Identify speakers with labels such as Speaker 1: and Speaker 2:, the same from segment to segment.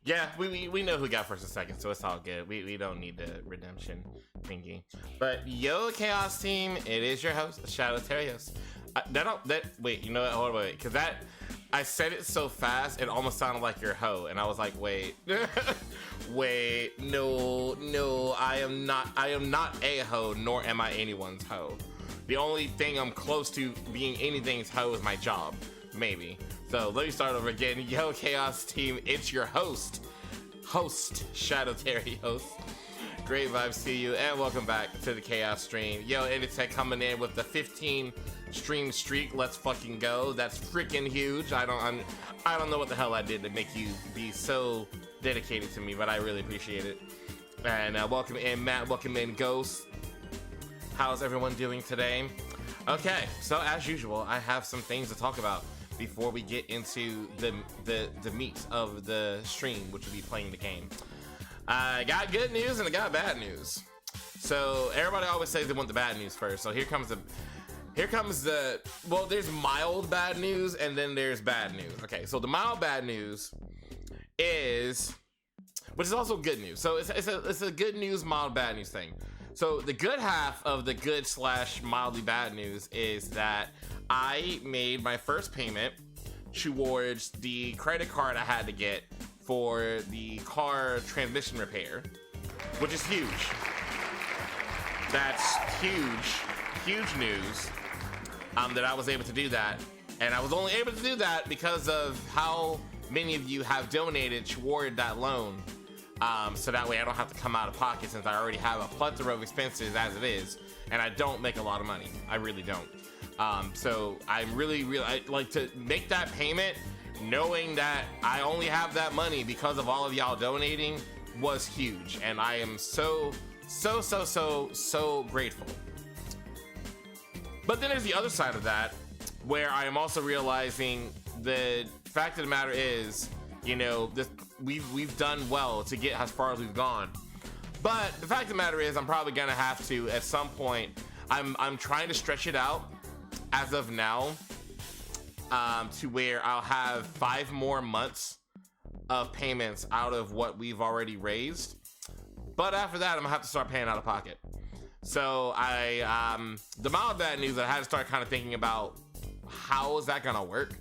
Speaker 1: Yeah, we know who got first and second, so it's all good. We don't need the redemption thingy. But yo, Chaos Team, it is your host, Shadow Terios. Wait, you know what? Hold on, wait, because I said it so fast, it almost sounded like your hoe, and I was like, wait, wait, no, I am not a hoe, nor am I anyone's hoe. The only thing I'm close to being anything's hoe is my job, maybe. So let me start over again. Yo, Chaos Team, it's your host, Shadow Terios. Great vibes to you, and welcome back to the Chaos Stream. Yo, Editech coming in with the 15 stream streak. Let's fucking go. That's freaking huge. I don't know what the hell I did to make you be so dedicated to me, but I really appreciate it. And welcome in Matt, welcome in Ghost. How's everyone doing today? Okay, so as usual, I have some things to talk about before we get into the meat of the stream, which will be playing the game. I got good news and I got bad news. So everybody always says they want the bad news first. So here comes the well, there's mild bad news and then there's bad news. Okay, so the mild bad news is, which is also good news. So it's a good news, mild bad news thing. So the good half of the good / mildly bad news is that I made my first payment towards the credit card I had to get for the car transmission repair, which is huge. That's huge news that I was able to do that. And I was only able to do that because of how many of you have donated toward that loan. So that way I don't have to come out of pocket, since I already have a plethora of expenses as it is, and I don't make a lot of money. I really don't. So I'm really I like to make that payment knowing that I only have that money because of all of y'all donating was huge, and I am so grateful. But then there's the other side of that, where I am also realizing the fact of the matter is, you know, we've done well to get as far as we've gone. But the fact of the matter is, I'm probably gonna have to at some point. I'm trying to stretch it out as of now, to where I'll have 5 more months of payments out of what we've already raised. But after that, I'm gonna have to start paying out of pocket. So the mild bad news, I had to start kind of thinking about how is that gonna work,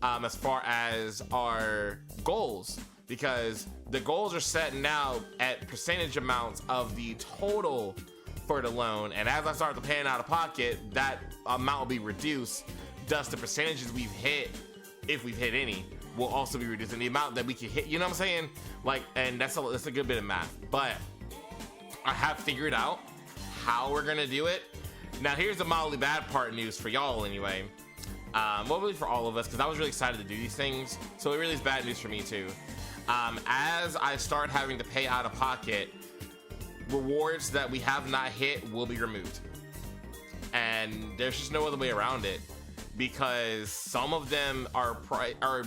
Speaker 1: as far as our goals, because the goals are set now at percentage amounts of the total for the loan, and as I start to paying out of pocket, that amount will be reduced. Thus, the percentages we've hit, if we've hit any, will also be reduced, and the amount that we can hit. You know what I'm saying? Like, and that's a good bit of math. But I have figured out how we're gonna do it. Now, here's the mildly bad part news for y'all, anyway. Well, really for all of us, because I was really excited to do these things. So it really is bad news for me too. As I start having to pay out of pocket, rewards that we have not hit will be removed, and there's just no other way around it, because some of them are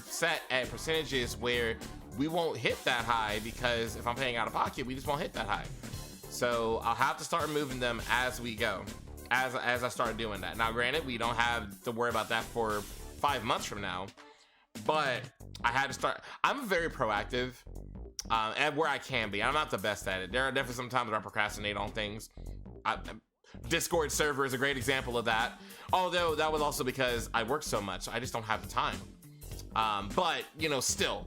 Speaker 1: set at percentages where we won't hit that high, because if I'm paying out of pocket, we just won't hit that high. So I'll have to start removing them as we go, as I start doing that. Now, granted, we don't have to worry about that for 5 months from now, but I had to start. I'm very proactive, and where I can be. I'm not the best at it. There are definitely some times where I procrastinate on things. Discord server is a great example of that. Although that was also because I work so much, I just don't have the time. But you know, still,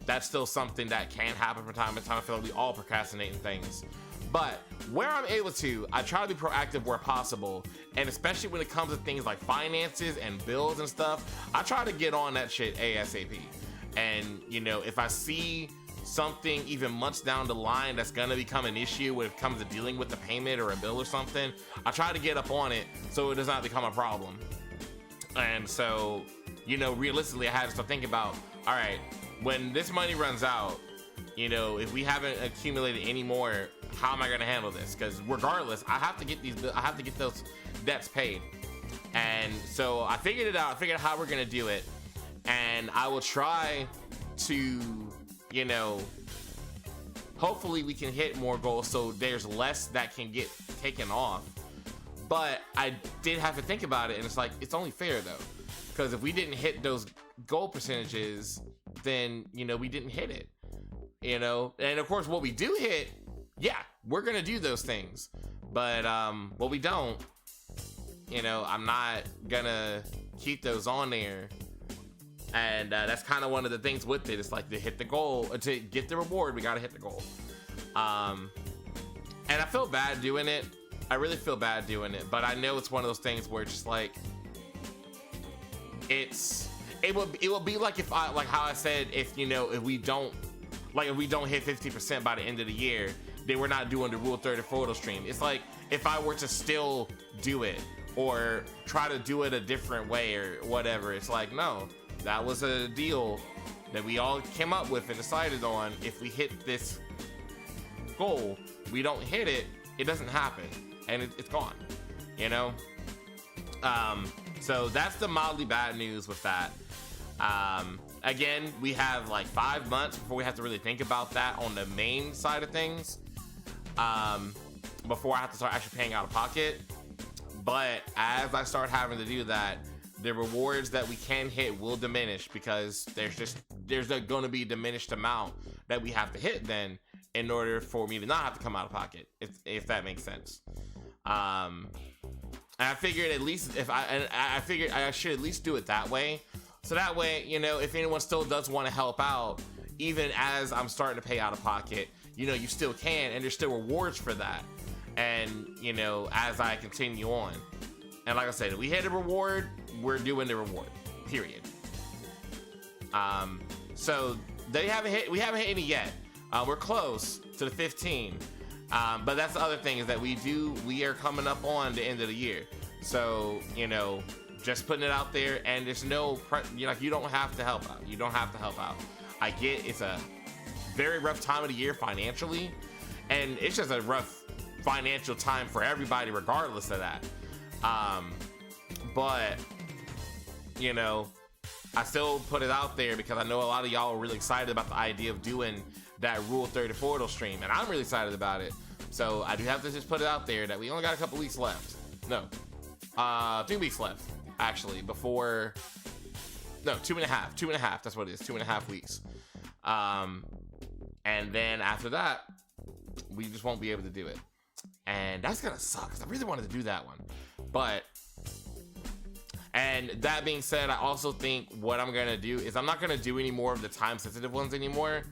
Speaker 1: that's still something that can happen from time to time. I feel like we all procrastinate in things. But where I'm able to, I try to be proactive where possible, and especially when it comes to things like finances and bills and stuff, I try to get on that shit ASAP. And you know, if I see something even months down the line that's gonna become an issue when it comes to dealing with the payment or a bill or something, I try to get up on it so it does not become a problem. And so, you know, realistically, I had to start thinking about, all right, when this money runs out, you know, if we haven't accumulated any more, how am I gonna handle this? Because regardless, I have to get those debts paid. And so I figured it out. I figured out how we're gonna do it, and I will try to, you know, hopefully we can hit more goals so there's less that can get taken off. But I did have to think about it, and it's like, it's only fair though, because if we didn't hit those goal percentages, then, you know, we didn't hit it, you know? And of course, what we do hit, yeah, we're gonna do those things. But what we don't, you know, I'm not gonna keep those on there. And that's kind of one of the things with it. It's like to hit the goal, to get the reward, we gotta hit the goal. And I feel bad doing it. I really feel bad doing it, but I know it's one of those things where it's just like, it will be like if I, like how I said, if, you know, if we don't hit 50% by the end of the year, then we're not doing the Rule 30 photo stream. It's like if I were to still do it or try to do it a different way or whatever, it's like, no, that was a deal that we all came up with and decided on. If we hit this goal, we don't hit it, it doesn't happen, and it's gone, you know? So that's the mildly bad news with that. Again, we have like 5 months before we have to really think about that on the main side of things, before I have to start actually paying out of pocket. But as I start having to do that, the rewards that we can hit will diminish, because there's going to be a diminished amount that we have to hit then in order for me to not have to come out of pocket, if that makes sense. And I figured at least I figured I should at least do it that way. So that way, you know, if anyone still does want to help out, even as I'm starting to pay out of pocket, you know, you still can, and there's still rewards for that. And, you know, as I continue on. And like I said, if we hit a reward, we're doing the reward, period. So we haven't hit any yet. We're close to the 15. But that's the other thing, is that we are coming up on the end of the year. So, you know, just putting it out there, and there's no, you know, you don't have to help out. You don't have to help out. I get it's a very rough time of the year financially, and it's just a rough financial time for everybody regardless of that. But, you know, I still put it out there because I know a lot of y'all are really excited about the idea of doing that Rule 30 portal stream, and I'm really excited about it. So I do have to just put it out there that we only got a couple weeks left. No, 2 weeks left, actually, before, no, 2.5, that's what it is, 2.5 weeks. And then after that, we just won't be able to do it. And that's gonna suck, because I really wanted to do that one. But, and that being said, I also think what I'm gonna do is I'm not gonna do any more of the time sensitive ones anymore.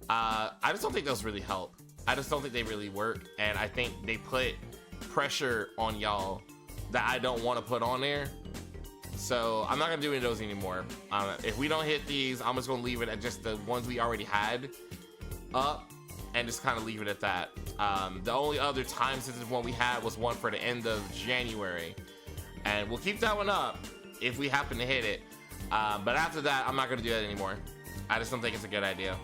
Speaker 1: I just don't think those really help. I just don't think they really work, and I think they put pressure on y'all that I don't want to put on there. So I'm not gonna do any of those anymore. If we don't hit these, I'm just gonna leave it at just the ones we already had up, and just kind of leave it at that. The only other time sensitive one we had was one for the end of January, and we'll keep that one up if we happen to hit it. But after that, I'm not gonna do that anymore. I just don't think it's a good idea,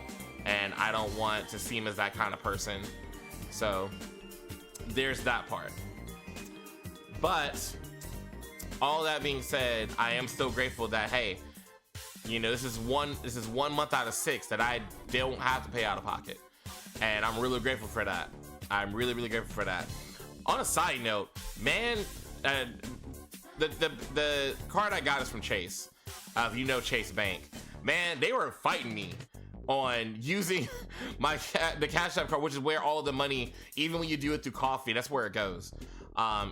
Speaker 1: and I don't want to seem as that kind of person. So there's that part. But all that being said, I am still grateful that, hey, you know, this is one month out of 6 that I don't have to pay out of pocket, and I'm really grateful for that. I'm really, really grateful for that. On a side note, man, the card I got is from Chase. If you know Chase Bank, man, they were fighting me on using the Cash App card, which is where all the money, even when you do it through coffee, that's where it goes.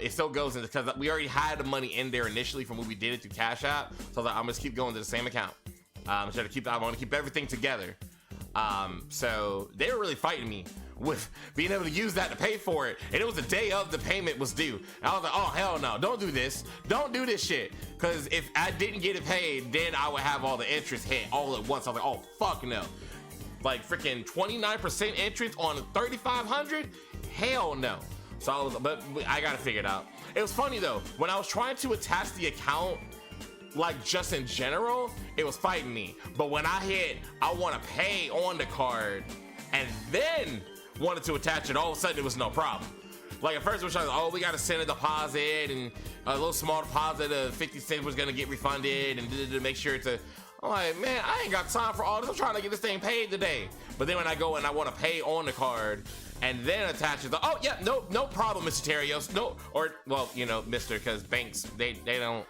Speaker 1: It still goes in, because we already had the money in there initially from when we did it through Cash App. So I was like, I'm just keep going to the same account. I want to keep everything together. So they were really fighting me with being able to use that to pay for it, and it was the day of the payment was due, and I was like, oh hell no, don't do this shit, because if I didn't get it paid, then I would have all the interest hit all at once. I was like, oh fuck no, like freaking 29% interest on 3,500, hell no. So I was, but I gotta figure it out. It was funny though, when I was trying to attach the account, like just in general, it was fighting me. But when I hit, I want to pay on the card, and then wanted to attach it, all of a sudden it was no problem. Like at first it was like, oh, we got to send a deposit, and a little small deposit of 50 cents was gonna get refunded, and to make sure to. I'm like, man, I ain't got time for all this. I'm trying to get this thing paid today. But then when I go and I want to pay on the card, and then attach it, oh yeah, no problem, Mr. Terrios, no, or well, you know, Mr. because banks they don't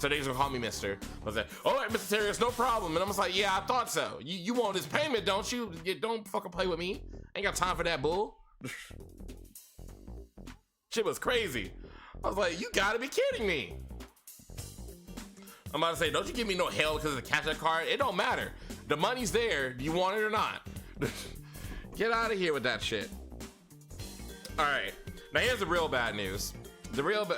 Speaker 1: So they just gonna call me Mister. I was like, all right, Mr. Terrius, no problem. And I was like, yeah, I thought so. You want this payment, don't you? Don't fucking play with me. Ain't got time for that bull. Shit was crazy. I was like, you gotta be kidding me. I'm about to say, don't you give me no hell because of the catch-up card. It don't matter. The money's there. Do you want it or not? Get out of here with that shit. All right. Now here's the real bad news. The real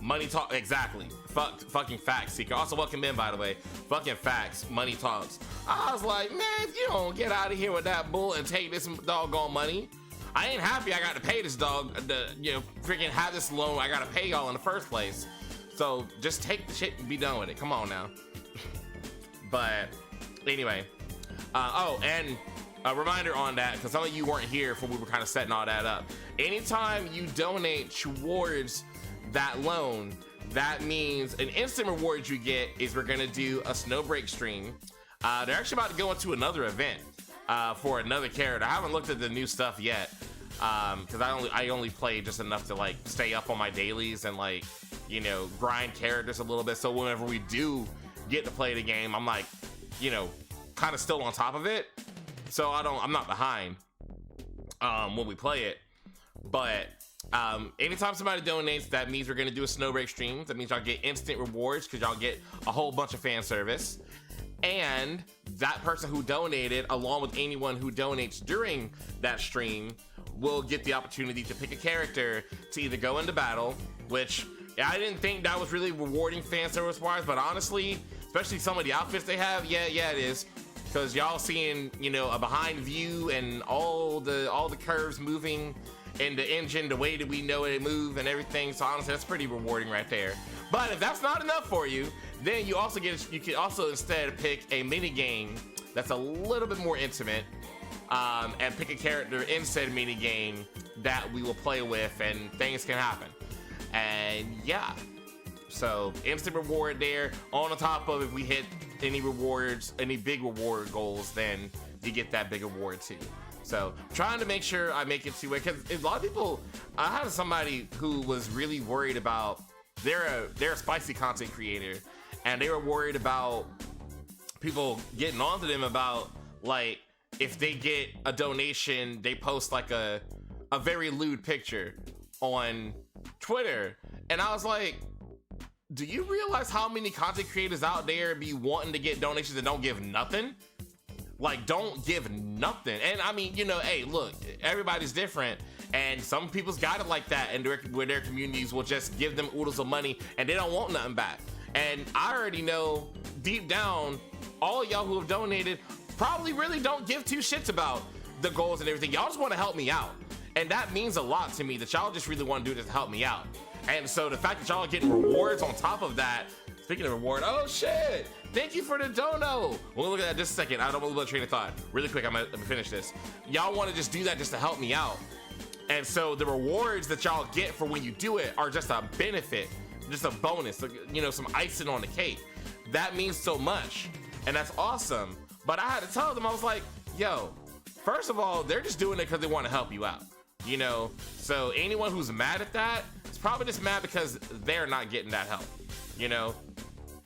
Speaker 1: money talk. Exactly. Fucking facts, Seeker. Also, welcome in, by the way. Fucking facts. Money talks. I was like, man, if you don't get out of here with that bull and take this doggone money, I ain't happy I got to pay this dog. Freaking have this loan. I got to pay y'all in the first place. So just take the shit and be done with it. Come on now. But anyway. And a reminder on that, because some of you weren't here for we were kind of setting all that up. Anytime you donate towards that loan, that means an instant reward you get is we're gonna do a Snowbreak stream. They're actually about to go into another event for another character. I haven't looked at the new stuff yet, because I only play just enough to like stay up on my dailies and like, you know, grind characters a little bit. So whenever we do get to play the game, I'm like, you know, kind of still on top of it. So I'm not behind when we play it. But anytime somebody donates, that means we're gonna do a Snowbreak stream. That means y'all get instant rewards because y'all get a whole bunch of fan service. And that person who donated, along with anyone who donates during that stream, will get the opportunity to pick a character to either go into battle, which I didn't think that was really rewarding fan service wise, but honestly, especially some of the outfits they have, yeah, it is. Because y'all seeing, you know, a behind view and all the curves moving in the engine the way that we know it move and everything. So honestly, that's pretty rewarding right there. But if that's not enough for you, then you can also instead pick a mini game that's a little bit more intimate, and pick a character in said mini game that we will play with, and things can happen. And yeah, so instant reward there. On the top of, if we hit any rewards, any big reward goals, then you get that big reward too. So trying to make sure I make it to it, because a lot of people, I had somebody who was really worried about, they're a spicy content creator, and they were worried about people getting onto them about, like, if they get a donation, they post like a very lewd picture on Twitter. And I was like, do you realize how many content creators out there be wanting to get donations and don't give nothing? Like, don't give nothing. And I mean, you know, hey, look, everybody's different, and some people's got it like that, and where their communities will just give them oodles of money and they don't want nothing back. And I already know deep down, all y'all who have donated probably really don't give two shits about the goals and everything. Y'all just want to help me out, and that means a lot to me, that y'all just really want to do this to help me out. And so the fact that y'all are getting rewards on top of that, speaking of reward, oh shit, thank you for the dono. We'll look at that just a second. I don't want to lose train of thought. Really quick, I'm gonna finish this. Y'all want to just do that just to help me out. And so the rewards that y'all get for when you do it are just a benefit, just a bonus, you know, some icing on the cake. That means so much, and that's awesome. But I had to tell them, I was like, yo, first of all, they're just doing it because they want to help you out, you know? So anyone who's mad at that is probably just mad because they're not getting that help, you know?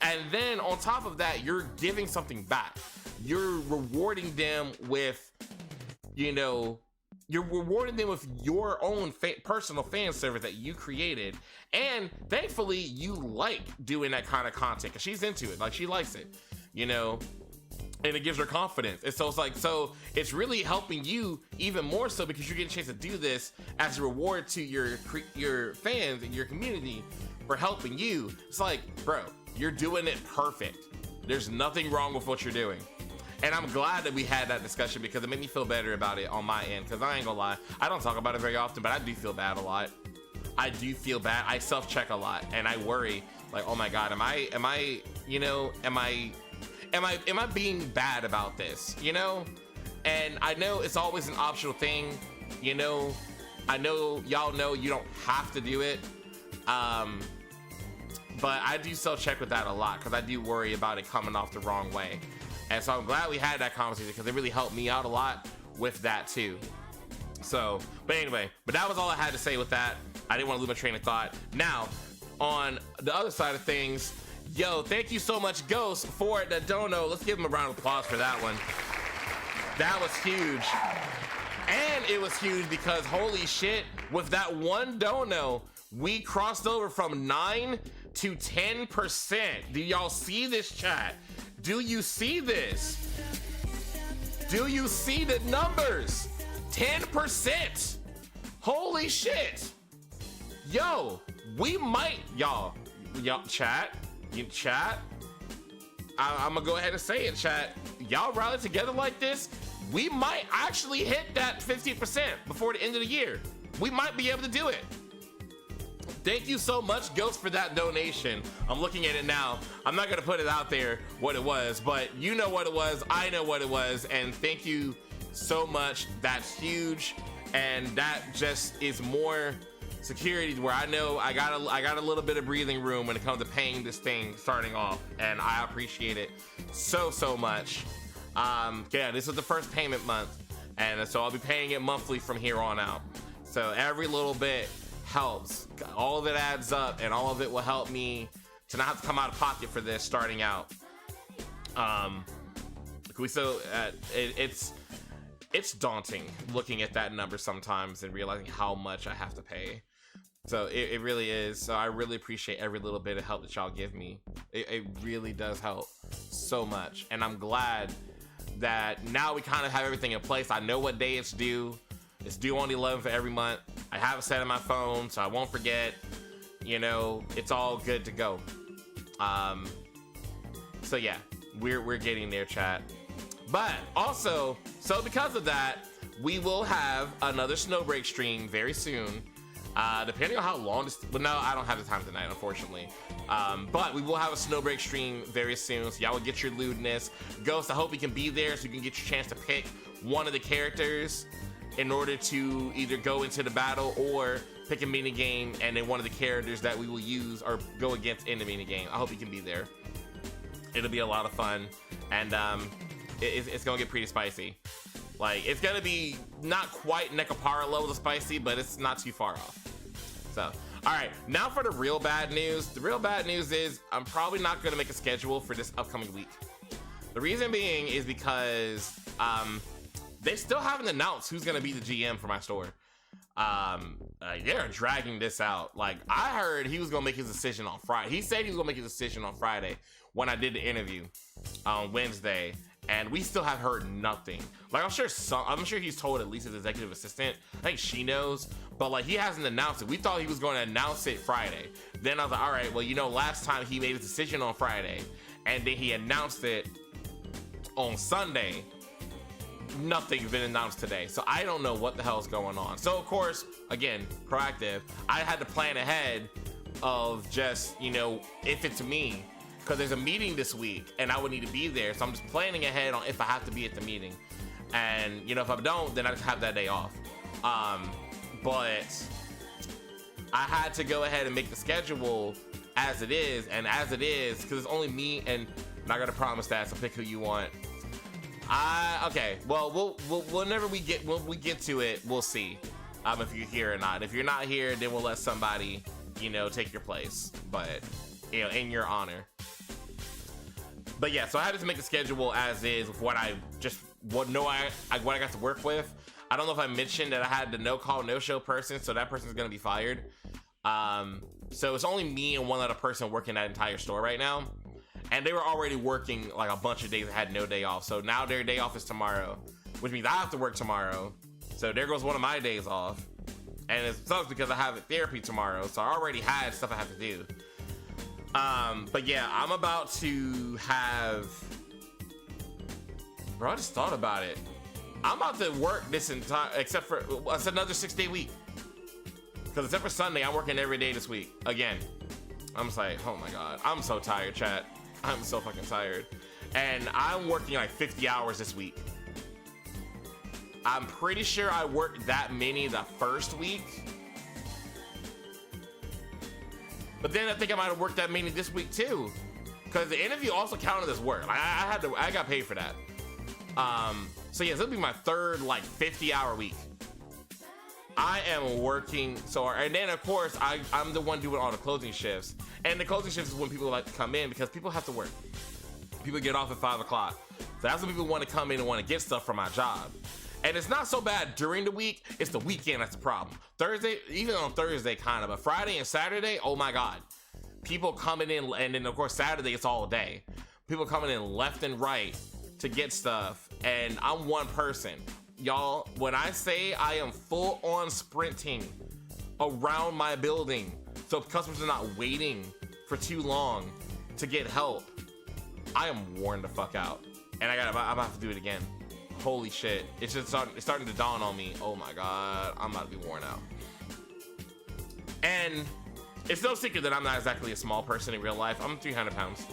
Speaker 1: And then on top of that, you're giving something back. You're rewarding them with, you know, you're rewarding them with your own personal fan service that you created. And thankfully, you like doing that kind of content because she's into it. Like, she likes it, you know? And it gives her confidence. And so it's like, so it's really helping you even more so because you're getting a chance to do this as a reward to your fans and your community for helping you. It's like, bro, you're doing it perfect. There's nothing wrong with what you're doing. And I'm glad that we had that discussion because it made me feel better about it on my end. Because I ain't gonna lie, I don't talk about it very often, but I do feel bad a lot. I do feel bad. I self-check a lot, and I worry, like, oh my God, am I being bad about this, you know? And I know it's always an optional thing, you know? I know y'all know you don't have to do it. But I do self-check with that a lot because I do worry about it coming off the wrong way. And so I'm glad we had that conversation because it really helped me out a lot with that too. So, but anyway, but that was all I had to say with that. I didn't want to lose my train of thought. Now, on the other side of things, Yo, thank you so much, Ghost, for the dono. Let's give him a round of applause for that one. That was huge. And it was huge because holy shit, with that one dono, we crossed over from 9 to 10%. Do y'all see this, chat? Do you see this? Do you see the numbers? 10%. Holy shit. Yo, we might, y'all, chat, I'm gonna go ahead and say it, chat. Y'all rally together like this, we might actually hit that 50% before the end of the year. We might be able to do it. Thank you so much, Ghost, for that donation. I'm looking at it now. I'm not gonna put it out there what it was, but you know what it was, I know what it was, and thank you so much. That's huge, and that just is more security where I know I got a little bit of breathing room when it comes to paying this thing starting off, and I appreciate it so much. Yeah, this is the first payment month, and so I'll be paying it monthly from here on out. So every little bit helps. All of it adds up, and all of it will help me to not have to come out of pocket for this starting out. It's daunting looking at that number sometimes and realizing how much I have to pay. So it really is. So I really appreciate every little bit of help that y'all give me. It really does help so much, and I'm glad that now we kind of have everything in place. I know what day it's due. It's due on the 11th of every month. I have it set on my phone so I won't forget. You know, it's all good to go. So yeah, we're getting there, chat. But also, so because of that, we will have another Snowbreak stream very soon. Depending on how long this, well, no, I don't have the time tonight, unfortunately. But we will have a Snowbreak stream very soon, so y'all will get your lewdness. Ghost, I hope you can be there so you can get your chance to pick one of the characters in order to either go into the battle or pick a mini game and then one of the characters that we will use or go against in the mini game. I hope you can be there. It'll be a lot of fun, and it's gonna get pretty spicy. Like, it's gonna be not quite Nekapara level of spicy, but it's not too far off. So, all right, now for the real bad news. The real bad news is I'm probably not gonna make a schedule for this upcoming week. The reason being is because they still haven't announced who's gonna be the GM for my store. They're dragging this out. Like, I heard he was gonna make his decision on Friday. He said he was gonna make his decision on Friday when I did the interview on Wednesday, and we still have heard nothing. Like, I'm sure he's told at least his executive assistant. I think she knows, but like, he hasn't announced it. We thought he was going to announce it Friday. Then I was like, all right, well, you know, last time he made his decision on Friday, and then he announced it on Sunday. Nothing's been announced today, so I don't know what the hell is going on. So of course, again, proactive, I had to plan ahead of just, you know, if it's me, because there's a meeting this week and I would need to be there, so I'm just planning ahead on if I have to be at the meeting. And you know, if I don't, then I just have that day off. But I had to go ahead and make the schedule as it is, and as it is, because it's only me, and I'm not gonna promise that, so pick who you want. Okay, well, whenever we get to it, we'll see if you're here or not. If you're not here, then we'll let somebody, you know, take your place, but you know, in your honor. But yeah, so I had to make a schedule as is with what I got to work with. I don't know if I mentioned that I had the no call, no show person, so that person's gonna be fired. So it's only me and one other person working that entire store right now. And they were already working like a bunch of days that had no day off. So now their day off is tomorrow, which means I have to work tomorrow. So there goes one of my days off. And it sucks because I have therapy tomorrow. So I already had stuff I have to do. But yeah, I'm about to have... Bro, I just thought about it. I'm about to work this entire... Except for... It's another 6-day week. Because except for Sunday, I'm working every day this week. Again. I'm just like, oh my God. I'm so tired, chat. I'm so fucking tired. And I'm working like 50 hours this week. I'm pretty sure I worked that many the first week. But then I think I might have worked that many this week too. Because the interview also counted as work. Like, I got paid for that. So yeah, this will be my third like 50-hour week. I am working so hard. And then, of course, I'm the one doing all the closing shifts. And the closing shifts is when people like to come in because people have to work. People get off at 5 o'clock. So that's when people want to come in and want to get stuff from my job. And it's not so bad during the week. It's the weekend that's the problem. Thursday, even on Thursday, kind of. But Friday and Saturday, oh my God. People coming in, and then, of course, Saturday, it's all day. People coming in left and right to get stuff. And I'm one person. Y'all, when I say I am full on sprinting around my building so customers are not waiting for too long to get help, I am worn the fuck out. And I'm gonna have to do it again. Holy shit. It's starting to dawn on me. Oh my God, I'm about to be worn out. And it's no secret that I'm not exactly a small person in real life. I'm 300 pounds.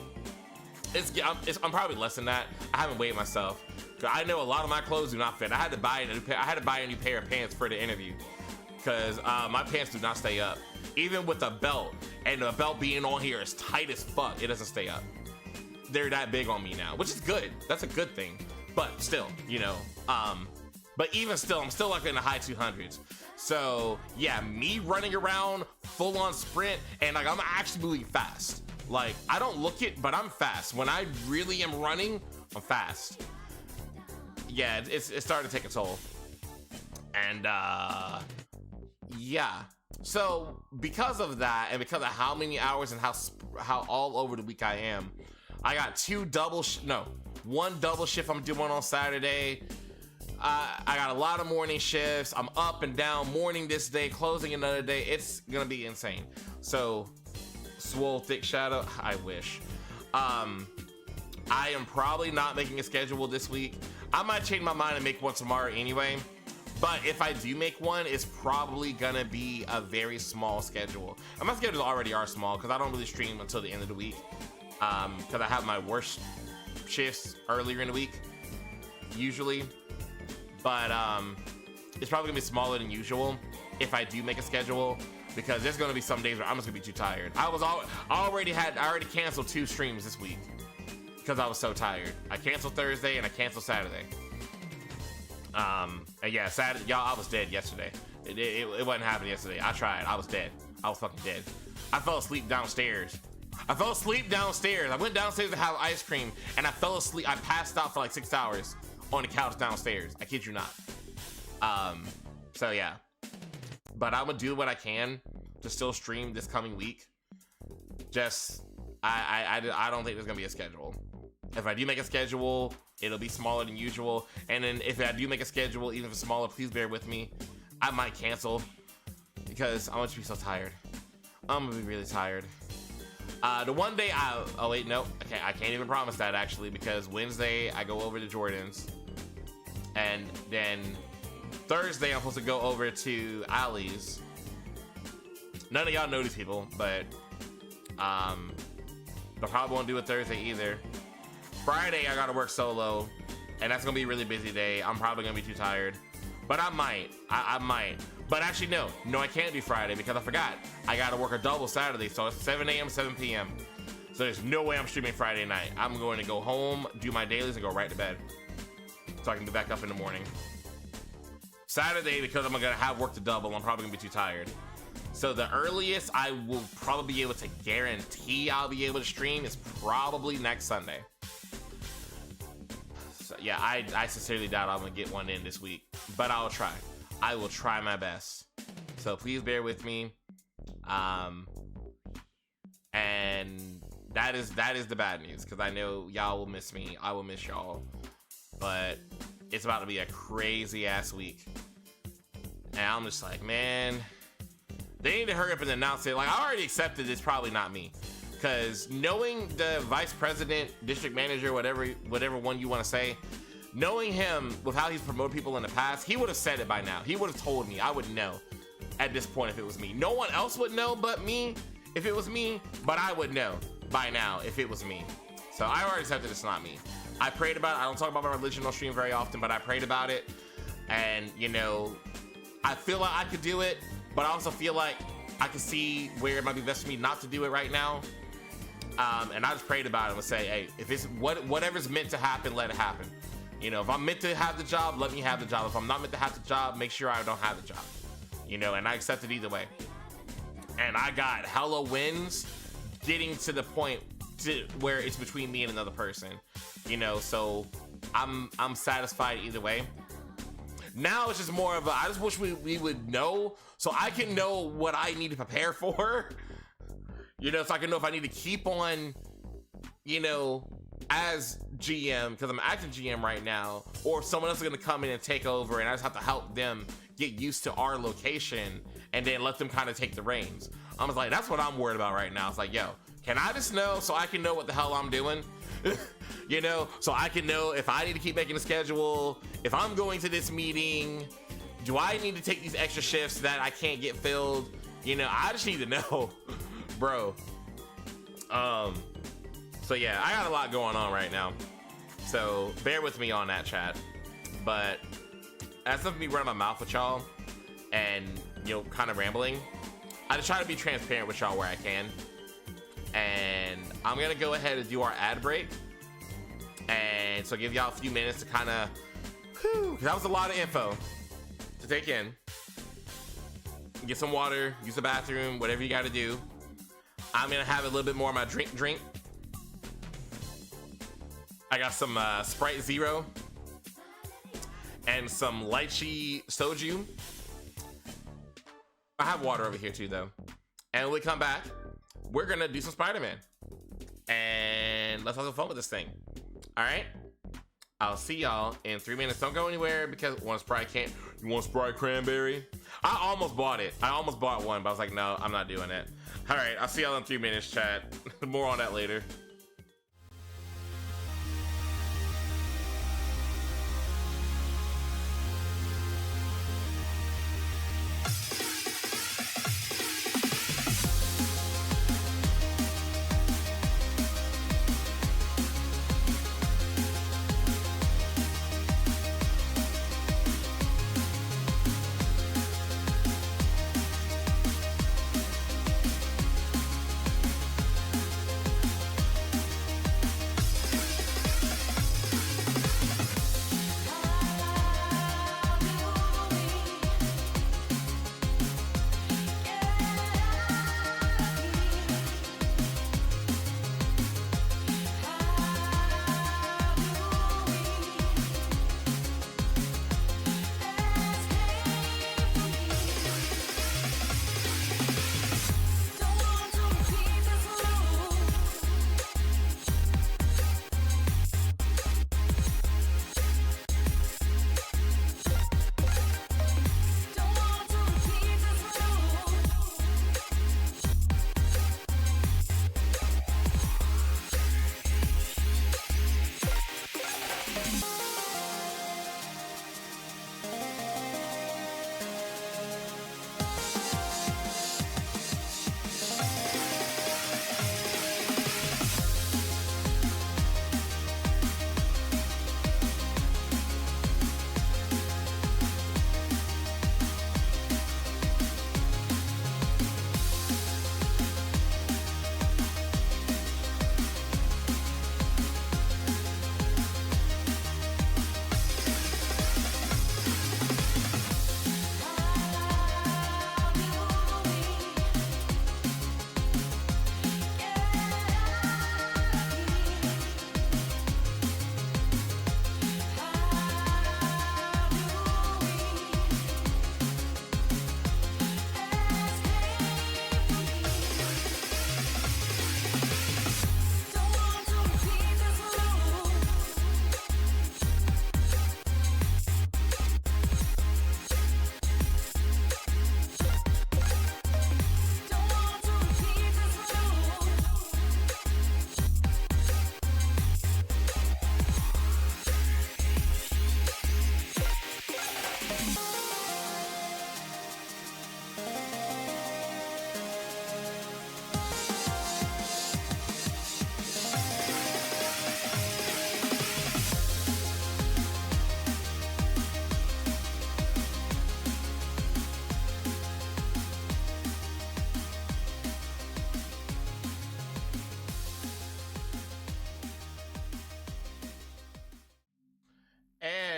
Speaker 1: I'm probably less than that. I haven't weighed myself. I know a lot of my clothes do not fit. I had to buy a new pair of pants for the interview because my pants do not stay up. Even with a belt, and the belt being on here is tight as fuck, it doesn't stay up. They're that big on me now, which is good. That's a good thing. But still, you know, but even still, I'm still like in the high 200s. So yeah, me running around full on sprint, and like I'm actually moving fast. Like I don't look it, but I'm fast. When I really am running, I'm fast. Yeah, it's starting to take a toll. And yeah. So because of that, and because of how many hours and how all over the week I am, I got one double shift I'm doing on Saturday. I got a lot of morning shifts. I'm up and down morning this day, closing another day. It's gonna be insane. So swole thick shadow, I wish. I am probably not making a schedule this week. I might change my mind and make one tomorrow anyway. But if I do make one, it's probably gonna be a very small schedule. And my schedules already are small because I don't really stream until the end of the week. Because I have my worst shifts earlier in the week, usually. But it's probably gonna be smaller than usual if I do make a schedule, because there's gonna be some days where I'm just gonna be too tired. I already canceled 2 streams this week because I was so tired. I canceled Thursday and I canceled Saturday. And yeah, Saturday, y'all, I was dead yesterday. It wasn't happening yesterday. I tried. I was dead. I was fucking dead. I fell asleep downstairs. I went downstairs to have ice cream and I fell asleep. I passed out for like 6 hours on the couch downstairs. I kid you not. So yeah, but I'm gonna do what I can to still stream this coming week. I don't think there's gonna be a schedule. If I do make a schedule, it'll be smaller than usual. And then if I do make a schedule, even if it's smaller, please bear with me. I might cancel because I'm gonna be so tired. I'm gonna be really tired. The one day oh wait, no, okay, I can't even promise that actually, because Wednesday I go over to Jordan's, and then Thursday I'm supposed to go over to Ali's. None of y'all know these people, but I probably won't do it Thursday either. Friday I gotta work solo, and that's gonna be a really busy day. I'm probably gonna be too tired, but I might. But actually, no, I can't do Friday because I forgot. I gotta work a double Saturday, so it's 7 a.m., 7 p.m. So there's no way I'm streaming Friday night. I'm going to go home, do my dailies, and go right to bed so I can be back up in the morning. Saturday, because I'm gonna have work to double, I'm probably gonna be too tired. So the earliest I will probably be able to guarantee I'll be able to stream is probably next Sunday. So yeah, I sincerely doubt I'm gonna get one in this week, but I'll try. I will try my best. So please bear with me. And that is the bad news, because I know y'all will miss me. I will miss y'all. But it's about to be a crazy ass week. And I'm just like, man, they need to hurry up and announce it. Like, I already accepted it's probably not me. Because knowing the vice president, district manager, whatever one you want to say, knowing him with how he's promoted people in the past, he would have said it by now. He would have told me. I would know at this point if it was me. No one else would know but me if it was me, but I would know by now if it was me. So I already accepted it's not me. I prayed about it. I don't talk about my religion on stream very often, but I prayed about it. And, you know, I feel like I could do it, but I also feel like I can see where it might be best for me not to do it right now. And I just prayed about it and say, hey, if it's whatever's meant to happen, let it happen. You know, if I'm meant to have the job, let me have the job. If I'm not meant to have the job, make sure I don't have the job. you know, and I accepted either way. And I got hella wins getting to the point to where it's between me and another person, you know, so I'm satisfied either way. Now it's just more of a, I just wish we would know so I can know what I need to prepare for, you know, so I can know if I need to keep on, you know, as GM, because I'm acting GM right now, or if someone else is going to come in and take over and I just have to help them get used to our location and then let them kind of take the reins. I was like, that's what I'm worried about right now. It's like, yo, can I just know so I can know what the hell I'm doing? You know, so I can know if I need to keep making a schedule, if I'm going to this meeting, do I need to take these extra shifts that I can't get filled? You know, I just need to know, bro. So yeah, I got a lot going on right now. So bear with me on that, chat. But as of me running my mouth with y'all and, you know, kind of rambling, I just try to be transparent with y'all where I can. And I'm gonna go ahead and do our ad break. And so give y'all a few minutes to kind of, because that was a lot of info to take in. Get some water, use the bathroom, whatever you gotta do. I'm gonna have a little bit more of my drink. I got some Sprite Zero and some lychee soju. I have water over here too though. And when we come back, we're gonna do some Spider-Man. And let's have some fun with this thing. All right? I'll see y'all in 3 minutes. Don't go anywhere because one Sprite can't. You want Sprite Cranberry? I almost bought it. I almost bought one, but I was like, no, I'm not doing it. All right, I'll see y'all in 3 minutes, chat. More on that later.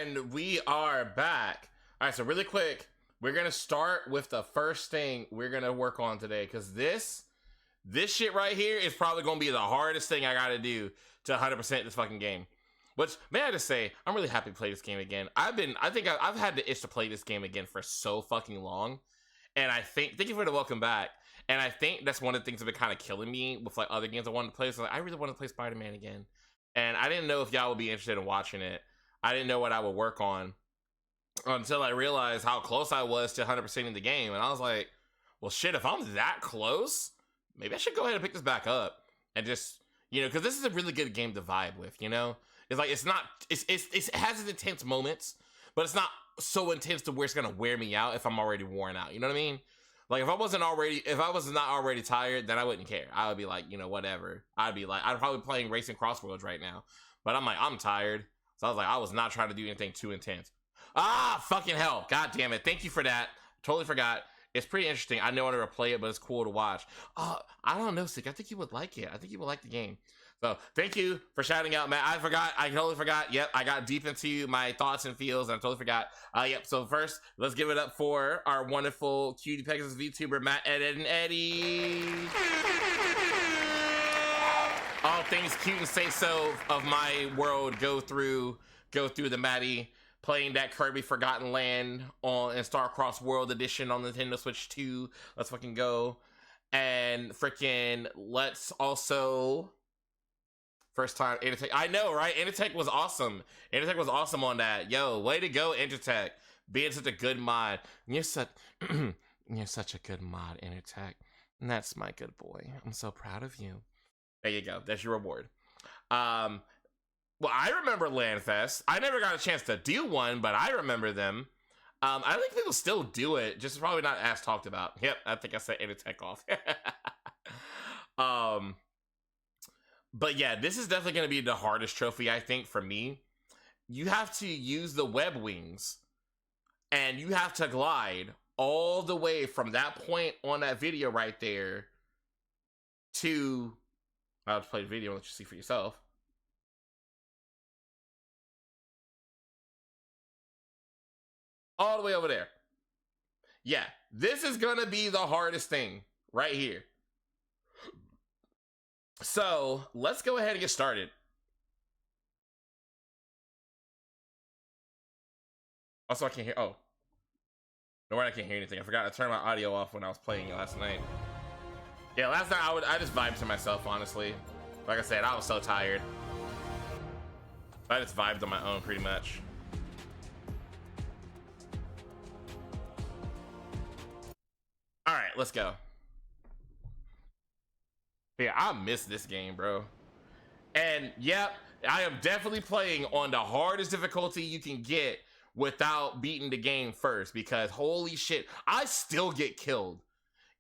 Speaker 1: And we are back. All right, so really quick, we're gonna start with the first thing we're gonna work on today, because this shit right here is probably gonna be the hardest thing I gotta do to 100% this fucking game. Which, may I just say, I'm really happy to play this game again. I've had the itch to play this game again for so fucking long. And I think, thank you for the welcome back. And I think that's one of the things that have been kind of killing me with like other games I wanted to play. So like, I really want to play Spider-Man again. And I didn't know if y'all would be interested in watching it. I didn't know what I would work on until I realized how close I was to 100% in the game. And I was like, well, shit, if I'm that close, maybe I should go ahead and pick this back up. And just, you know, because this is a really good game to vibe with, you know? It's like, it has its intense moments, but it's not so intense to where it's going to wear me out if I'm already worn out. You know what I mean? Like, if I was not already tired, then I wouldn't care. I would be like, you know, whatever. I'd probably be playing Racing Crossroads right now. But I'm like, I'm tired. So I was like, I was not trying to do anything too intense. Ah, fucking hell. God damn it. Thank you for that. Totally forgot. It's pretty interesting. I know how to replay it, but it's cool to watch. I don't know, Sick. I think you would like it. I think you would like the game. So thank you for shouting out, Matt. I totally forgot. Yep, I got deep into my thoughts and feels, and I totally forgot. Yep, so first, let's give it up for our wonderful Cutie Pegasus VTuber, Matt, Ed, and Eddie. All things cute and say so of my world go through the Maddie, playing that Kirby Forgotten Land in Starcross World Edition on Nintendo Switch 2. Let's fucking go. And freaking, let's also... First time Intertech. I know, right? Intertech was awesome. Intertech was awesome on that. Yo, way to go, Intertech. Being such a good mod. You're such a good mod, Intertech. And that's my good boy. I'm so proud of you. There you go. That's your reward. Well, I remember LandFest. I never got a chance to do one, but I remember them. I think people still do it, just probably not as talked about. Yep, I think I said Intertech off. But yeah, this is definitely going to be the hardest trophy, I think, for me. You have to use the web wings, and you have to glide all the way from that point on that video right there to... I'll have to play the video and let you see for yourself. All the way over there. Yeah, this is going to be the hardest thing right here. So let's go ahead and get started. Also, I can't hear. Oh, no, I can't hear anything. I forgot to turn my audio off when I was playing it last night. Yeah, last night I just vibed to myself, honestly. Like I said, I was so tired. I just vibed on my own, pretty much. All right, let's go. Yeah, I miss this game, bro. And yep, I am definitely playing on the hardest difficulty you can get without beating the game first, because holy shit, I still get killed.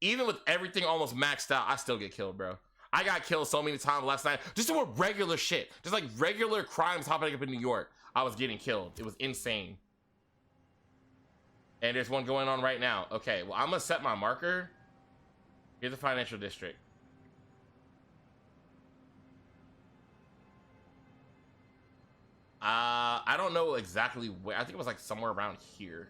Speaker 1: Even with everything almost maxed out, I still get killed, bro. I got killed so many times last night just doing regular shit. Just like regular crimes happening up in New York. I was getting killed. It was insane. And there's one going on right now. Okay, well, I'm gonna set my marker. Here's the financial district. I don't know exactly where. I think it was like somewhere around here.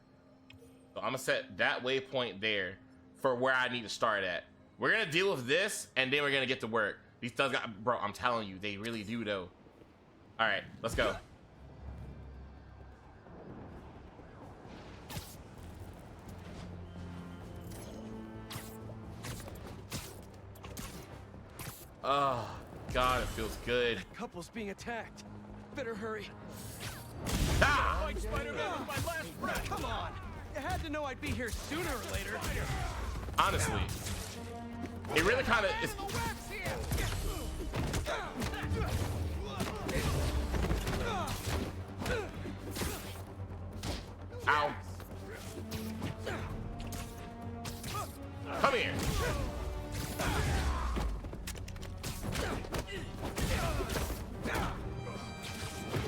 Speaker 1: So I'm gonna set that waypoint there for where I need to start at. We're gonna deal with this, and then we're gonna get to work. These thugs got, bro, I'm telling you, they really do though. All right, let's go. Oh, God, it feels good.
Speaker 2: That couple's being attacked. Better hurry.
Speaker 1: Ah!
Speaker 2: Fight Spider-Man with my last breath. Come on. You had to know I'd be here sooner or later.
Speaker 1: Honestly, it really kind of is. Ow. Come here.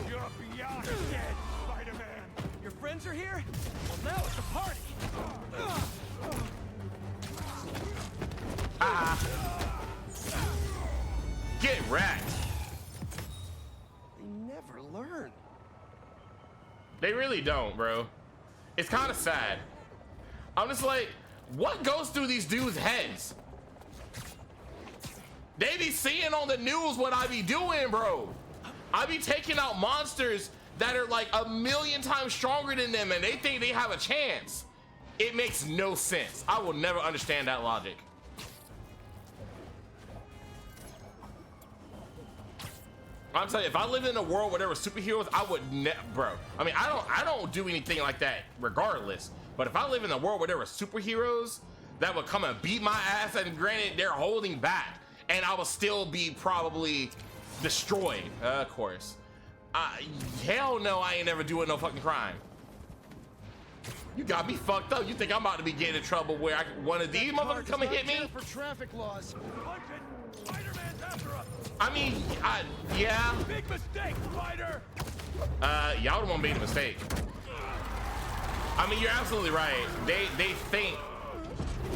Speaker 2: You're beyond dead, Spider-Man. Your friends are here? Well, now it's a party.
Speaker 1: Get wrecked.
Speaker 2: They never learn.
Speaker 1: They really don't, bro. It's kind of sad. I'm just like, what goes through these dudes' heads? They be seeing on the news what I be doing, bro. I be taking out monsters that are like 1,000,000 times stronger than them, and they think they have a chance. It makes no sense. I will never understand that logic. I'm telling you, if I lived in a world where there were superheroes, I would bro. I mean, I don't do anything like that regardless. But if I live in a world where there were superheroes that would come and beat my ass, and granted they're holding back, and I will still be probably destroyed, of course. Hell no, I ain't never doing no fucking crime. You got me fucked up. You think I'm about to be getting in trouble where one of these motherfuckers come and hit me?
Speaker 2: For traffic laws. Spider-Man's after us.
Speaker 1: I mean, yeah.
Speaker 2: Big mistake, Spider.
Speaker 1: Y'all the one made a mistake. I mean, you're absolutely right. They think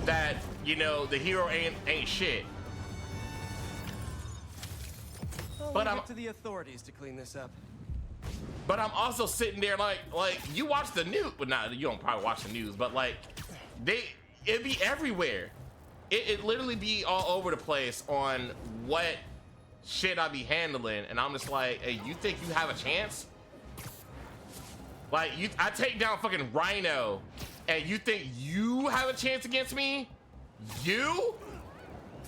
Speaker 1: that, you know, the hero ain't shit.
Speaker 2: But I'm up to the authorities to clean this up.
Speaker 1: But I'm also sitting there like you watch the news. Well, not you don't probably watch the news, but like it'd be everywhere. It literally be all over the place on what shit I be handling, and I'm just like, hey, you think you have a chance? Like I take down fucking Rhino, and you think you have a chance against me? You?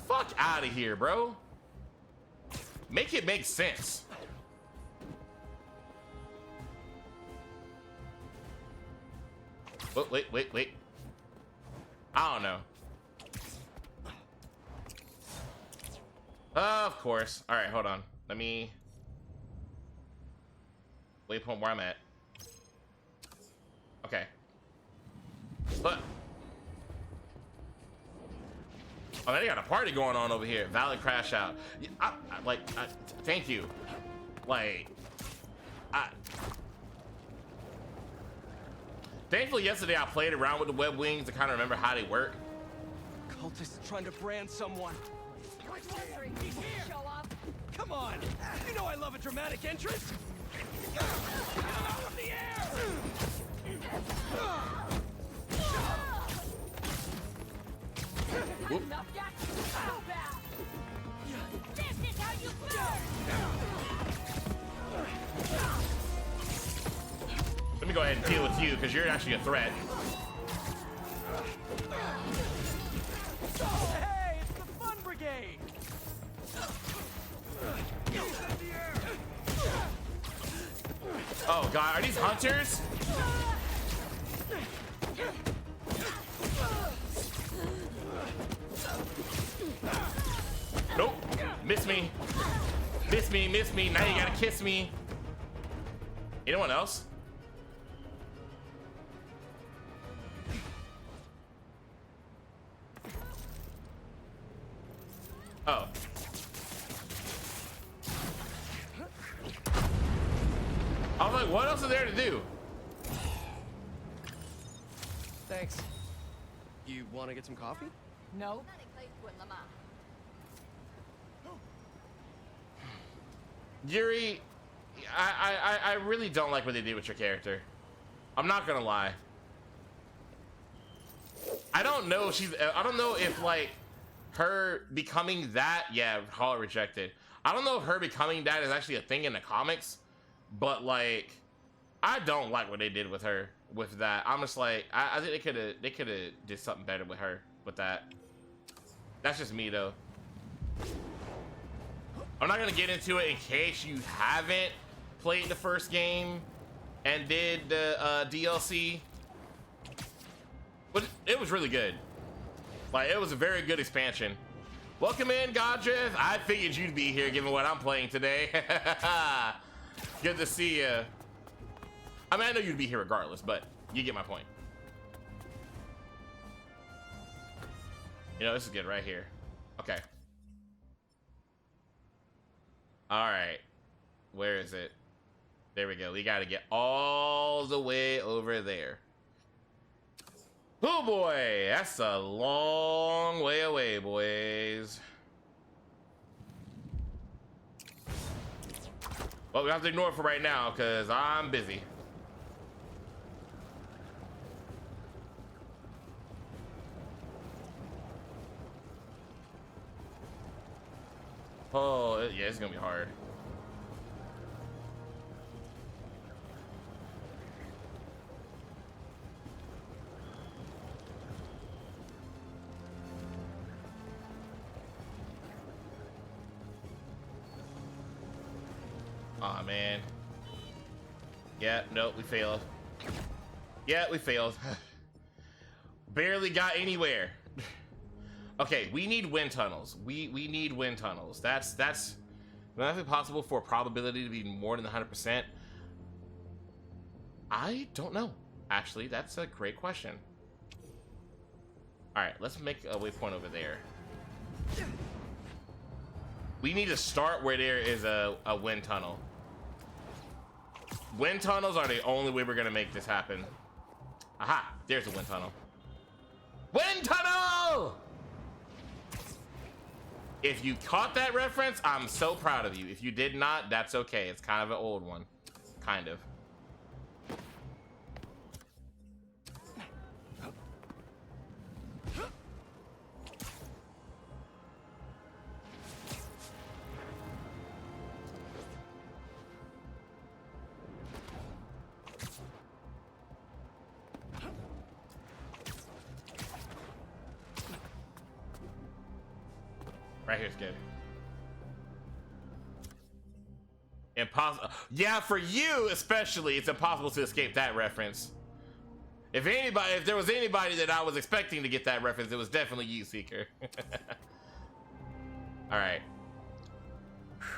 Speaker 1: Fuck out of here, bro. Make it make sense. Wait. I don't know. Of course. All right, hold on. Let me waypoint where I'm at. Okay. But oh, they got a party going on over here. Valid crash out. Thank you. Thankfully, yesterday I played around with the web wings to kind of remember how they work.
Speaker 2: Cultists trying to brand someone. He's here.
Speaker 3: Show up.
Speaker 2: Come on. You know I love a dramatic entrance. Get him out of the air.
Speaker 1: Whoop.
Speaker 3: Enough yet? So bad. This is how you burn.
Speaker 1: Let me go ahead and deal with you because you're actually a threat.
Speaker 2: Hey, it's the Fun Brigade.
Speaker 1: Oh god, are these hunters? Nope. Miss me. Miss me. Now you gotta kiss me. Anyone else? Oh. I was like, what else is there to do?
Speaker 2: Thanks. You want to get some coffee?
Speaker 3: No.
Speaker 1: Yuri, I really don't like what they did with your character. I'm not gonna lie. I don't know if like her becoming that, yeah, Hall rejected. I don't know if her becoming that is actually a thing in the comics, but like, I don't like what they did with her with that. I'm just like, I think they could have did something better with her with that. That's just me though. I'm not gonna get into it in case you haven't played the first game and did the DLC, but it was really good. Like, it was a very good expansion. Welcome in, Godriff. I figured you'd be here given what I'm playing today. Good to see you. I mean, I know you'd be here regardless, but you get my point. You know, this is good right here. Okay. All right. Where is it? There we go. We got to get all the way over there. Oh boy, that's a long way away, boys. Well, we have to ignore it for right now because I'm busy. Oh, yeah, it's gonna be hard. Aw, man. Yeah, nope, we failed. Yeah, we failed. Barely got anywhere. Okay, we need wind tunnels. We need wind tunnels. That's not possible for a probability to be more than 100%. I don't know. Actually, that's a great question. All right, let's make a waypoint over there. We need to start where there is a wind tunnel. Wind tunnels are the only way we're gonna make this happen. Aha, there's a wind tunnel. Wind tunnel! If you caught that reference, I'm so proud of you. If you did not, that's okay. It's kind of an old one. Kind of. Right here's good. Impossible. Yeah, for you especially, it's impossible to escape that reference. If there was anybody that I was expecting to get that reference, it was definitely you, Seeker. All right.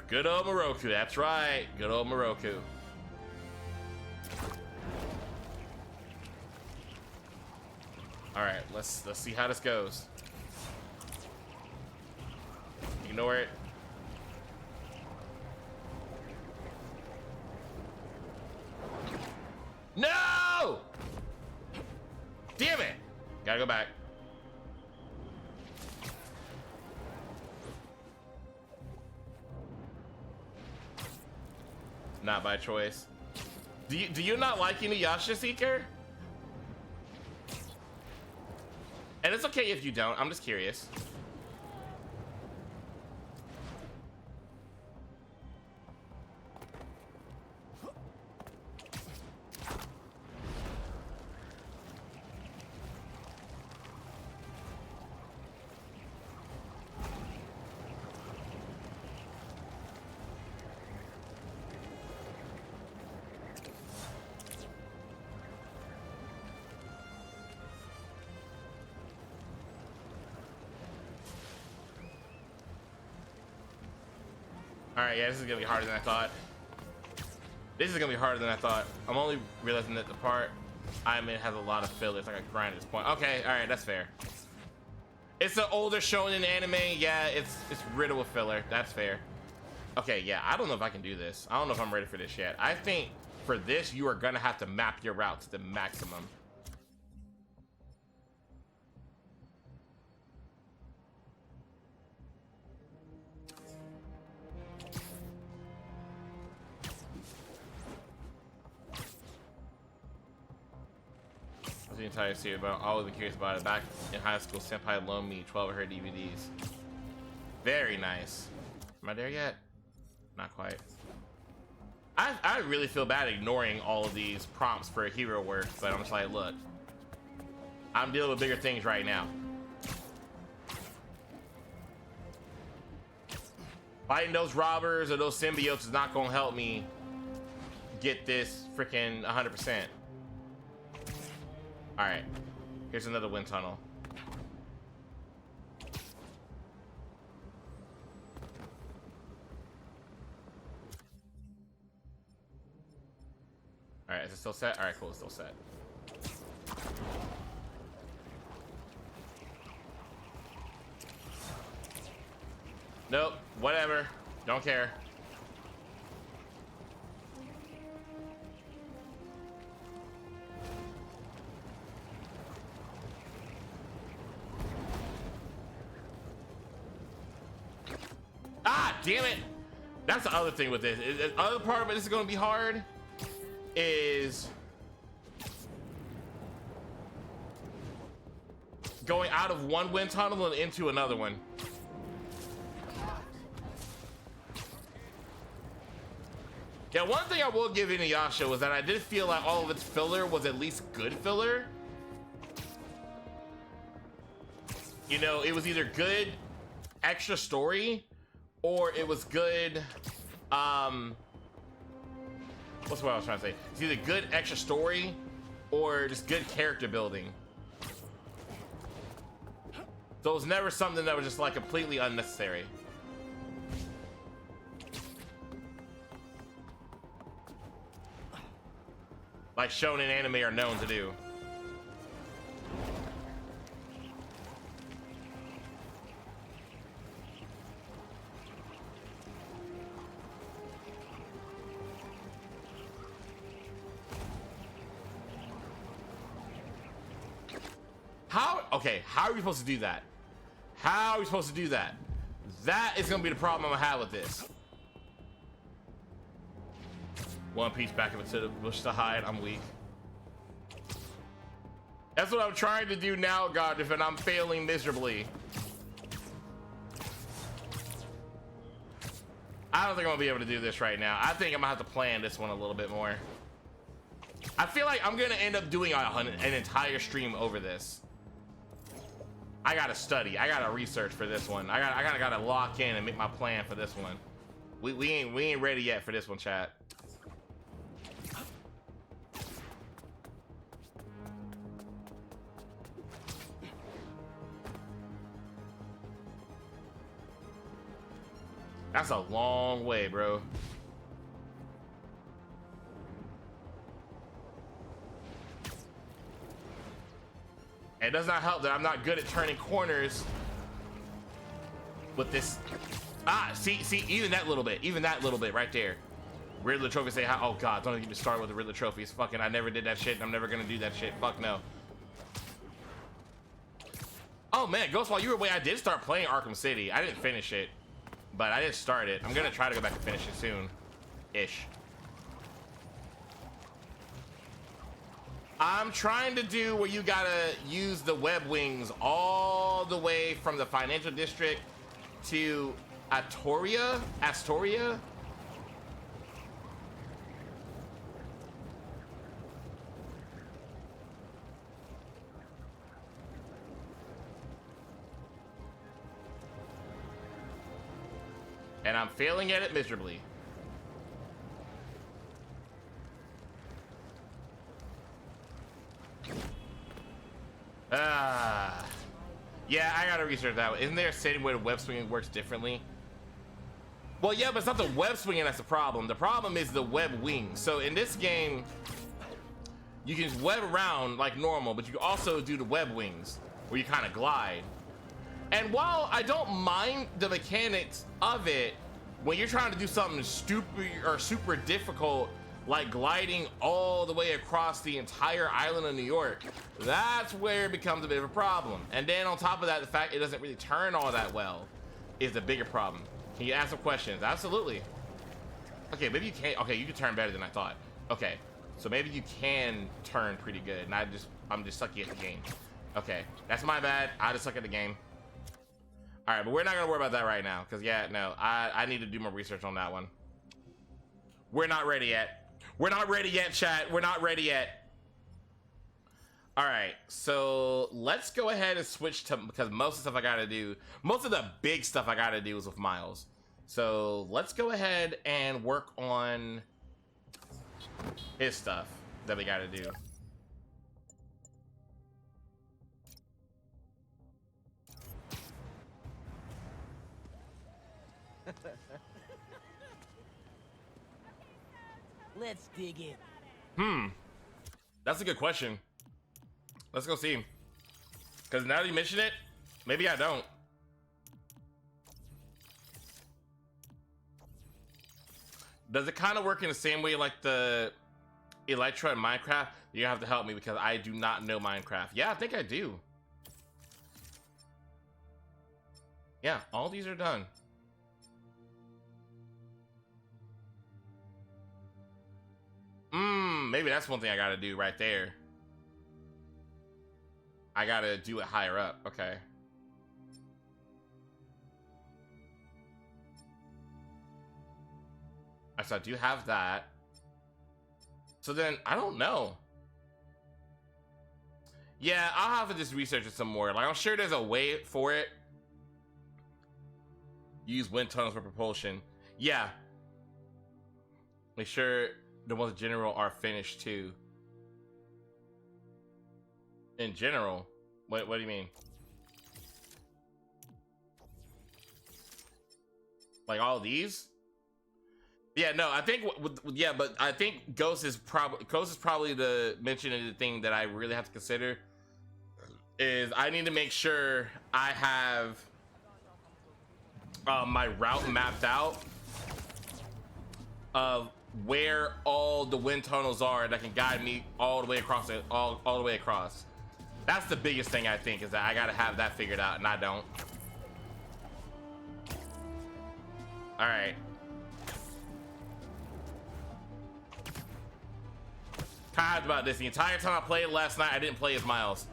Speaker 1: Good old Moroku. That's right. Good old Moroku. All right. Let's see how this goes. Ignore it. No! Damn it! Gotta go back. Not by choice. Do you not like Inuyasha, Seeker? And it's okay if you don't. I'm just curious. Alright, yeah, this is gonna be harder than I thought. This is gonna be harder than I thought. I'm only realizing that the part I'm in has a lot of fillers. I gotta grind at this point. Okay, alright, that's fair. It's an older shonen anime. Yeah, it's riddled with filler. That's fair. Okay, yeah, I don't know if I can do this. I don't know if I'm ready for this yet. I think for this, you are gonna have to map your route to the maximum. The entire series, but I've always been curious about it. Back in high school, Senpai loaned me 12 of her DVDs. Very nice. Am I there yet? Not quite. I really feel bad ignoring all of these prompts for hero work, but I'm just like, look, I'm dealing with bigger things right now. Fighting those robbers or those symbiotes is not gonna help me get this freaking 100%. All right, here's another wind tunnel. All right, is it still set? All right, cool, it's still set. Nope, whatever, don't care. Ah, damn it! That's the other thing with this. The other part of it, this is gonna be hard, is going out of one wind tunnel and into another one. Yeah, one thing I will give Inuyasha was that I did feel like all of its filler was at least good filler. You know, it was either good extra story or it was good, what's what I was trying to say? It's either good extra story or just good character building. So it was never something that was just like completely unnecessary. Like shonen anime are known to do. Okay, how are we supposed to do that? How are we supposed to do that? That is gonna be the problem I'm gonna have with this. One Piece back up into the bush to hide. I'm weak. That's what I'm trying to do now, Godriff, and I'm failing miserably. I don't think I'm gonna be able to do this right now. I think I'm gonna have to plan this one a little bit more. I feel like I'm gonna end up doing an entire stream over this. I gotta study. I gotta research for this one. I gotta lock in and make my plan for this one. We ain't ready yet for this one, chat. That's a long way, bro. It does not help that I'm not good at turning corners with this. Ah, see, even that little bit right there. Riddler trophy say how, oh God, don't even get me started with the Riddler trophies. Fucking, I never did that shit and I'm never gonna do that shit. Fuck no. Oh man, Ghost, while you were away, I did start playing Arkham City. I didn't finish it, but I did start it. I'm gonna try to go back and finish it soon-ish. I'm trying to do where you gotta use the web wings all the way from the financial district to Astoria. And I'm failing at it miserably. Yeah, I gotta research that one. Isn't there a setting where the web swinging works differently? Well, yeah, but it's not the web swinging that's the problem. The problem is the web wing. So in this game, you can web around like normal, but you can also do the web wings where you kind of glide. And while I don't mind the mechanics of it, when you're trying to do something stupid or super difficult, like gliding all the way across the entire island of New York, that's where it becomes a bit of a problem. And then on top of that, the fact it doesn't really turn all that well is the bigger problem. Can you ask some questions? Absolutely. Okay, maybe you can't. Okay, you can turn better than I thought. Okay, so maybe you can turn pretty good, and I'm just sucky at the game. Okay, that's my bad. I just suck at the game. All right, but we're not gonna worry about that right now, because yeah, no, I need to do more research on that one. We're not ready yet. We're not ready yet, chat. We're not ready yet. All right, so let's go ahead and switch to, because most of the stuff I gotta do, most of the big stuff I gotta do is with Miles. So let's go ahead and work on his stuff that we gotta do.
Speaker 4: Let's dig in.
Speaker 1: That's a good question. Let's go see. Because now that you mention it, maybe I don't. Does it kind of work in the same way like the Elytra in Minecraft? You have to help me because I do not know Minecraft. Yeah, I think I do. Yeah, all these are done. Maybe that's one thing I gotta do right there. I gotta do it higher up. Okay. I Alright, so I do have that. So then, I don't know. Yeah, I'll have to just research it some more. Like, I'm sure there's a way for it. Use wind tunnels for propulsion. Yeah. Make sure the ones in general are finished too. In general? What do you mean? Like all these? Yeah, no, I think yeah, but I think Ghost is probably the mentioning the thing that I really have to consider is I need to make sure I have my route mapped out of where all the wind tunnels are that can guide me all the way across it, all the way across. That's the biggest thing I think is that I gotta have that figured out, and I don't. All right. Tired about this. The entire time I played last night, I didn't play as Miles.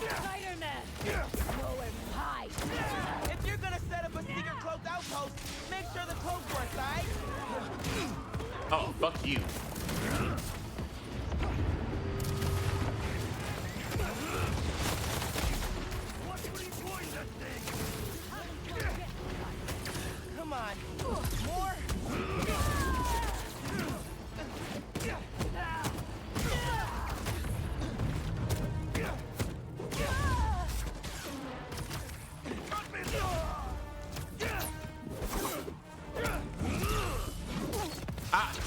Speaker 3: Spider-Man! Nowhere to hide.
Speaker 4: If you're gonna set up a secret cloaked outpost, make sure the cloak works, alright?
Speaker 1: Oh, fuck you.
Speaker 4: Come on. More?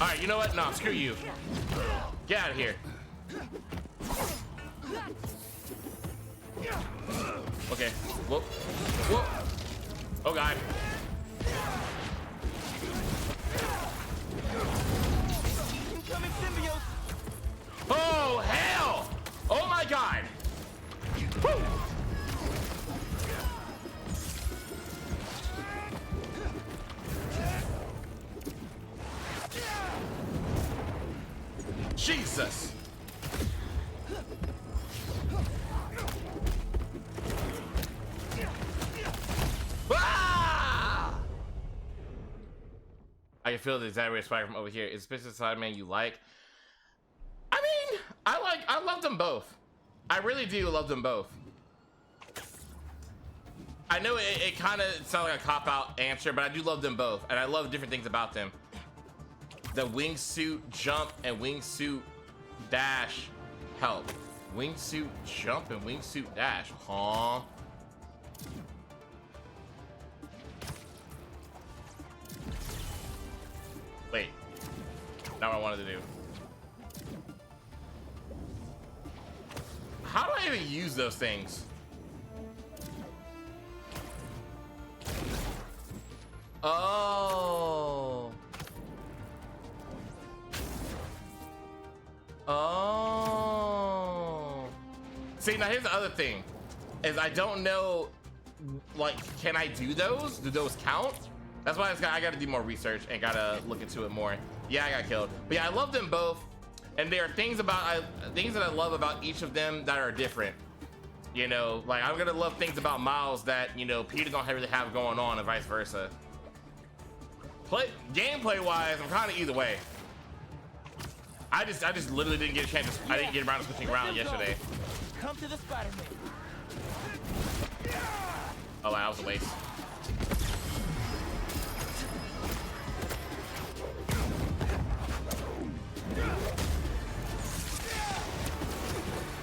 Speaker 1: Alright, you know what? No, screw you. Get out of here. Okay. Whoop. Whoop. Oh, God.
Speaker 4: Incoming symbiote!
Speaker 1: Oh, hell! Oh, my God. Woo! Jesus! Ah! I can feel the exaggerated spike from over here. Is Spider Spider-Man you like? I mean, I love them both. I really do love them both. I know it kind of sounds like a cop-out answer, but I do love them both, and I love different things about them. The wingsuit jump and wingsuit dash help. Wingsuit jump and wingsuit dash, huh? Wait, not what I wanted to do. How do I even use those things? Oh. Oh. See, now here's the other thing, is I don't know, like, can I do those? Do those count? That's why I gotta do more research and gotta look into it more. Yeah, I got killed. But yeah, I love them both. And there are things that I love about each of them that are different. You know, like I'm gonna love things about Miles that, you know, Peter don't really have going on and vice versa. Gameplay wise, I'm kind of either way. I just literally didn't get a chance to, I didn't get around to switching around yesterday.
Speaker 4: Come to the Spider-Man.
Speaker 1: Oh, that was a waste.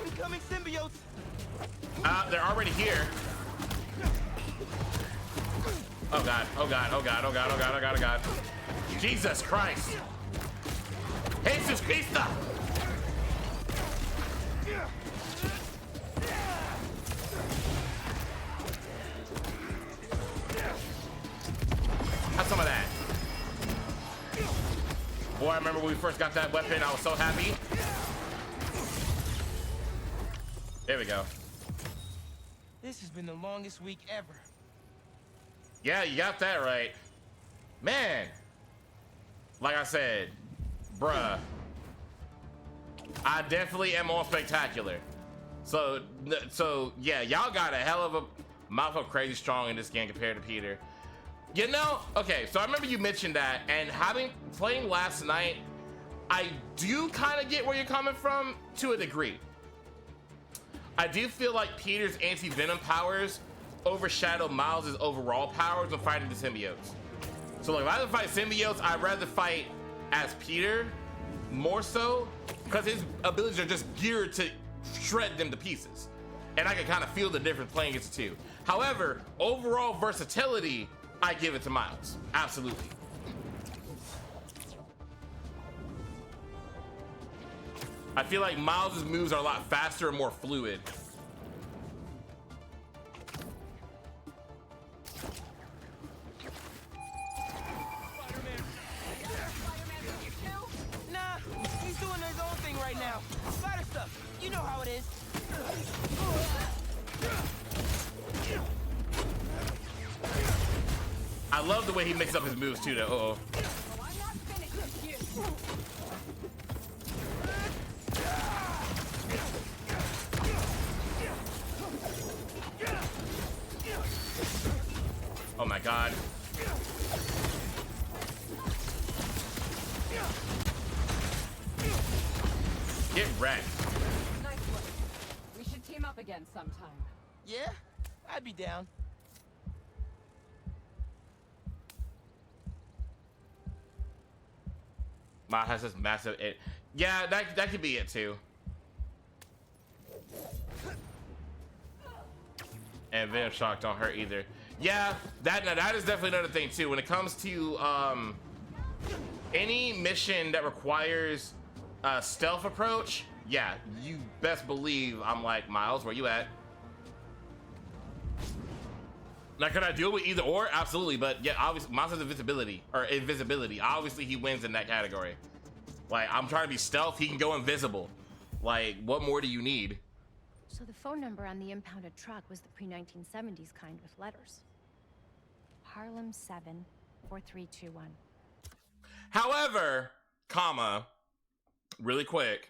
Speaker 4: Incoming symbiotes.
Speaker 1: They're already here. Oh God, oh God, oh God, oh God, oh God, oh God, oh God. Jesus Christ. Jesus Cristo. Have some of that. Boy, I remember when we first got that weapon, I was so happy. There we go.
Speaker 4: This has been the longest week ever.
Speaker 1: Yeah, you got that right. Man. Like I said, bruh. I definitely am on spectacular. So yeah, y'all got a hell of a Miles felt crazy strong in this game compared to Peter. You know, okay, so I remember you mentioned that, and playing last night, I do kind of get where you're coming from to a degree. I do feel like Peter's anti-venom powers overshadow Miles' overall powers when fighting the symbiotes. So like, if I have to fight symbiotes, I'd rather fight as Peter more so, because his abilities are just geared to shred them to pieces. And I can kind of feel the difference playing against the two. However, overall versatility, I give it to Miles. Absolutely. I feel like Miles' moves are a lot faster and more fluid.
Speaker 4: Nah, he's doing his own thing right now. Spider stuff. You know how it is.
Speaker 1: I love the way he mixes up his moves too, though. Uh-oh.
Speaker 3: I'm not finished with you.
Speaker 1: Oh my god. Get wrecked.
Speaker 3: Nice work. We should team up again sometime.
Speaker 4: Yeah, I'd be down.
Speaker 1: Miles has this massive it. Yeah, that could be it too. And Venom Shock don't hurt either. Yeah, that is definitely another thing too. When it comes to any mission that requires a stealth approach, yeah, you best believe I'm like, Miles, where you at? Now, could I deal with either or? Absolutely, but yeah, obviously, Miles has invisibility. Obviously, he wins in that category. Like, I'm trying to be stealth, he can go invisible. Like, what more do you need?
Speaker 5: So the phone number on the impounded truck was the pre-1970s kind with letters. Harlem 74321.
Speaker 1: However, comma, really quick,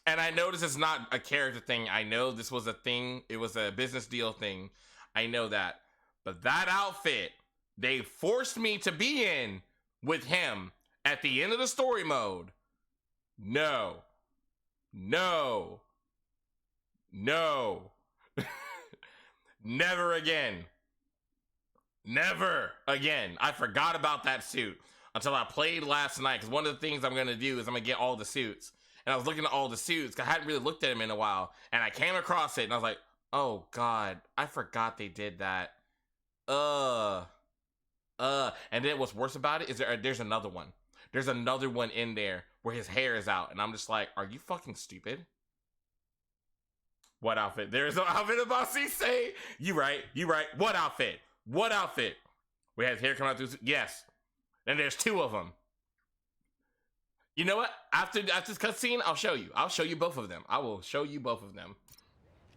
Speaker 1: and I know this is not a character thing. I know this was a thing. It was a business deal thing. I know that. But that outfit, they forced me to be in with him at the end of the story mode. No. No. No. Never again. Never again. I forgot about that suit until I played last night, because one of the things I'm going to do is I'm going to get all the suits. And I was looking at all the suits, because I hadn't really looked at them in a while. And I came across it, and I was like, oh, God, I forgot they did that. And then what's worse about it is there's another one. There's another one in there where his hair is out. And I'm just like, are you fucking stupid? What outfit? There's no outfit about C-Say. You right. What outfit? What outfit? We have hair coming out through. Yes. And there's two of them. You know what? After this cutscene, I'll show you. I'll show you both of them. I will show you both of them.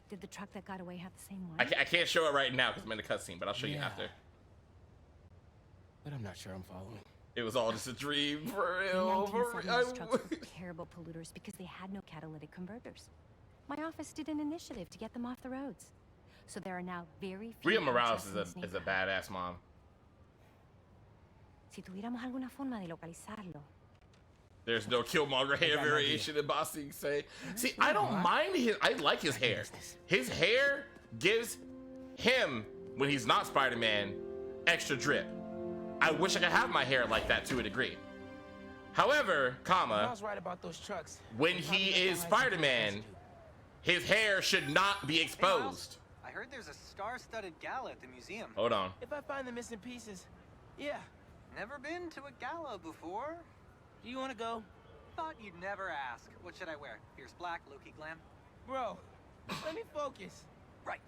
Speaker 5: Did the truck that got away have the same one?
Speaker 1: I can't show it right now because I'm in the cutscene, but I'll show you after.
Speaker 2: But I'm not sure I'm following.
Speaker 1: It was all just a dream for
Speaker 5: The
Speaker 1: real.
Speaker 5: 1970s trucks were terrible polluters because they had no catalytic converters. My office did an initiative to get them off the roads. So there are now very few.
Speaker 1: Rhea Morales
Speaker 5: trucks in this
Speaker 1: is a
Speaker 5: neighborhood.
Speaker 1: badass mom.
Speaker 5: Si tuviéramos alguna forma de localizarlo.
Speaker 1: There's no Killmonger hair variation in Boss Say. See, I don't mind his. I like his hair. His hair gives him, when he's not Spider-Man, extra drip. I wish I could have my hair like that to a degree. However,
Speaker 4: I
Speaker 1: comma,
Speaker 4: was right about those trucks.
Speaker 1: when he is Spider-Man, his hair should not be exposed.
Speaker 6: I heard there's a star-studded gala at the museum.
Speaker 1: Hold on.
Speaker 4: If I find the missing pieces, yeah.
Speaker 6: Never been to a gala before.
Speaker 4: Do you want to go?
Speaker 6: Thought you'd never ask. What should I wear? Fierce black, Loki glam?
Speaker 4: Bro, let me focus.
Speaker 6: Right.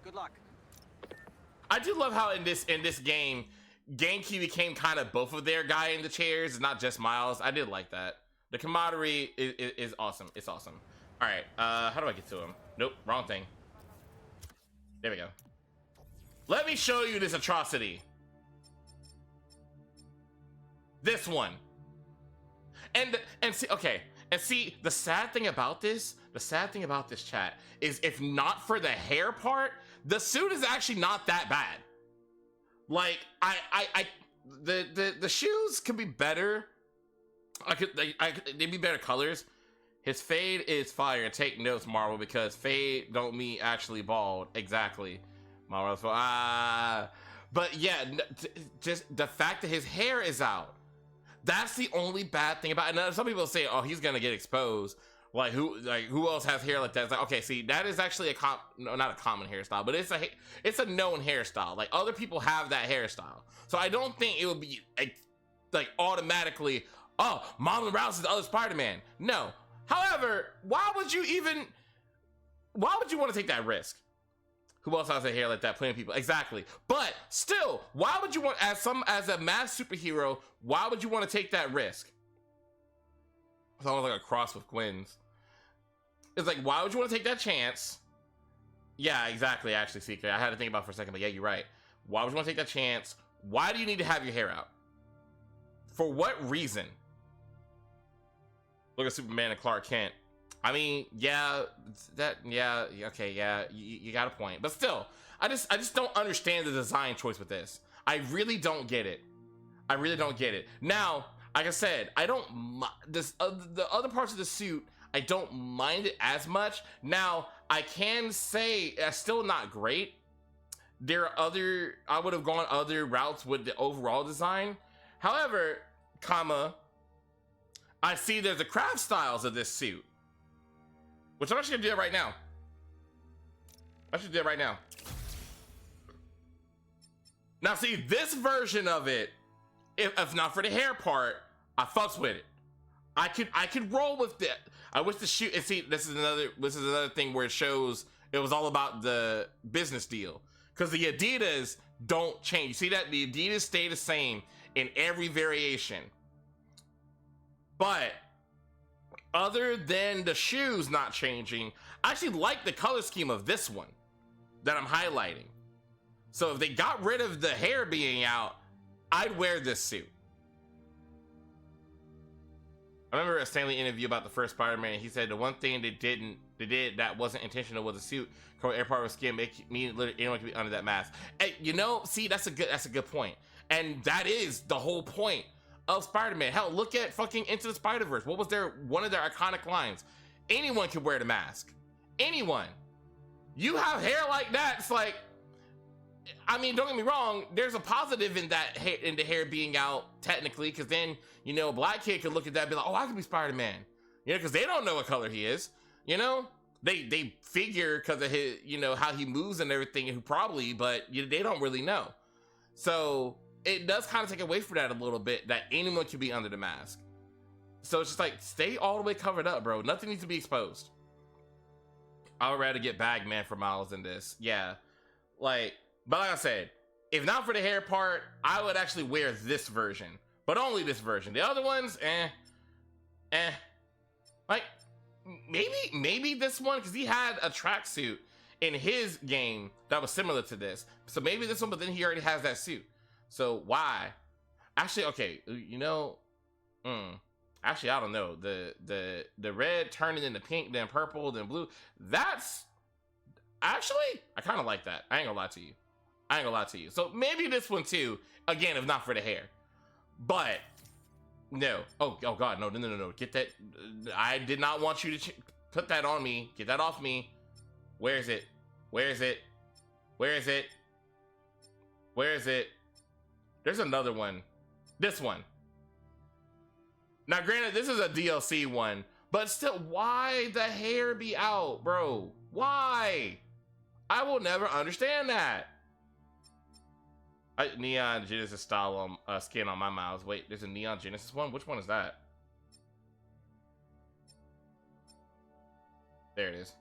Speaker 6: Good luck.
Speaker 1: I do love how in this game, GameCube became kind of both of their guy in the chairs. It's not just Miles. I did like that. The camaraderie is awesome. It's awesome. All right. How do I get to him? Nope. Wrong thing. There we go. Let me show you this atrocity. This one. And see, okay. And see, the sad thing about this chat is if not for the hair part, the suit is actually not that bad. Like the shoes could be better. They'd be better colors. His fade is fire. Take notes, Marvel, because fade don't mean actually bald. Exactly, Marvel. But yeah, just the fact that his hair is out. That's the only bad thing about it. Now, some people say, "Oh, he's gonna get exposed." Like who else has hair like that? It's like, okay, see, that is actually not a common hairstyle, but it's a known hairstyle. Like other people have that hairstyle, so I don't think it would be like automatically, oh, Miles Morales is the other Spider-Man. No. However, why would you want to take that risk? Who else has a hair like that? Plenty of people. Exactly. But still, why would you want, as a mass superhero, why would you want to take that risk? It's almost like a cross with Gwen's. It's like, why would you want to take that chance? Yeah, exactly, actually, CK. I had to think about it for a second, but yeah, you're right. Why would you want to take that chance? Why do you need to have your hair out? For what reason? Look at Superman and Clark Kent. I mean, yeah, okay, yeah, you got a point. But still, I just don't understand the design choice with this. I really don't get it. I really don't get it. Now, like I said, I don't the other parts of the suit, I don't mind it as much. Now, I can say it's still not great. There are I would have gone other routes with the overall design. However, I see there's the craft styles of this suit, which I'm actually gonna do that right now. I should do it right now. Now, see, this version of it, if not for the hair part, I fucks with it. I could roll with that. I wish the shoe. And see, this is another thing where it shows it was all about the business deal, because the Adidas don't change. You see that the Adidas stay the same in every variation, but other than the shoes not changing, I actually like the color scheme of this one that I'm highlighting. So if they got rid of the hair being out, I'd wear this suit. I remember a Stanley interview about the first Spider-Man. He said the one thing they did that wasn't intentional was a suit cover every part of skin, make me literally anyone can be under that mask. And you know, see, that's a good point. And that is the whole point of Spider-Man. Hell, look at fucking Into the Spider-Verse. What was one of their iconic lines? Anyone can wear the mask. Anyone. You have hair like that, it's like, I mean, don't get me wrong, there's a positive in that in the hair being out, technically, because then, you know, a black kid could look at that and be like, oh, I could be Spider-Man. You know, because they don't know what color he is. You know? They figure because of his, you know, how he moves and everything, who probably, but they don't really know. So it does kind of take away from that a little bit, that anyone can be under the mask. So it's just like, stay all the way covered up, bro. Nothing needs to be exposed. I would rather get Bagman for Miles than this. Yeah. Like, but like I said, if not for the hair part, I would actually wear this version. But only this version. The other ones, like, maybe this one, because he had a tracksuit in his game that was similar to this. So maybe this one, but then he already has that suit. So why? Actually, okay, you know, actually, I don't know. The red turning into pink, then purple, then blue. That's actually, I kind of like that. I ain't gonna lie to you. So maybe this one too. Again, if not for the hair. But no. Oh God, no. Get that. I did not want you to put that on me. Get that off me. Where is it? There's another one. This one. Now, granted, this is a DLC one, but still, why the hair be out, bro? Why? I will never understand that. Neon Genesis style skin on my Miles. Wait, there's a Neon Genesis one? Which one is that? There it is.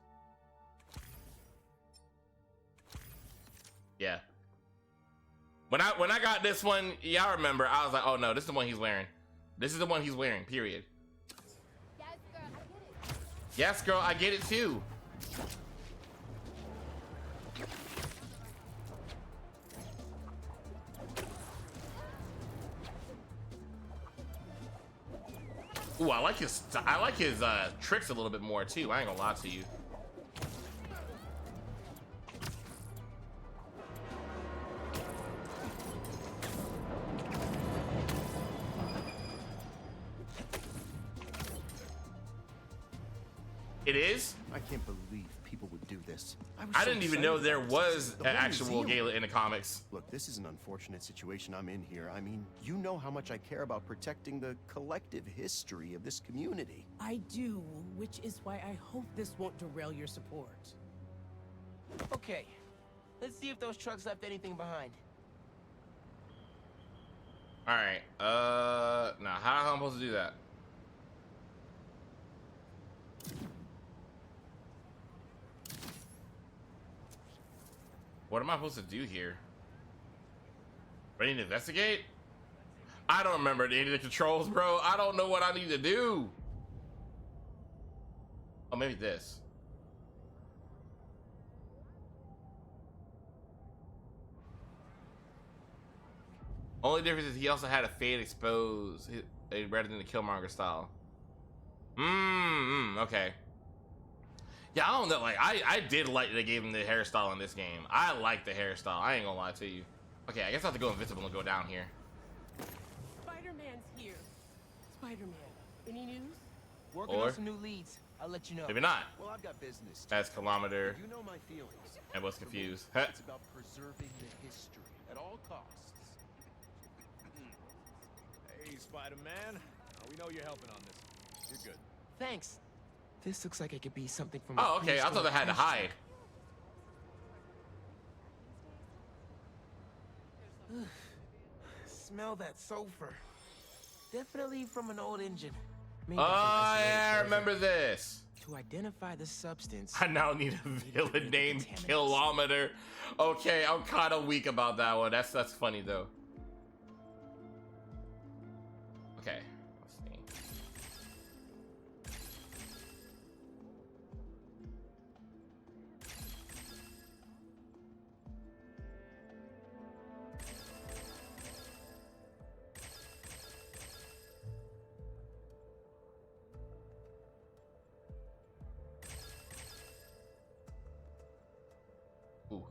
Speaker 1: Yeah. When I got this one, y'all remember, I was like, oh no, this is the one he's wearing. This is the one he's wearing, period. Yes, girl, I get it too. Ooh, I like his tricks a little bit more too. I ain't gonna lie to you. It is?
Speaker 7: I can't believe people would do this.
Speaker 1: I didn't even know there was an actual
Speaker 7: museum.
Speaker 1: Gala in the comics.
Speaker 7: Look, this is an unfortunate situation I'm in here. I mean, you know how much I care about protecting the collective history of this community.
Speaker 8: I do, which is why I hope this won't derail your support.
Speaker 4: Okay, let's see if those trucks left anything behind.
Speaker 1: All right. Now how am I supposed to do that? What am I supposed to do here? Do I need to investigate? I don't remember any of the controls, bro. I don't know what I need to do. Oh, maybe this. Only difference is he also had a fade exposed rather than the Killmonger style. Okay. Yeah, I don't know. Like, I did like that they gave him the hairstyle in this game. I like the hairstyle. I ain't gonna lie to you. Okay, I guess I have to go invisible and go down here.
Speaker 8: Spider-Man's here. Spider-Man, any news?
Speaker 4: Working on some new leads. I'll let you know.
Speaker 1: Maybe not.
Speaker 7: Well, I've got business.
Speaker 1: That's Kilometer
Speaker 7: You know my feelings.
Speaker 1: and was confused.
Speaker 7: It's about preserving the history at all costs.
Speaker 2: Hey, Spider-Man. We know you're helping on this. You're good.
Speaker 4: Thanks. This looks like it could be something from.
Speaker 1: Oh, okay. I thought I had to hide.
Speaker 4: Smell that sulfur. Definitely from an old engine.
Speaker 1: Oh, yeah, I remember this.
Speaker 4: To identify the substance.
Speaker 1: I now need a villain named Kilometer. Okay, I'm kind of weak about that one. That's funny though. Okay, let's see. Ooh.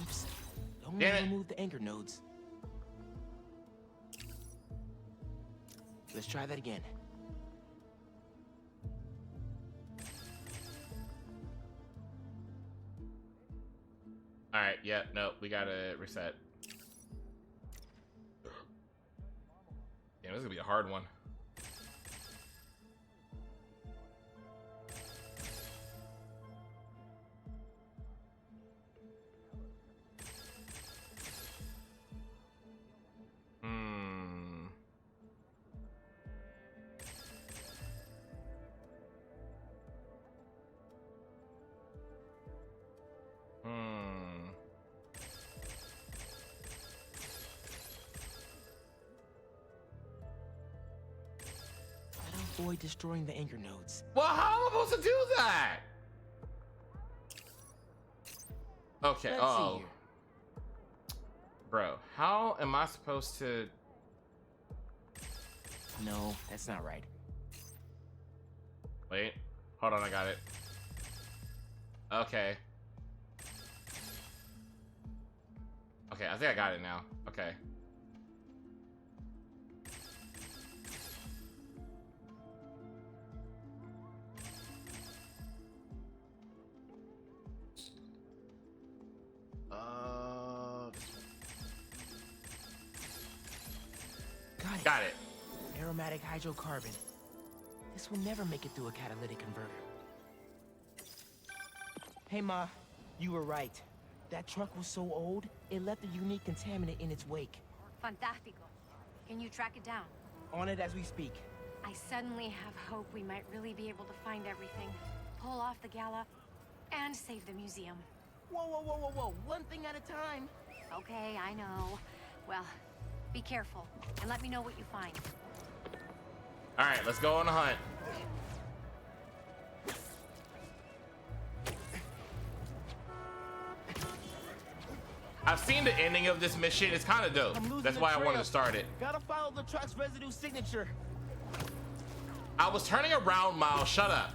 Speaker 4: Oops. Don't
Speaker 1: Damn it.
Speaker 4: remove the anchor nodes. Let's try that again.
Speaker 1: All right, yeah, no, we gotta reset. Damn, this is gonna be a hard one.
Speaker 4: Avoid destroying the anchor nodes.
Speaker 1: Well, how am I supposed to do that? Okay,
Speaker 4: Let's see here.
Speaker 1: Bro, how am I supposed to...
Speaker 4: No, that's not right.
Speaker 1: Wait, hold on, I got it. Okay. Okay, I think I got it now. Okay. Got it.
Speaker 4: Aromatic hydrocarbon. This will never make it through a catalytic converter. Hey, Ma. You were right. That truck was so old, it left a unique contaminant in its wake.
Speaker 5: Fantastico. Can you track it down?
Speaker 4: On it as we speak.
Speaker 5: I suddenly have hope we might really be able to find everything, pull off the gala, and save the museum.
Speaker 4: Whoa, whoa, whoa, whoa, whoa. One thing at a time.
Speaker 5: Okay, I know. Well, be careful, and let me know what you find.
Speaker 1: All right, let's go on a hunt. I've seen the ending of this mission. It's kind of dope.
Speaker 4: I'm losing
Speaker 1: That's
Speaker 4: the
Speaker 1: why I
Speaker 4: trail.
Speaker 1: wanted to start it.
Speaker 4: Gotta follow the truck's residue signature.
Speaker 1: I was turning around, Miles. Shut up.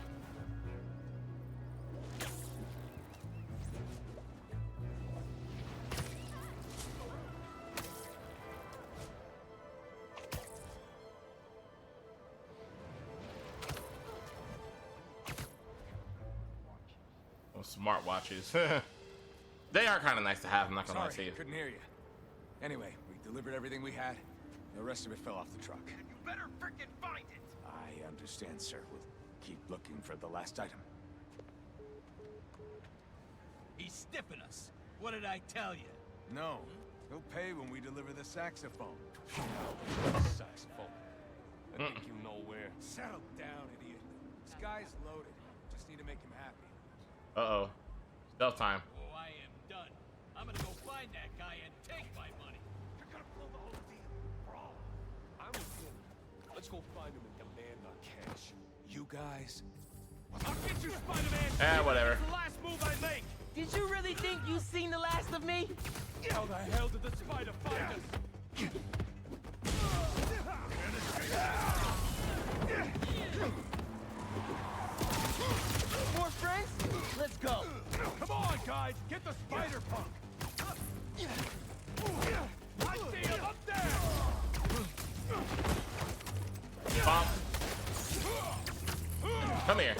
Speaker 1: Smartwatches. They are kind of nice to have. I'm not gonna lie to
Speaker 2: Sorry,
Speaker 1: you.
Speaker 2: couldn't hear you. Anyway, we delivered everything we had. The rest of it fell off the truck.
Speaker 9: You better frickin' find it!
Speaker 2: I understand, sir. We'll keep looking for the last item.
Speaker 9: He's stiffing us. What did I tell you?
Speaker 2: No. He'll pay when we deliver the saxophone.
Speaker 9: Saxophone. I think you know where.
Speaker 2: Settle down, idiot. This guy's loaded. Just need to make him happy.
Speaker 1: Uh-oh. Stealth time.
Speaker 9: Oh, I am done. I'm gonna go find that guy and take my money.
Speaker 2: You're gonna blow the whole deal. Brawl.
Speaker 9: I'm with him. Let's go find him and demand our cash.
Speaker 2: You guys.
Speaker 9: I'll get you, Spider-Man!
Speaker 1: Whatever.
Speaker 9: That's the last move I make!
Speaker 4: Did you really think you seen the last of me?
Speaker 9: How the hell did the spider find us?
Speaker 4: More friends? Let's go.
Speaker 2: Come on, guys. Get the spider punk.
Speaker 9: I see him up there!
Speaker 1: Pop. Come here.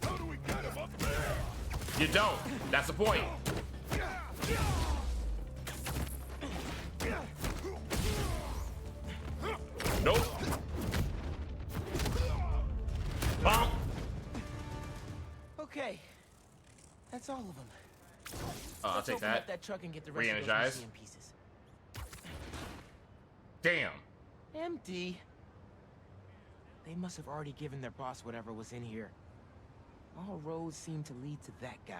Speaker 2: How do we get him up there?
Speaker 1: You don't. That's the point. Nope. Bonk.
Speaker 4: Okay. That's all of them.
Speaker 1: Oh, I'll
Speaker 4: Let's
Speaker 1: take
Speaker 4: open up
Speaker 1: that.
Speaker 4: that truck and get the rest of those
Speaker 1: Re-energize.
Speaker 4: museum pieces.
Speaker 1: Damn.
Speaker 4: Empty. They must have already given their boss whatever was in here. All roads seem to lead to that guy.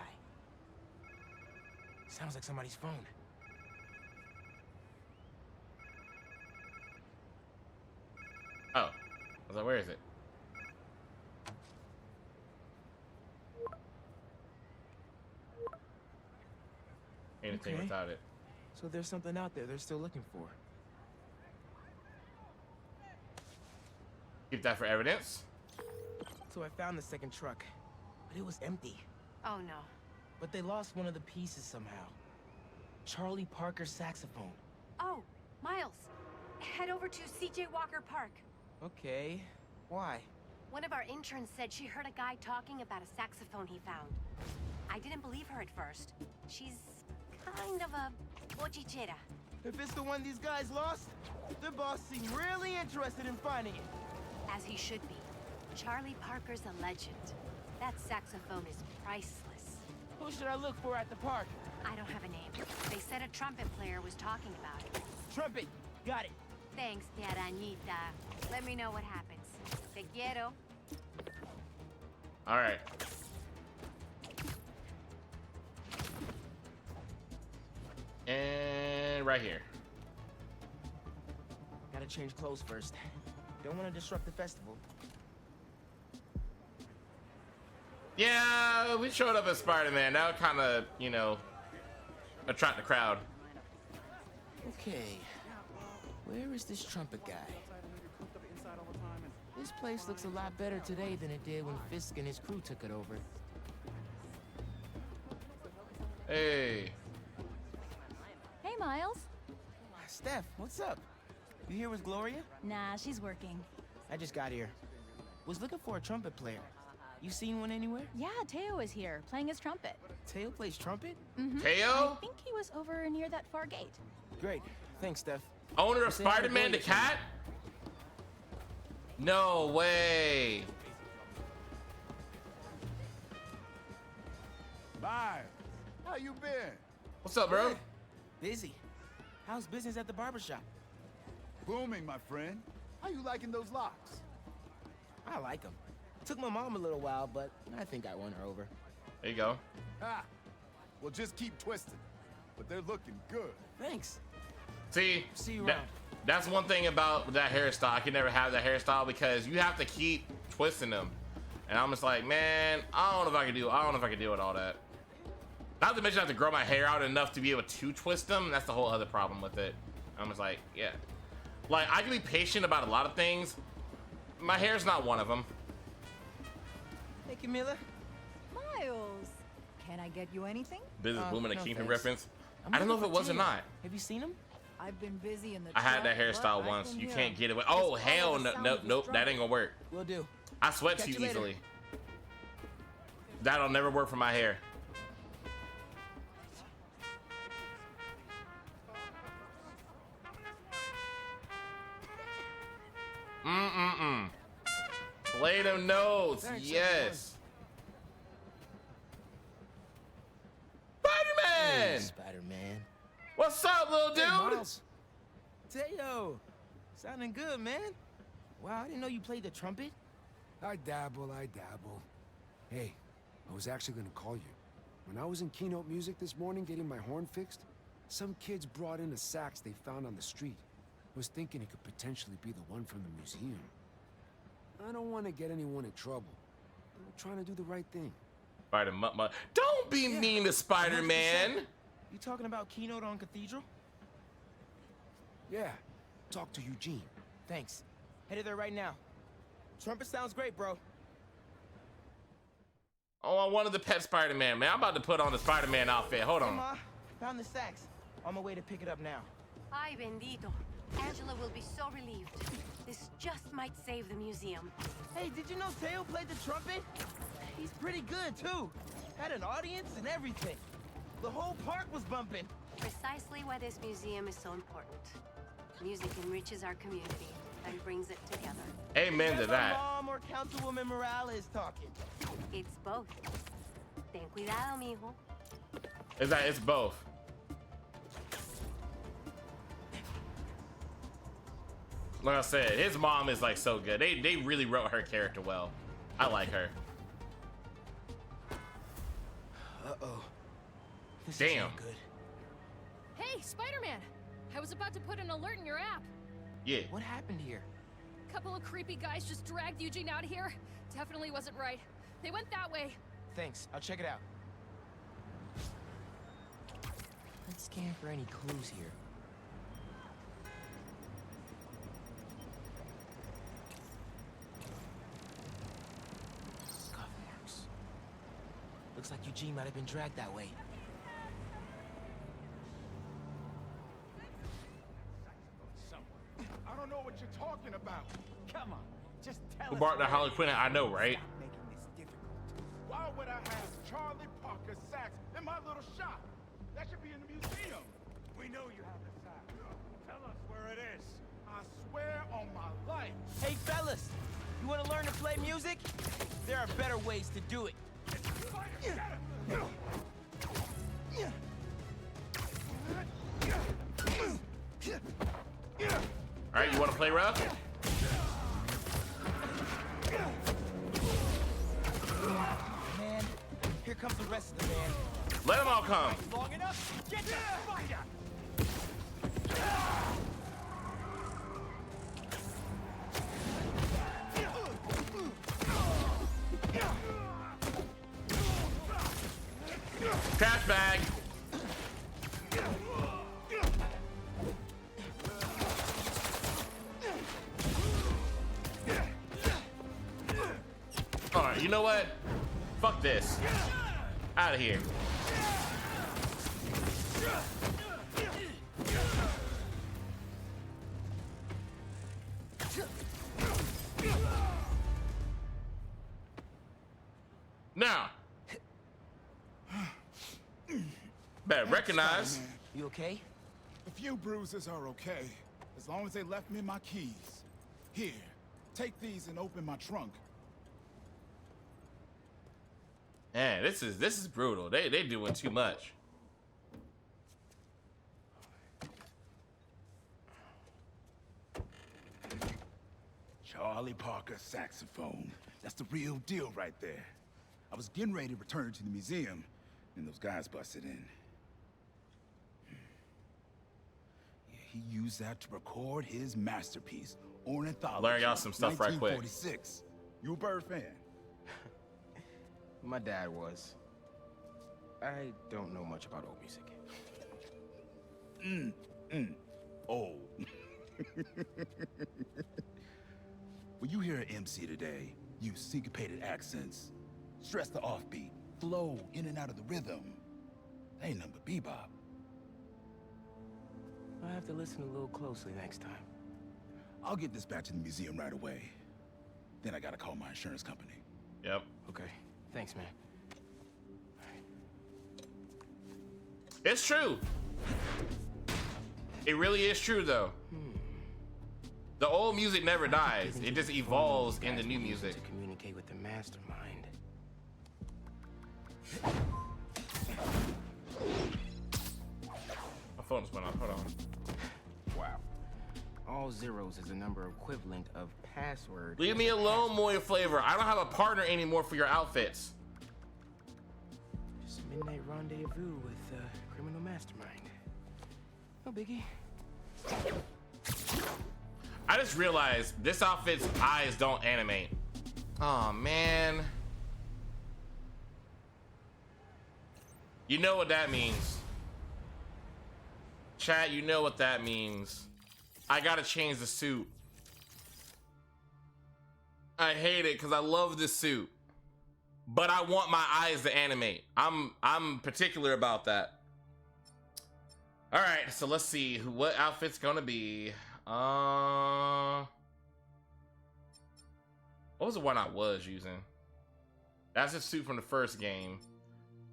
Speaker 4: Sounds like somebody's phone.
Speaker 1: Oh. I was like, where is it? Anything
Speaker 4: Okay.
Speaker 1: without it.
Speaker 4: So there's something out there they're still looking for.
Speaker 1: Keep that for evidence.
Speaker 4: So I found the second truck, but it was empty.
Speaker 5: Oh no.
Speaker 4: But they lost one of the pieces somehow. Charlie Parker's saxophone.
Speaker 5: Oh, Miles. Head over to CJ Walker Park.
Speaker 4: Okay. Why?
Speaker 5: One of our interns said she heard a guy talking about a saxophone he found. I didn't believe her at first. She's kind of a bochichera.
Speaker 4: If it's the one these guys lost, their boss seemed really interested in finding it.
Speaker 5: As he should be. Charlie Parker's a legend. That saxophone is priceless.
Speaker 4: Who should I look for at the park?
Speaker 5: I don't have a name. They said a trumpet player was talking about it.
Speaker 4: Trumpet. Got it.
Speaker 5: Thanks, Te Arañita. Let me know what happens. Te quiero.
Speaker 1: All right. And right here.
Speaker 4: Gotta change clothes first. Don't want to disrupt the festival.
Speaker 1: Yeah, we showed up as Spider-Man. That would kind of, you know, attract the crowd.
Speaker 4: Okay. Where is this trumpet guy? This place looks a lot better today than it did when Fisk and his crew took it over.
Speaker 1: Hey.
Speaker 10: Hey, Miles.
Speaker 4: Steph, what's up? You here with Gloria?
Speaker 10: Nah, she's working.
Speaker 4: I just got here. Was looking for a trumpet player. You seen one anywhere?
Speaker 10: Yeah, Teo is here, playing his trumpet.
Speaker 4: Teo plays trumpet?
Speaker 10: I
Speaker 1: Teo?
Speaker 10: think he was over near that far gate.
Speaker 4: Great. Thanks, Steph.
Speaker 1: Owner of
Speaker 4: Say hi to
Speaker 1: Spider-Man the
Speaker 4: Gloria for me.
Speaker 1: cat? No way.
Speaker 2: Bye. How you been?
Speaker 1: What's up, bro?
Speaker 4: Busy. How's business at the barbershop?
Speaker 2: Booming, my friend. How you liking those locks?
Speaker 4: I like them. Took my mom a little while, but I think I won her over.
Speaker 1: There you go.
Speaker 2: Ah. Well, just keep twisting. But they're looking good.
Speaker 4: Thanks.
Speaker 1: See,
Speaker 4: See you
Speaker 1: that-
Speaker 4: around.
Speaker 1: that's one thing about that hairstyle. I can never have that hairstyle because you have to keep twisting them. And I'm just like, man, I don't know if I can deal with all that. Not to mention I have to grow my hair out enough to be able to twist them. That's the whole other problem with it. I'm just like, yeah. Like, I can be patient about a lot of things. My hair's not one of them.
Speaker 4: Hey, Camilla.
Speaker 11: Miles, can I get you anything?
Speaker 1: Business Boom and a
Speaker 4: no
Speaker 1: Kingpin
Speaker 4: thanks.
Speaker 1: reference.
Speaker 4: I'm
Speaker 1: I don't know if
Speaker 4: looking
Speaker 1: it was
Speaker 4: for
Speaker 1: or
Speaker 4: Teo.
Speaker 1: not.
Speaker 4: Have you seen him?
Speaker 11: I've been busy in the
Speaker 1: I had that
Speaker 11: truck,
Speaker 1: hairstyle
Speaker 11: but I
Speaker 1: once.
Speaker 11: can
Speaker 1: You
Speaker 11: hear
Speaker 1: can't
Speaker 11: him.
Speaker 1: get away.
Speaker 11: Just
Speaker 1: Oh,
Speaker 11: follow
Speaker 1: hell
Speaker 11: the
Speaker 1: no,
Speaker 11: sound
Speaker 1: no,
Speaker 11: of his
Speaker 1: nope, that
Speaker 11: drum.
Speaker 1: ain't gonna work.
Speaker 4: Will do.
Speaker 1: I sweat
Speaker 4: Catch
Speaker 1: too
Speaker 4: you later.
Speaker 1: easily. That'll never work for my hair. Play them notes. Yes. Spider-Man!
Speaker 4: Hey, Spider-Man.
Speaker 1: What's up, little dude?
Speaker 4: Hey, Miles. Teo. Sounding good, man. Wow, I didn't know you played the trumpet.
Speaker 12: I dabble. Hey, I was actually gonna call you. When I was in Keynote Music this morning getting my horn fixed, some kids brought in a sax they found on the street. I was thinking it could potentially be the one from the museum. I don't want to get anyone in trouble. I'm trying to do the right thing.
Speaker 1: Spider-Man. Don't be mean to Spider-Man.
Speaker 4: You talking about Keynote on Cathedral?
Speaker 12: Yeah, talk to Eugene.
Speaker 4: Thanks. Headed there right now. Trumpet sounds great, bro.
Speaker 1: Oh, I wanted the pet Spider-Man, man. I'm about to put on the Spider-Man outfit. Hold
Speaker 4: Hey,
Speaker 1: on.
Speaker 4: Ma. Found the sax. On my way to pick it up now.
Speaker 5: Ay, bendito. Angela will be so relieved. This just might save the museum.
Speaker 4: Hey, did you know Teo played the trumpet? He's pretty good, too. Had an audience and everything. The whole park was bumping.
Speaker 5: Precisely why this museum is so important. Music enriches our community and brings it together.
Speaker 1: Amen to
Speaker 4: Never
Speaker 1: that.
Speaker 4: Mom or Councilwoman Morales talking.
Speaker 5: It's both. Ten cuidado, mijo.
Speaker 1: It's both. Like I said, his mom is like so good. They really wrote her character well. I like her.
Speaker 4: Uh-oh. This
Speaker 1: Damn.
Speaker 4: isn't good.
Speaker 3: Hey, Spider-Man! I was about to put an alert in your app.
Speaker 1: Yeah.
Speaker 4: What happened here?
Speaker 3: Couple of creepy guys just dragged Eugene out of here. Definitely wasn't right. They went that way.
Speaker 4: Thanks. I'll check it out. Let's scan for any clues here. Scuff marks. Looks like Eugene might have been dragged that way.
Speaker 2: I don't know what you're talking about. Come on, just tell
Speaker 1: Who
Speaker 2: us.
Speaker 1: brought the
Speaker 2: where
Speaker 1: Harley
Speaker 2: it is.
Speaker 1: Quinn? I know, right?
Speaker 2: Stop making this difficult. Why would I have Charlie Parker sax in my little shop? That should be in the museum. We know you have the sax. Tell us where it is. I swear on my life.
Speaker 4: Hey, fellas! You want to learn to play music? There are better ways to do it.
Speaker 1: All right, you want to play rough?
Speaker 4: Man, here comes the rest of the band.
Speaker 1: Let them all come.
Speaker 2: Long enough? Get the spider!
Speaker 1: Trash bag. All right, you know what? Fuck this. Out of here. Now, better recognize.
Speaker 4: You okay?
Speaker 2: A few bruises are okay, as long as they left me my keys. Here, take these and open my trunk.
Speaker 1: Man, this is brutal. They doing too much.
Speaker 2: Charlie Parker saxophone. That's the real deal right there. I was getting ready to return it to the museum, and those guys busted in. Yeah, he used that to record his masterpiece, Ornithology.
Speaker 1: Learn y'all some stuff right quick.
Speaker 2: 1946. You a Bird fan?
Speaker 4: My dad was. I don't know much about old music.
Speaker 2: Oh. When you hear an MC today, use syncopated accents, stress the offbeat, flow in and out of the rhythm. They ain't nothing but bebop.
Speaker 4: I'll have to listen a little closely next time.
Speaker 2: I'll get this back to the museum right away. Then I gotta call my insurance company.
Speaker 1: Yep.
Speaker 4: Okay. Thanks, man.
Speaker 1: It's true. It really is true, though. The old music never dies. It just evolves into new music.
Speaker 4: To communicate with the mastermind.
Speaker 1: My phone just went off. Hold on.
Speaker 4: Wow. All zeros is a number equivalent of password.
Speaker 1: Leave me alone, Moya Flavor. I don't have a partner anymore for your outfits.
Speaker 4: Just a midnight rendezvous with criminal mastermind. No biggie.
Speaker 1: I just realized this outfit's eyes don't animate. Oh man. You know what that means. Chat, you know what that means. I gotta change the suit. I hate it because I love this suit. But I want my eyes to animate. I'm particular about that. Alright, so let's see what outfit's gonna be. What was the one I was using? That's his suit from the first game.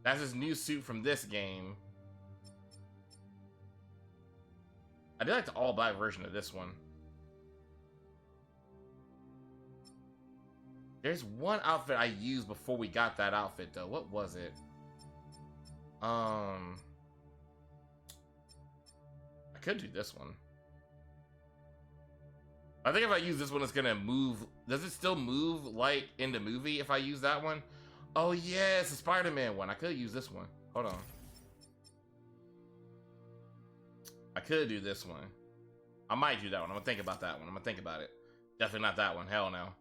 Speaker 1: That's his new suit from this game. I do like the all black version of this one. There's one outfit I used before we got that outfit though. What was it? I could do this one. I think if I use this one, it's gonna move. Does it still move like in the movie if I use that one? Oh yeah, it's a Spider-Man one. I could use this one. Hold on. I could do this one. I might do that one. I'm gonna think about that one. I'm gonna think about it. Definitely not that one. Hell no.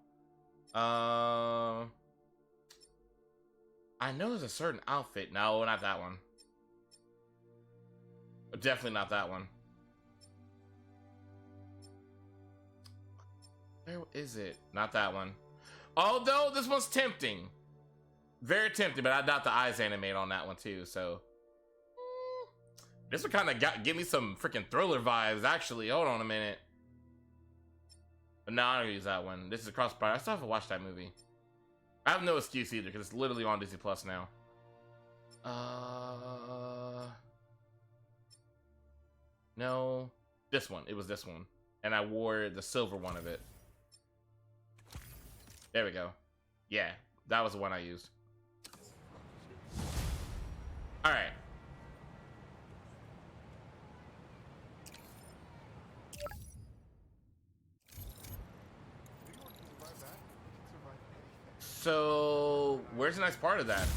Speaker 1: I know there's a certain outfit. No, not that one. Definitely not that one. Where is it? Not that one. Although this one's tempting. Very tempting, but I doubt the eyes animate on that one too, so. This would kind of give me some freaking Thriller vibes, actually. Hold on a minute. But no, I'm not gonna use that one. This is Crossfire. I still have to watch that movie. I have no excuse either, because it's literally on Disney Plus now. No. This one. It was this one. And I wore the silver one of it. There we go. Yeah, that was the one I used. All right. So, where's the next part of that?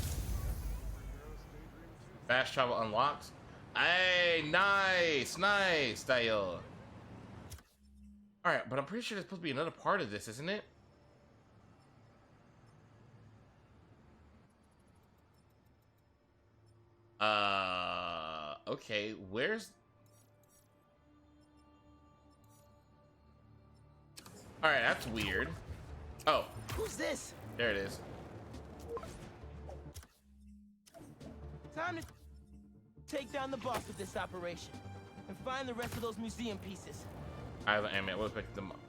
Speaker 1: Fast travel unlocked. Hey, nice, nice, Dayo. All right, but I'm pretty sure there's supposed to be another part of this, isn't it? Okay, where's... Alright, that's weird. Oh.
Speaker 4: Who's this?
Speaker 1: There it is.
Speaker 4: Time to take down the boss of this operation and find the rest of those museum pieces.
Speaker 1: I mean, we'll pick them up.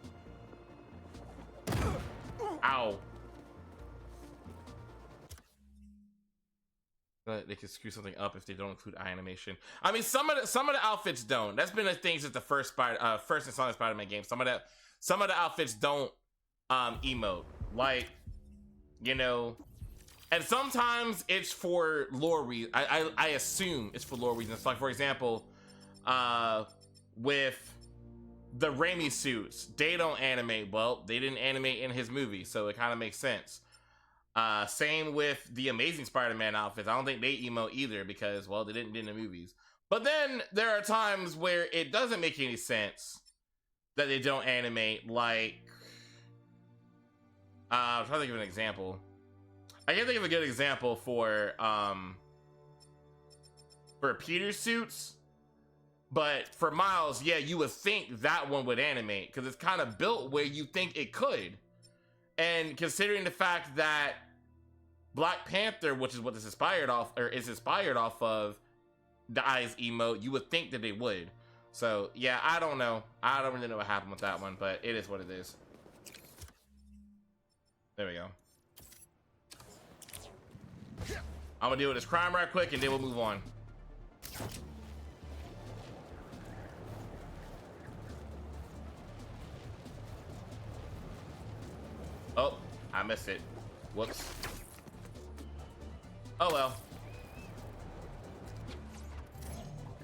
Speaker 1: Ow. But they can screw something up if they don't include eye animation. I mean, some of the outfits don't. That's been a thing since the first installment of Spider-Man game. Some of the outfits don't emote. Like, you know, and sometimes it's for lore reasons. I assume it's for lore reasons. Like, for example, with the Raimi suits, they don't animate. Well, they didn't animate in his movie, so it kind of makes sense. Same with the Amazing Spider-Man outfits. I don't think they emote either because, well, they didn't do in the movies. But then there are times where it doesn't make any sense that they don't animate. Like, I'm trying to think of an example. I can't think of a good example for Peter's suits, but for Miles, yeah, you would think that one would animate because it's kind of built where you think it could. And considering the fact that Black Panther, which is what this inspired off, or is inspired off of, the eyes emote, you would think that they would. So yeah, I don't know. I don't really know what happened with that one, but it is what it is. There we go. I'm gonna deal with this crime right quick and then we'll move on. Oh, I missed it. Whoops. Oh well.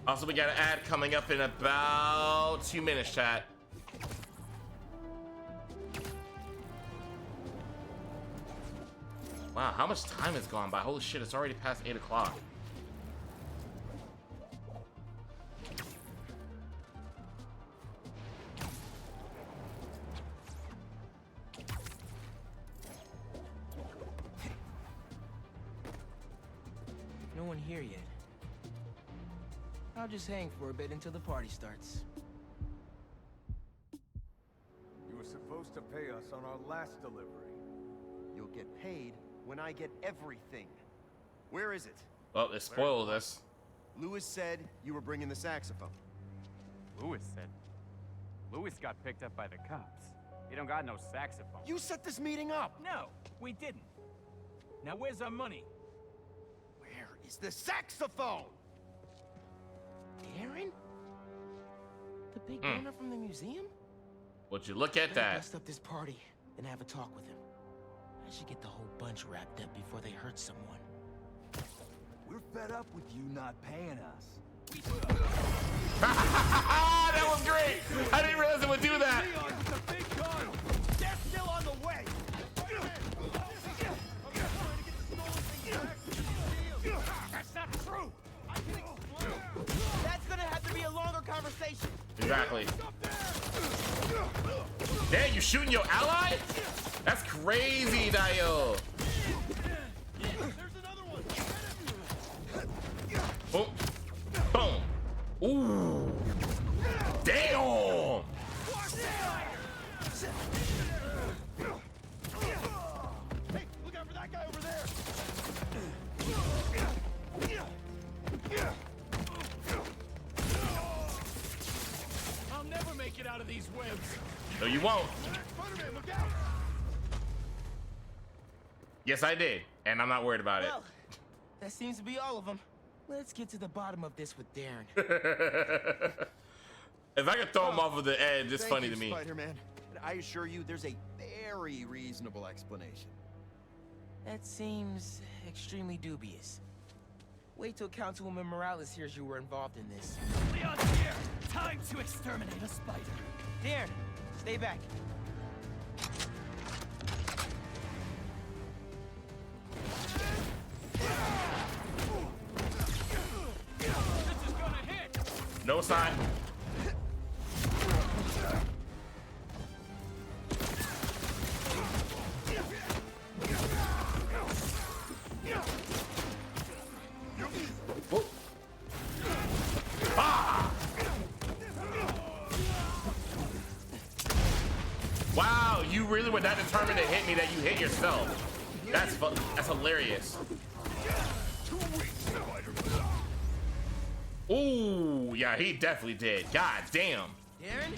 Speaker 1: Also, we got an ad coming up in about 2 minutes, chat. Wow, how much time has gone by? Holy shit, it's already past 8 o'clock.
Speaker 4: No one here yet. I'll just hang for a bit until the party starts.
Speaker 2: You were supposed to pay us on our last delivery.
Speaker 7: You'll get paid when I get everything. Where is it?
Speaker 1: Well, they spoiled this.
Speaker 7: Lewis said you were bringing the saxophone.
Speaker 13: Lewis said. Lewis got picked up by the cops. He don't got no saxophone.
Speaker 7: You set this meeting up!
Speaker 4: No, we didn't. Now where's our money?
Speaker 7: Where is the saxophone?
Speaker 4: Darren? The big donor from the museum?
Speaker 1: Would you look at that?
Speaker 4: Bust up this party and have a talk with him. I should get the whole bunch wrapped up before they hurt someone.
Speaker 2: We're fed up with you not paying us.
Speaker 1: That was great! I didn't realize it would do that!
Speaker 2: Leon, it's a big gun! They're still on the way! That's not true!
Speaker 4: That's gonna have to be a longer conversation.
Speaker 1: Exactly. Damn, you shooting your ally? That's crazy, Dio. Oh. Boom. Ooh. Damn.
Speaker 2: Hey, look out for that guy over there!
Speaker 9: I'll never make it out of these webs.
Speaker 1: No, you won't.
Speaker 2: Spider-Man, look out!
Speaker 1: Yes, I did. And I'm not worried about
Speaker 4: Well, that seems to be all of them. Let's get to the bottom of this with Darren.
Speaker 1: it. If I could throw him off of the edge, it's funny to me.
Speaker 7: Spider-Man. I assure you, there's a very reasonable explanation.
Speaker 4: That seems extremely dubious. Wait till Councilwoman Morales hears you were involved in this.
Speaker 9: Leon's here. Time to exterminate a spider.
Speaker 4: Darren, stay back.
Speaker 9: This is gonna hit.
Speaker 1: No sign. Whoa. Ah! Wow, you really were that determined to hit me that you hit yourself. That's hilarious. Ooh, yeah, he definitely did. God damn.
Speaker 4: Darren?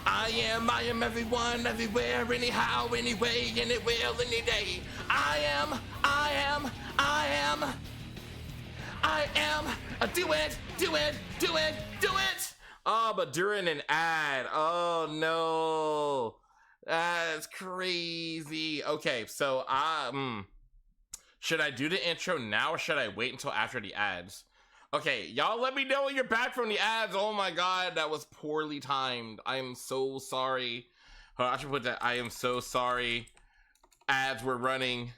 Speaker 1: I am everyone, everywhere, anyhow, anyway, anywhere, any day. I am. Do it. Oh, but during an ad. Oh no. That's crazy. Okay, so should I do the intro now or should I wait until after the ads? Okay, y'all let me know when you're back from the ads. Oh my god, that was poorly timed. I am so sorry. I should put that. I am so sorry. Ads were running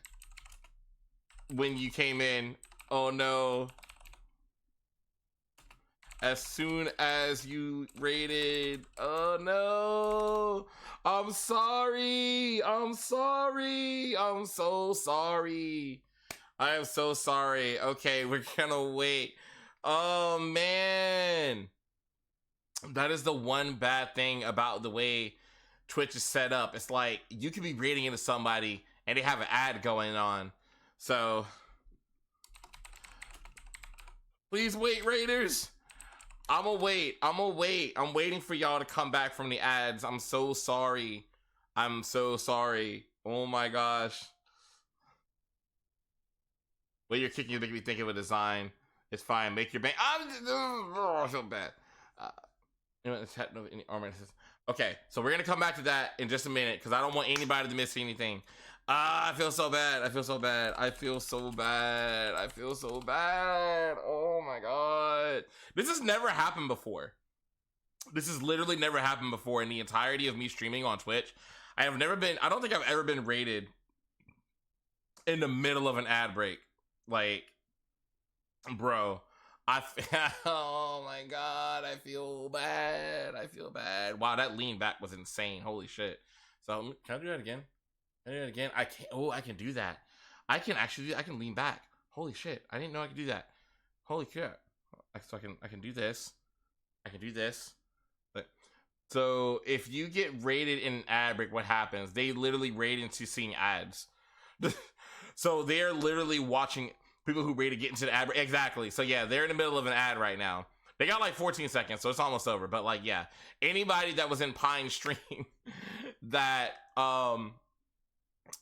Speaker 1: when you came in. Oh no. as soon as you rated. Oh no, I'm sorry. I'm sorry. I'm so sorry. I am so sorry. Okay, we're gonna wait. Oh man, that is the one bad thing about the way Twitch is set up. It's like you could be rating into somebody and they have an ad going on. So please wait, Raiders. I'm gonna wait. I'm waiting for y'all to come back from the ads. I'm so sorry. I'm so sorry. Oh my gosh. Well, you're kicking, you make me think of a design. It's fine. Make your bank. I feel bad. Okay, so we're gonna come back to that in just a minute because I don't want anybody to miss anything. I feel so bad. I feel so bad. I feel so bad. I feel so bad. Oh my god. This has never happened before. This has literally never happened before in the entirety of me streaming on Twitch. I don't think I've ever been rated in the middle of an ad break. Like, bro, oh my god, I feel bad. I feel bad. Wow, that lean back was insane. Holy shit. So, can I do that again? Can I do that again? I can't. Oh, I can do that. I can lean back. Holy shit. I didn't know I could do that. Holy crap. So I can do this. I can do this. So if you get rated in an ad break, what happens? They literally rate into seeing ads. So they're literally watching people who rated get into the ad break. Exactly. So yeah, they're in the middle of an ad right now. They got like 14 seconds, so it's almost over. But like, yeah, anybody that was in Pine stream that,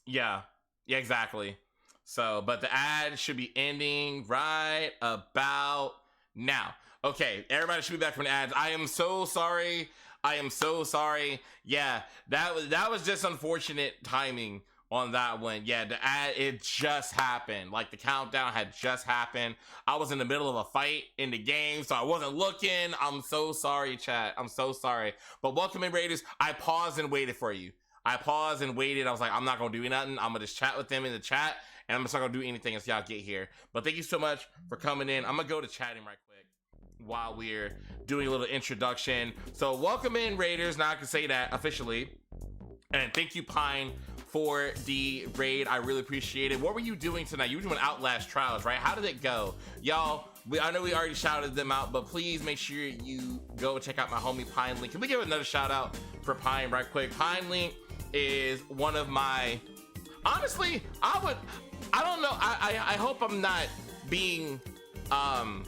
Speaker 1: yeah, exactly. So, but the ad should be ending right about now. Okay, everybody should be back from the ads. I am so sorry. I am so sorry. Yeah, that was just unfortunate timing on that one. Yeah, the ad, it just happened. Like the countdown had just happened. I was in the middle of a fight in the game, so I wasn't looking. I'm so sorry, chat. I'm so sorry. But welcome in, Raiders. I paused and waited for you. I paused and waited. I was like, I'm not gonna do nothing. I'm gonna just chat with them in the chat, and I'm just not gonna do anything until y'all get here. But thank you so much for coming in. I'm gonna go to chatting right quick while we're doing a little introduction. So welcome in, Raiders. Now I can say that officially. And thank you, Pine, for the raid. I really appreciate it. What were you doing tonight? You were doing Outlast Trials, right? How did it go? Y'all, I know we already shouted them out, but please make sure you go check out my homie Pine Link. Can we give another shout out for Pine right quick? Pine Link is one of my, honestly, I don't know. I hope I'm not being, I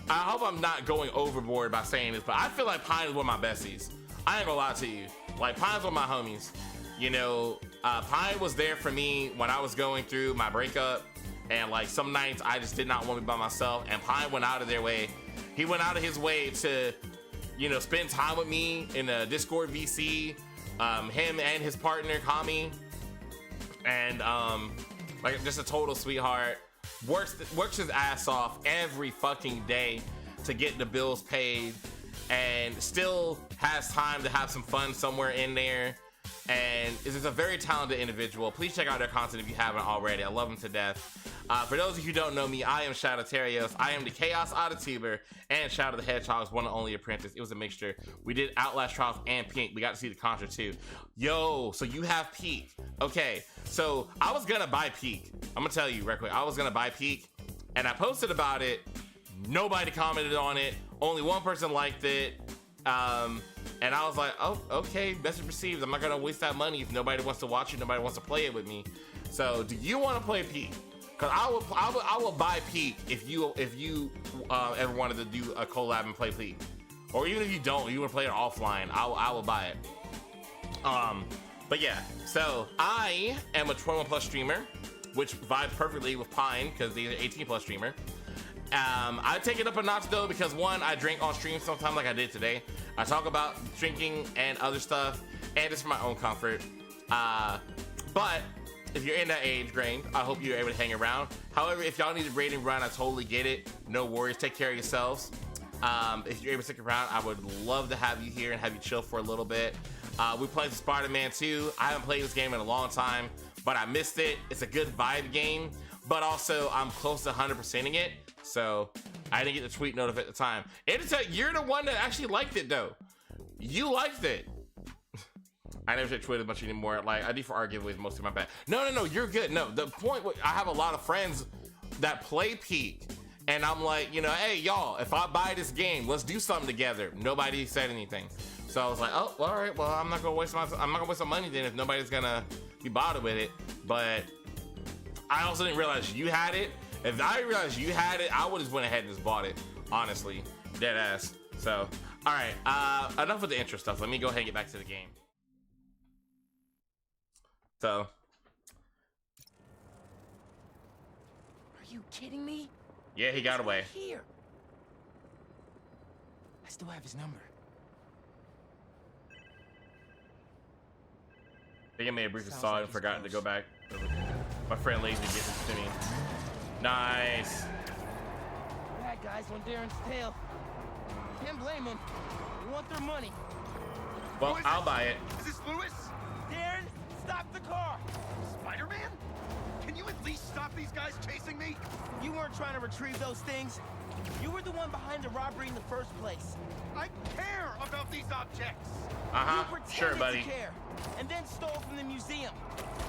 Speaker 1: hope I'm not going overboard by saying this, but I feel like Pine is one of my besties. I ain't gonna lie to you. Like, Pine's one of my homies. You know, Pine was there for me when I was going through my breakup, and like some nights I just did not want to be by myself, and Pine went out of their way. He went out of his way to, you know, spend time with me in a Discord VC, him and his partner, Kami, and like just a total sweetheart. Works his ass off every fucking day to get the bills paid, and still has time to have some fun somewhere in there, and is just a very talented individual. Please check out their content if you haven't already. I love him to death. For those of you who don't know me, I am Shadow Terios. I am the Chaos Audituber and Shadow the Hedgehog's one and only apprentice. It was a mixture. We did Outlast Trials and Pink. We got to see the Contra too. Yo, so you have Peak. Okay, so I was gonna buy Peak. I'm gonna tell you right quick. I was gonna buy Peak, and I posted about it. Nobody commented on it. Only one person liked it. And I was like, oh, okay, message received. I'm not gonna waste that money if nobody wants to watch it, nobody wants to play it with me. So, do you want to play Peak? Cause I will buy Peak if you ever wanted to do a collab and play Peak, or even if you don't, you want to play it offline. I will buy it. But yeah, so I am a 21+ streamer, which vibes perfectly with Pine because he's an 18+ streamer. I take it up a notch though because one, I drink on stream sometimes like I did today. I talk about drinking and other stuff, and it's for my own comfort. But if you're in that age range, I hope you're able to hang around. However, if y'all need a raid and run, I totally get it. No worries, take care of yourselves. If you're able to stick around, I would love to have you here and have you chill for a little bit. We played Spider-Man 2. I haven't played this game in a long time, but I missed it. It's a good vibe game, but also I'm close to 100%ing it. So I didn't get the tweet notif at the time. Intertech, you're the one that actually liked it though. You liked it. I never check Twitter much anymore. Like, I D4R giveaways mostly my bad. No, you're good. No, the point, I have a lot of friends that play Peak, and I'm like, you know, hey, y'all, if I buy this game, let's do something together. Nobody said anything. So I was like, oh, well, all right, well, I'm not gonna waste my money then if nobody's gonna be bothered with it. But I also didn't realize you had it. If I realized you had it, I would have went ahead and just bought it, honestly. Dead ass. So, all right, enough with the intro stuff. Let me go ahead and get back to the game. So.
Speaker 4: Are you kidding me?
Speaker 1: Yeah, he got away.
Speaker 4: Here. I still have his number.
Speaker 1: I think I made a brief assault and forgotten to go back. My friend Lazy gets it to me. Nice.
Speaker 4: Bad guys on Darren's tail. Can't blame them. They want their money.
Speaker 1: Well, I'll buy it.
Speaker 2: Is this Lewis?
Speaker 4: Darren, stop the car!
Speaker 2: Spider-Man? Can you at least stop these guys chasing me?
Speaker 4: You weren't trying to retrieve those things. You were the one behind the robbery in the first place.
Speaker 2: I care about these objects.
Speaker 1: Uh-huh.
Speaker 4: You pretended
Speaker 1: Sure, buddy.
Speaker 4: to care, and then stole from the museum.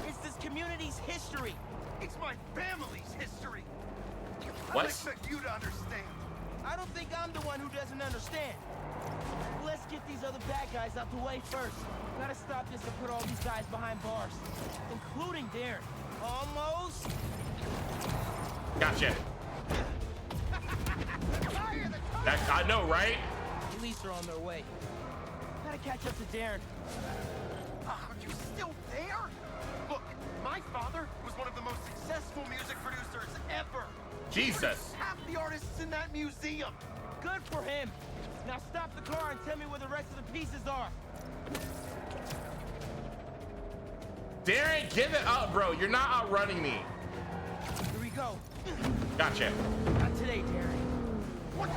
Speaker 4: It's this community's history.
Speaker 2: It's my family's history.
Speaker 1: What?
Speaker 2: I expect you to understand.
Speaker 4: I don't think I'm the one who doesn't understand. Let's get these other bad guys out the way first. Gotta stop this and put all these guys behind bars, including Darren. Almost.
Speaker 1: Gotcha. I know, right?
Speaker 4: Police are on their way. Gotta catch up to Darren.
Speaker 2: Are you still there? Look, my father was one of the most successful music producers ever.
Speaker 1: Jesus.
Speaker 2: Half the artists in that museum.
Speaker 4: Good for him. Now stop the car and tell me where the rest of the pieces are.
Speaker 1: Darren, give it up, bro. You're not outrunning me.
Speaker 4: Here we go.
Speaker 1: Gotcha.
Speaker 4: Not today, Darren.
Speaker 2: What?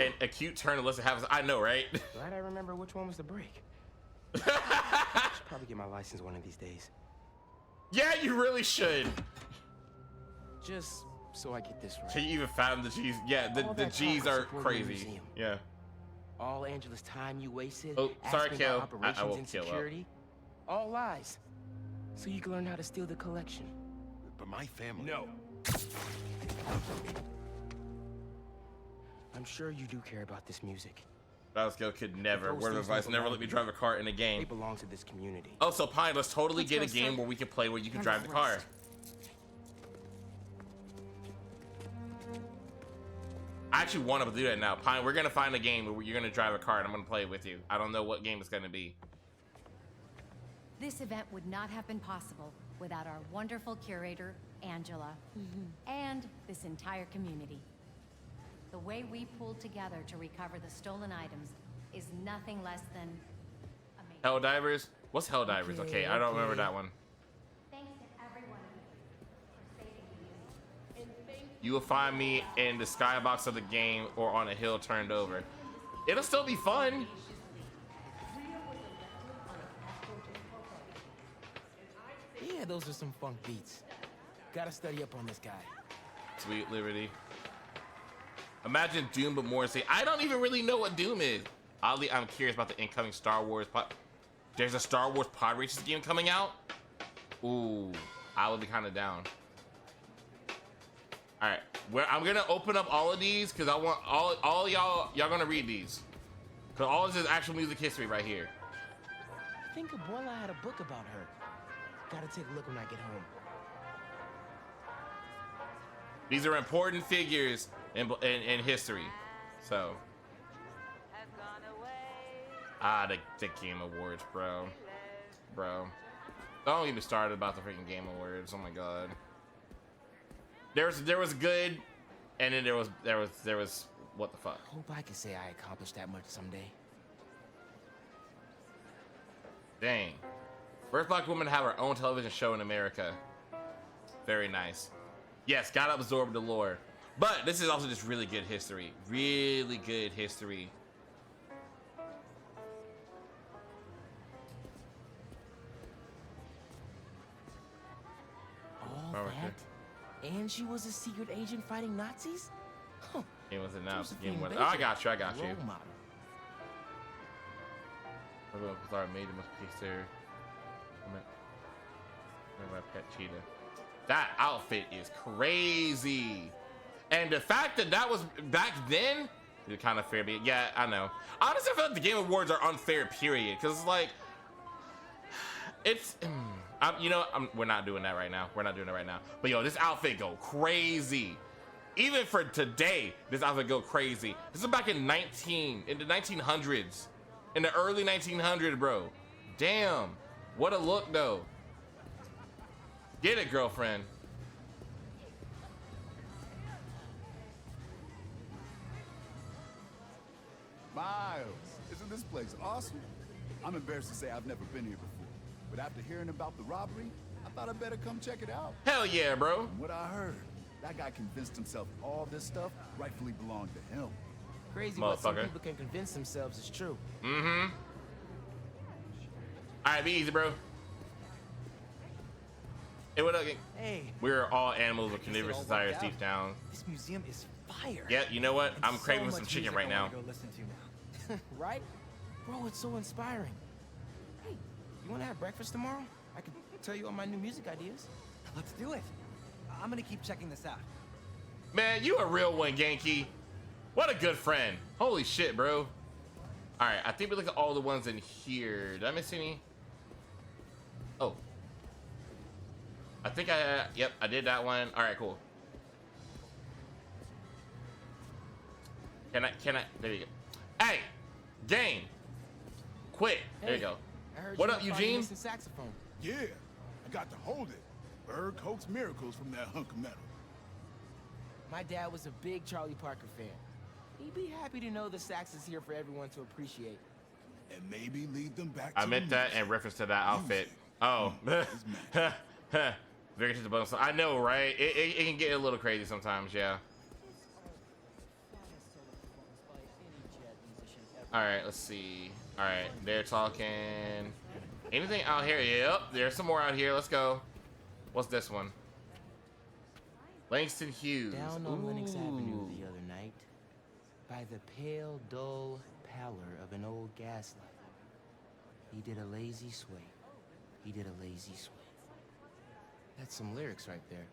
Speaker 1: An acute turn unless it happens. I know, right?
Speaker 4: Glad I remember which one was the break. Should probably get my license one of these days.
Speaker 1: Yeah, you really should.
Speaker 4: Just so I get this right.
Speaker 1: Can you even fathom the G's? Yeah, the G's are crazy. Yeah.
Speaker 4: All Angela's time you wasted.
Speaker 1: Oh, sorry,
Speaker 4: asking
Speaker 1: Kill.
Speaker 4: about operations
Speaker 1: I will
Speaker 4: and
Speaker 1: kill up.
Speaker 4: security. All lies. So you can learn how to steal the collection.
Speaker 7: But my family...
Speaker 9: No.
Speaker 4: I'm sure you do care about this music.
Speaker 1: Bowskill could never.
Speaker 4: Those
Speaker 1: Word of
Speaker 4: things
Speaker 1: advice:
Speaker 4: don't
Speaker 1: never
Speaker 4: belong
Speaker 1: let me
Speaker 4: to
Speaker 1: drive a
Speaker 4: you.
Speaker 1: car in a
Speaker 4: They
Speaker 1: game.
Speaker 4: belong to this community.
Speaker 1: Oh, so Pine, let's totally
Speaker 4: Let's
Speaker 1: get
Speaker 4: go,
Speaker 1: a game
Speaker 4: sir.
Speaker 1: where we can play where you can
Speaker 4: Time
Speaker 1: drive
Speaker 4: to
Speaker 1: the car.
Speaker 4: rest.
Speaker 1: I actually want to do that now. Pine, we're gonna find a game where you're gonna drive a car and I'm gonna play it with you. I don't know what game it's gonna be.
Speaker 5: This event would not have been possible without our wonderful curator, Angela, and this entire community. The way we pulled together to recover the stolen items is nothing less than amazing.
Speaker 1: Helldivers? What's Helldivers? Okay, I don't remember that one.
Speaker 5: Thanks to everyone for saving me.
Speaker 1: You will find me in the skybox of the game or on a hill turned over. It'll still be fun.
Speaker 4: Yeah, those are some funk beats. Gotta study up on this guy.
Speaker 1: Sweet Liberty. Imagine Doom, but more insane. I don't even really know what Doom is. Oddly, I'm curious about the incoming Star Wars pod. There's a Star Wars Pod Racers game coming out? Ooh, I would be kind of down. All right, I'm gonna open up all of these because I want all y'all gonna read these. Cause all this is actual music history right here.
Speaker 4: I think Abuela had a book about her. Gotta take a look when I get home.
Speaker 1: These are important figures in history. So. The Game Awards, bro. Don't even start about the freaking Game Awards. Oh my god. There was good, and then there was what the fuck.
Speaker 4: Hope I could say I accomplished that much someday.
Speaker 1: Dang. First black woman to have her own television show in America. Very nice. Yes, gotta absorb the lore. But this is also just really good history. Really good history.
Speaker 4: All
Speaker 1: Right
Speaker 4: that? And she was a secret agent fighting Nazis? Huh.
Speaker 1: It was announced
Speaker 4: Josephine
Speaker 1: again.
Speaker 4: Baker,
Speaker 1: I got you. I got you.
Speaker 4: role model.
Speaker 1: Sorry, made must be there. My pet cheetah. That outfit is crazy. And the fact that that was back then, it's kind of fair. But yeah, I know. Honestly, I feel like the Game Awards are unfair, period. Because it's like, it's, we're not doing that right now. We're not doing it right now. But yo, this outfit go crazy. Even for today, this outfit go crazy. This is back in the 1900s. In the early 1900s, bro. Damn. What a look, though. Get it, girlfriend.
Speaker 2: Miles, isn't this place awesome? I'm embarrassed to say I've never been here before, but after hearing about the robbery, I thought I'd better come check it out.
Speaker 1: Hell yeah, bro.
Speaker 2: From what I heard, that guy convinced himself all this stuff rightfully belonged to him.
Speaker 4: Crazy what some people can convince themselves is true.
Speaker 1: Mm-hmm. All right, be easy, bro. Hey, what up, gang?
Speaker 4: Hey.
Speaker 1: We're all animals with carnivorous desires deep down.
Speaker 4: This museum is fire.
Speaker 1: Yeah, you know what? I'm craving some chicken right now.
Speaker 4: Right? Bro, it's so inspiring. Hey, you want to have breakfast tomorrow? I can tell you all my new music ideas.
Speaker 6: Let's do it. I'm gonna keep checking this out.
Speaker 1: Man, you a real one, Genki. What a good friend. Holy shit, bro. All right, I think we look at all the ones in here. Did I miss any? Oh. I think yep, I did that one. All right, cool. Can I, there you go. Hey, game. Quit. There you go. What up, Eugene?
Speaker 4: Saxophone.
Speaker 2: Yeah, I got to hold it. Berg coaxed miracles from that hunk of metal.
Speaker 4: My dad was a big Charlie Parker fan. He'd be happy to know the sax is here for everyone to appreciate.
Speaker 2: And maybe lead them back
Speaker 1: I
Speaker 2: to
Speaker 1: meant that in reference to that outfit. Oh. Very to the bottom. I know, right? It can get a little crazy sometimes, yeah. All right, let's see. All right, they're talking. Anything out here? Yep, there's some more out here. Let's go. What's this one? Langston Hughes.
Speaker 4: Down on Lenox Avenue the other night, by the pale, dull pallor of an old gaslight, he did a lazy sway. He did a lazy sway. That's some lyrics right there.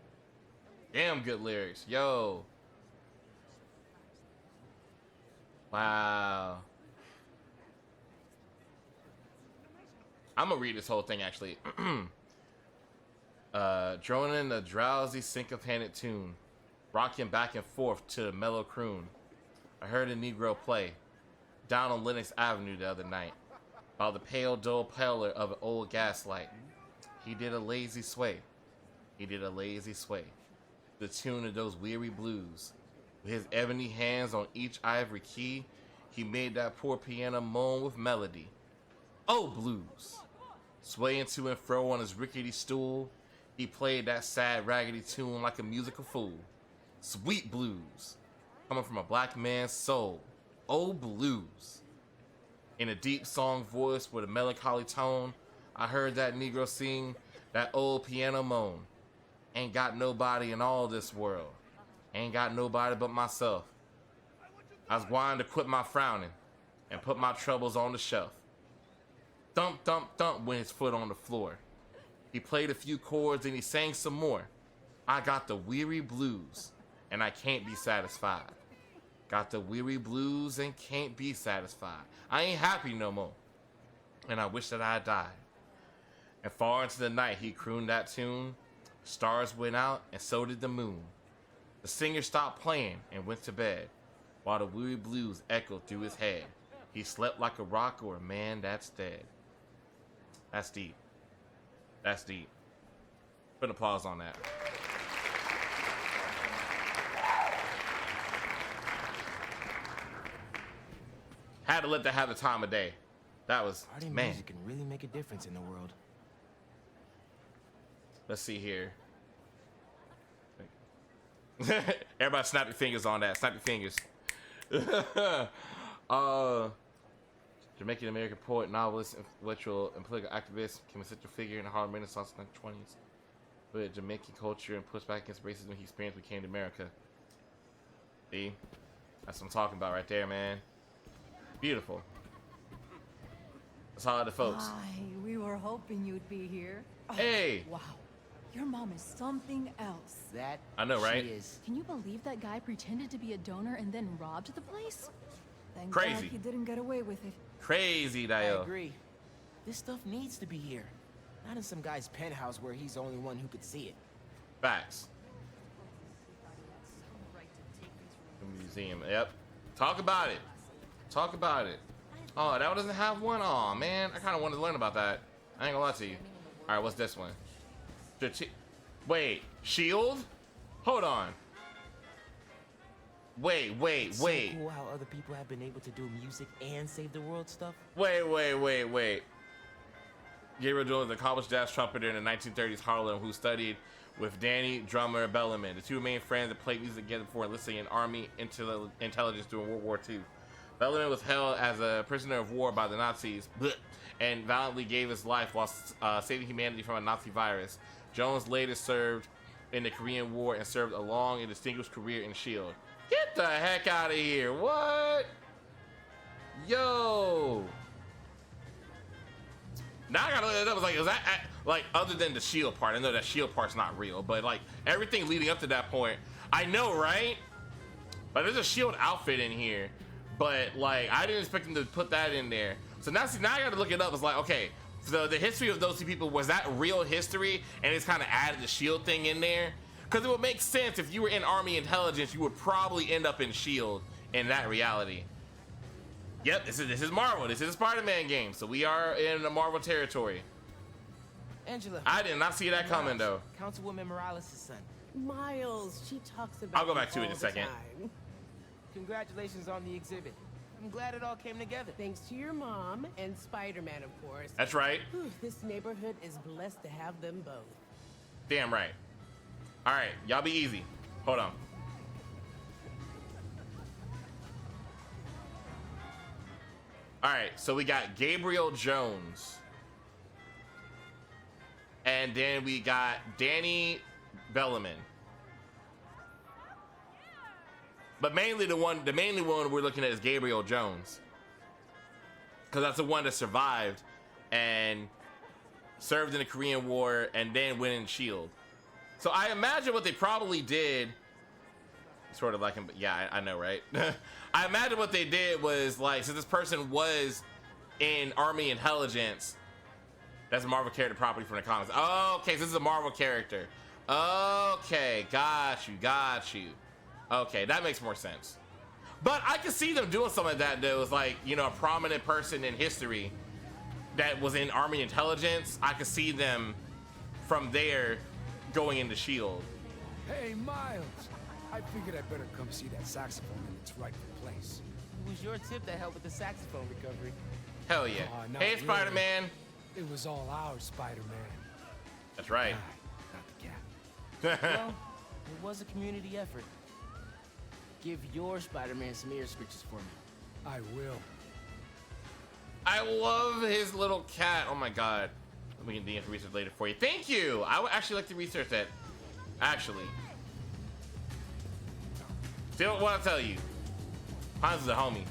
Speaker 1: Damn good lyrics. Yo. Wow. I'm gonna read this whole thing actually. Droning a drowsy syncopated tune, rocking back and forth to the mellow croon. I heard a Negro play down on Lenox Avenue the other night, by the pale dull pallor of an old gaslight. He did a lazy sway. He did a lazy sway. The tune of those weary blues. With his ebony hands on each ivory key, he made that poor piano moan with melody. Oh, blues. Swaying to and fro on his rickety stool, he played that sad, raggedy tune like a musical fool. Sweet blues, coming from a black man's soul. Oh, blues. In a deep song voice with a melancholy tone, I heard that Negro sing that old piano moan. Ain't got nobody in all this world. Ain't got nobody but myself. I was going to quit my frowning and put my troubles on the shelf. Thump, thump, thump went his foot on the floor. He played a few chords and he sang some more. I got the weary blues and I can't be satisfied. Got the weary blues and can't be satisfied. I ain't happy no more. And I wish that I had died. And far into the night he crooned that tune. Stars went out and so did the moon. The singer stopped playing and went to bed, while the weary blues echoed through his head. He slept like a rock or a man that's dead. That's deep. That's deep. Put a pause on that. Had to let that have the time of day. That was,
Speaker 4: Art and
Speaker 1: man.
Speaker 4: music can really make a difference in the world.
Speaker 1: Let's see here. Everybody snap your fingers on that. Snap your fingers. Jamaican American poet, novelist, intellectual, and political activist, became a central figure in the Harlem Renaissance in the 1920s. But Jamaican culture and pushed back against racism he experienced when he came to America. See? That's what I'm talking about right there, man. Beautiful. That's all the folks.
Speaker 11: Hi, we were hoping you'd be here. Oh,
Speaker 1: hey!
Speaker 8: Wow. Your mom is something else.
Speaker 4: That
Speaker 1: I know, right?
Speaker 4: she is.
Speaker 3: Can you believe that guy pretended to be a donor and then robbed the place?
Speaker 11: Thank
Speaker 1: Crazy.
Speaker 11: God he didn't get away with it.
Speaker 1: Crazy,
Speaker 4: I
Speaker 1: Dio.
Speaker 4: agree. This stuff needs to be here. Not in some guy's penthouse where he's the only one who could see it.
Speaker 1: Facts. The museum. Yep. Talk about it. Talk about it. Oh, that one doesn't have one? Oh man, I kind of wanted to learn about that. I ain't gonna lie to you. All right, what's this one? Wait, shield? Hold on. Wait.
Speaker 4: It's so cool how other people have been able to do music and save the world stuff.
Speaker 1: Wait. Gabriel Jones, an accomplished jazz trumpeter in the 1930s Harlem who studied with Danny Drummer Bellman, the two main friends that played music together before enlisting in Army intelligence during World War II. Bellman was held as a prisoner of war by the Nazis and valiantly gave his life while saving humanity from a Nazi virus. Jones later served in the Korean War and served a long and distinguished career in S.H.I.E.L.D. Get the heck out of here. What? Yo. Now I gotta look it up. I was like, is that like other than the S.H.I.E.L.D. part? I know that S.H.I.E.L.D. part's not real, but like everything leading up to that point, I know, right? But there's a S.H.I.E.L.D. outfit in here, but like I didn't expect them to put that in there. So now, see, now I gotta look it up. It's like, okay, so the history of those two people, was that real history? And it's kind of added the S.H.I.E.L.D. thing in there? Because it would make sense if you were in Army intelligence, you would probably end up in S.H.I.E.L.D. in that reality. Yep, this is Marvel. This is a Spider-Man game, so we are in the Marvel territory.
Speaker 4: Angela.
Speaker 1: I did not see that coming, though.
Speaker 4: Councilwoman Morales' son.
Speaker 8: Miles, she talks about
Speaker 1: I'll go back to it in
Speaker 8: all
Speaker 1: a
Speaker 8: the
Speaker 1: second.
Speaker 8: time.
Speaker 4: Congratulations on the exhibit. I'm glad it all came together.
Speaker 8: Thanks to your mom and Spider-Man, of course.
Speaker 1: That's right.
Speaker 8: Whew, this neighborhood is blessed to have them both.
Speaker 1: Damn right. All right, y'all be easy. Hold on. All right, so we got Gabriel Jones. And then we got Danny Bellman. But mainly the mainly one we're looking at is Gabriel Jones. Because that's the one that survived and served in the Korean War and then went in S.H.I.E.L.D. So I imagine what they probably did, sort of like him, but yeah, I know, right? I imagine what they did was, like, since this person was in Army intelligence, that's a Marvel character property from the comics. Oh, okay, so this is a Marvel character. Okay, got you. Okay, that makes more sense. But I could see them doing something like that, though. It's like, you know, a prominent person in history that was in Army intelligence. I could see them from there going into S.H.I.E.L.D.
Speaker 12: Hey, Miles. I figured I'd better come see that saxophone in its rightful place.
Speaker 4: It was your tip that helped with the saxophone recovery.
Speaker 1: Hell yeah.
Speaker 12: Not
Speaker 1: Hey,
Speaker 12: really.
Speaker 1: Spider-Man.
Speaker 12: It was all ours, Spider-Man.
Speaker 1: That's right.
Speaker 12: Not the cat.
Speaker 4: Well, it was a community effort. Give your Spider-Man some ear scritches for me.
Speaker 12: I will.
Speaker 1: I love his little cat. Oh my god. We can DM research later for you. Thank you. I would actually like to research that. Actually. Still want to tell you. Hans is a homie.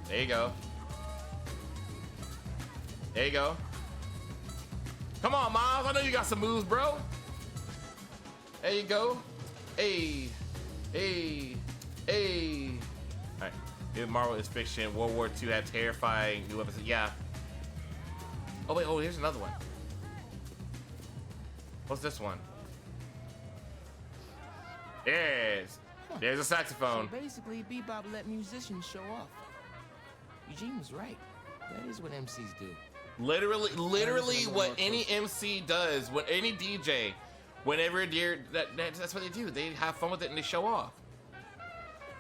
Speaker 1: There you go. There you go. Come on, Miles. I know you got some moves, bro. There you go. Hey. Hey. Hey. Alright. If Marvel is fiction, World War II had terrifying new weapons. Yeah. Oh, wait. Oh, here's another one. What's this one? There's a saxophone.
Speaker 4: So basically, Bebop let musicians show off. Eugene was right. That is what MCs do.
Speaker 1: Literally what any MC does, what any DJ, whenever that's what they do. They have fun with it and they show off.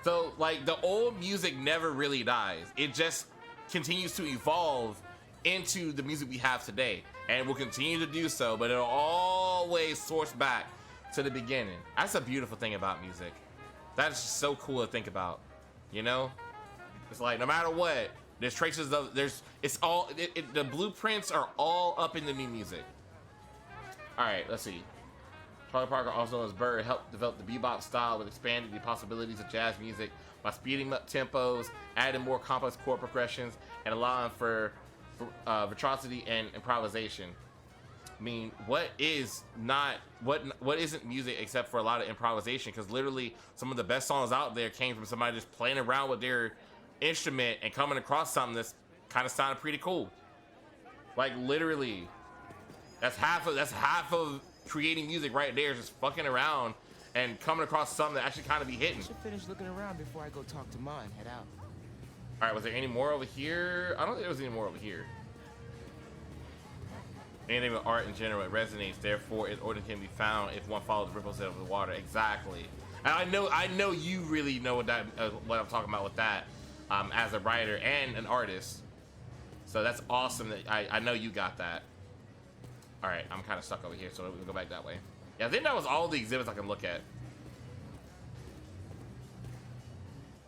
Speaker 1: So like the old music never really dies. It just continues to evolve into the music we have today, and will continue to do so. But it'll always source back to the beginning. That's a beautiful thing about music. That is just so cool to think about. You know, it's like no matter what, there's traces of the blueprints are all up in the new music. All right, let's see. Charlie Parker, also known as Bird, helped develop the bebop style with expanding the possibilities of jazz music by speeding up tempos, adding more complex chord progressions, and allowing for virtuosity and improvisation. I mean, what isn't music except for a lot of improvisation? Because literally, some of the best songs out there came from somebody just playing around with their instrument and coming across something that's kind of sounded pretty cool. Like literally, that's half of creating music right there, is just fucking around and coming across something that actually kind of be hitting.
Speaker 4: I should finish looking around before I go talk to Ma and head out.
Speaker 1: All right, was there any more over here? I don't think there was any more over here. Anything with art in general, it resonates. Therefore, its origin can be found if one follows the ripples of the water. Exactly. And I know you really know what I'm talking about with that, as a writer and an artist. So that's awesome that I know you got that. All right, I'm kind of stuck over here, so we'll go back that way. Yeah, I think that was all the exhibits I can look at.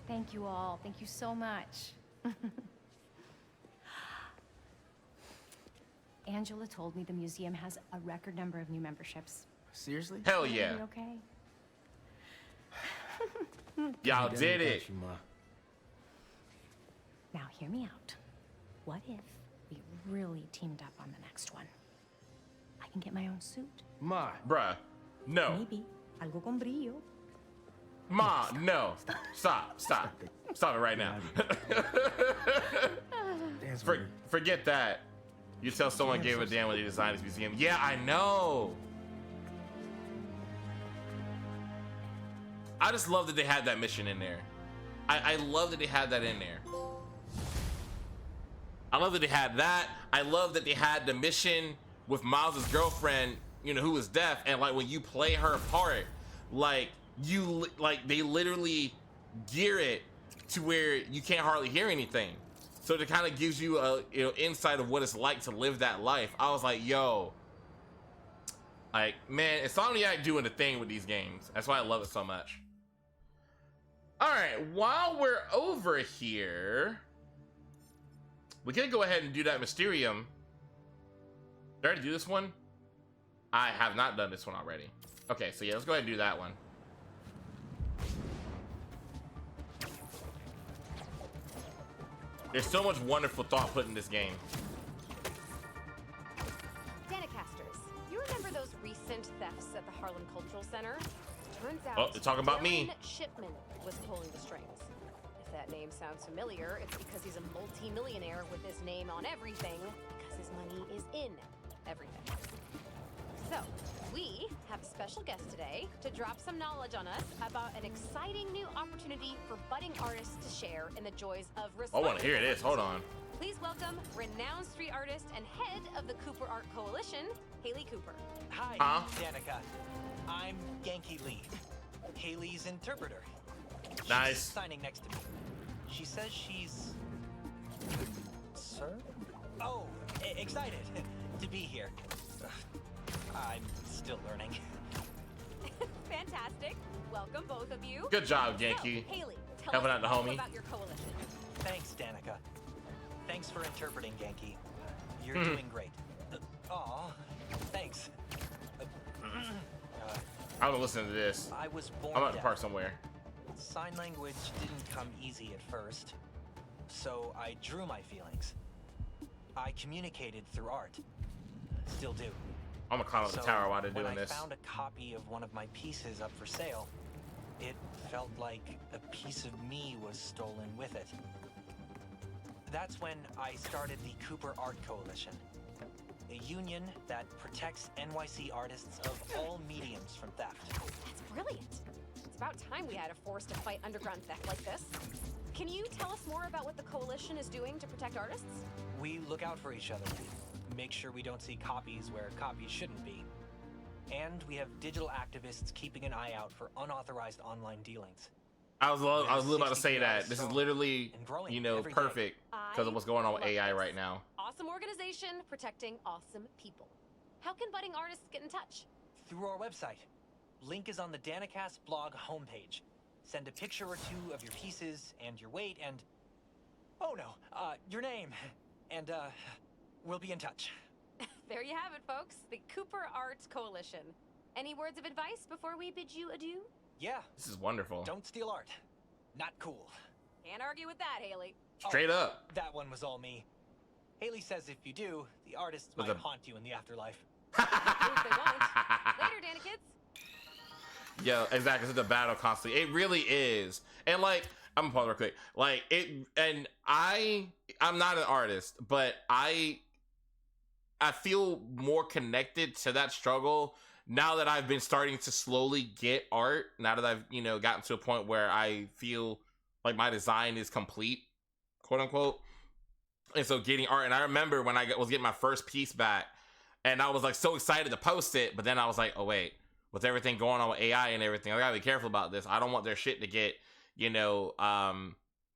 Speaker 5: Thank you all. Thank you so much. Angela told me the museum has a record number of new memberships.
Speaker 4: Seriously?
Speaker 1: Hell yeah.
Speaker 5: Okay.
Speaker 1: Y'all did it.
Speaker 5: Now hear me out. What if we really teamed up on the next one? I can get my own suit.
Speaker 4: Ma.
Speaker 1: Bruh, no.
Speaker 5: Maybe. Algo con brillo.
Speaker 1: Ma, no. Stop it right now. Forget that. You tell someone gave a damn when they designed this museum. Yeah, I know. I just love that they had that mission in there. I love that they had that in there. I love that they had that. I love that they had the mission with Miles's girlfriend, you know, who was deaf, and like when you play her part, like they literally gear it to where you can't hardly hear anything. So it kind of gives you a insight of what it's like to live that life. I was like, yo, like, man, Insomniac doing the thing with these games. That's why I love it so much. All right, while we're over here, we can go ahead and do that Mysterium. Did I already do this one? I have not done this one already. Okay, so yeah, let's go ahead and do that one. There's so much wonderful thought put in this game.
Speaker 14: Danicasters, you remember those recent thefts at the Harlem Cultural Center? Turns out,
Speaker 1: oh, they're talking about me.
Speaker 14: Shipman was pulling the strings. If that name sounds familiar, it's because he's a multi-millionaire with his name on everything, because his money is in everything. So, we have a special guest today to drop some knowledge on us about an exciting new opportunity for budding artists to share in the joys of
Speaker 1: I want to hear this. Hold on.
Speaker 14: Please welcome renowned street artist and head of the Cooper Art Coalition, Haley Cooper.
Speaker 15: Hi, Danica. I'm Genki Lee, Haley's interpreter.
Speaker 1: Nice.
Speaker 15: She's signing next to me. She says she's... Sir? Oh, excited to be here. I'm still learning.
Speaker 14: Fantastic. Welcome, both of you.
Speaker 1: Good job, Genki.
Speaker 14: So, Haley, tell
Speaker 1: helping
Speaker 14: us
Speaker 1: out the
Speaker 14: all
Speaker 1: homie.
Speaker 14: about your coalition.
Speaker 15: Thanks, Danica. Thanks for interpreting, Genki. You're doing great. Aw, thanks.
Speaker 1: I'm gonna listen to this.
Speaker 15: I was born
Speaker 1: I'm at the
Speaker 15: deaf.
Speaker 1: park somewhere.
Speaker 15: Sign language didn't come easy at first, so I drew my feelings. I communicated through art. Still do.
Speaker 1: I'm gonna climb up the tower while they're doing this.
Speaker 15: When I found a copy of one of my pieces up for sale, it felt like a piece of me was stolen with it. That's when I started the Cooper Art Coalition, a union that protects NYC artists of all mediums from theft.
Speaker 14: That's brilliant. It's about time we had a force to fight underground theft like this. Can you tell us more about what the coalition is doing to protect artists?
Speaker 15: We look out for each other, make sure we don't see copies where copies shouldn't be. And we have digital activists keeping an eye out for unauthorized online dealings.
Speaker 1: I was about to say that. This is literally, you know, perfect because of what's going on with AI right now.
Speaker 14: Awesome organization protecting awesome people. How can budding artists get in touch?
Speaker 15: Through our website, Link is on the Danicast blog homepage. Send a picture or two of your pieces and your weight and... Oh no, your name. And, we'll be in touch.
Speaker 14: There you have it, folks. The Cooper Arts Coalition. Any words of advice before we bid you adieu?
Speaker 15: Yeah.
Speaker 1: This is wonderful.
Speaker 15: Don't steal art. Not cool.
Speaker 14: Can't argue with that, Haley.
Speaker 1: Straight up.
Speaker 15: That one was all me. Haley says if you do, the artists
Speaker 1: With
Speaker 15: might
Speaker 1: a-
Speaker 15: haunt you in the afterlife.
Speaker 14: Proof they won't. Later, Dana kids.
Speaker 1: Yo, exactly. It's a battle constantly. It really is. And like, I'm gonna pause real quick. Like it, and I'm not an artist, but I feel more connected to that struggle now that I've been starting to slowly get art. Now that I've, you know, gotten to a point where I feel like my design is complete, quote unquote. And so getting art, and I remember when I was getting my first piece back, and I was like so excited to post it, but then I was like, oh wait, with everything going on with AI and everything, I gotta be careful about this. I don't want their shit to get, you know,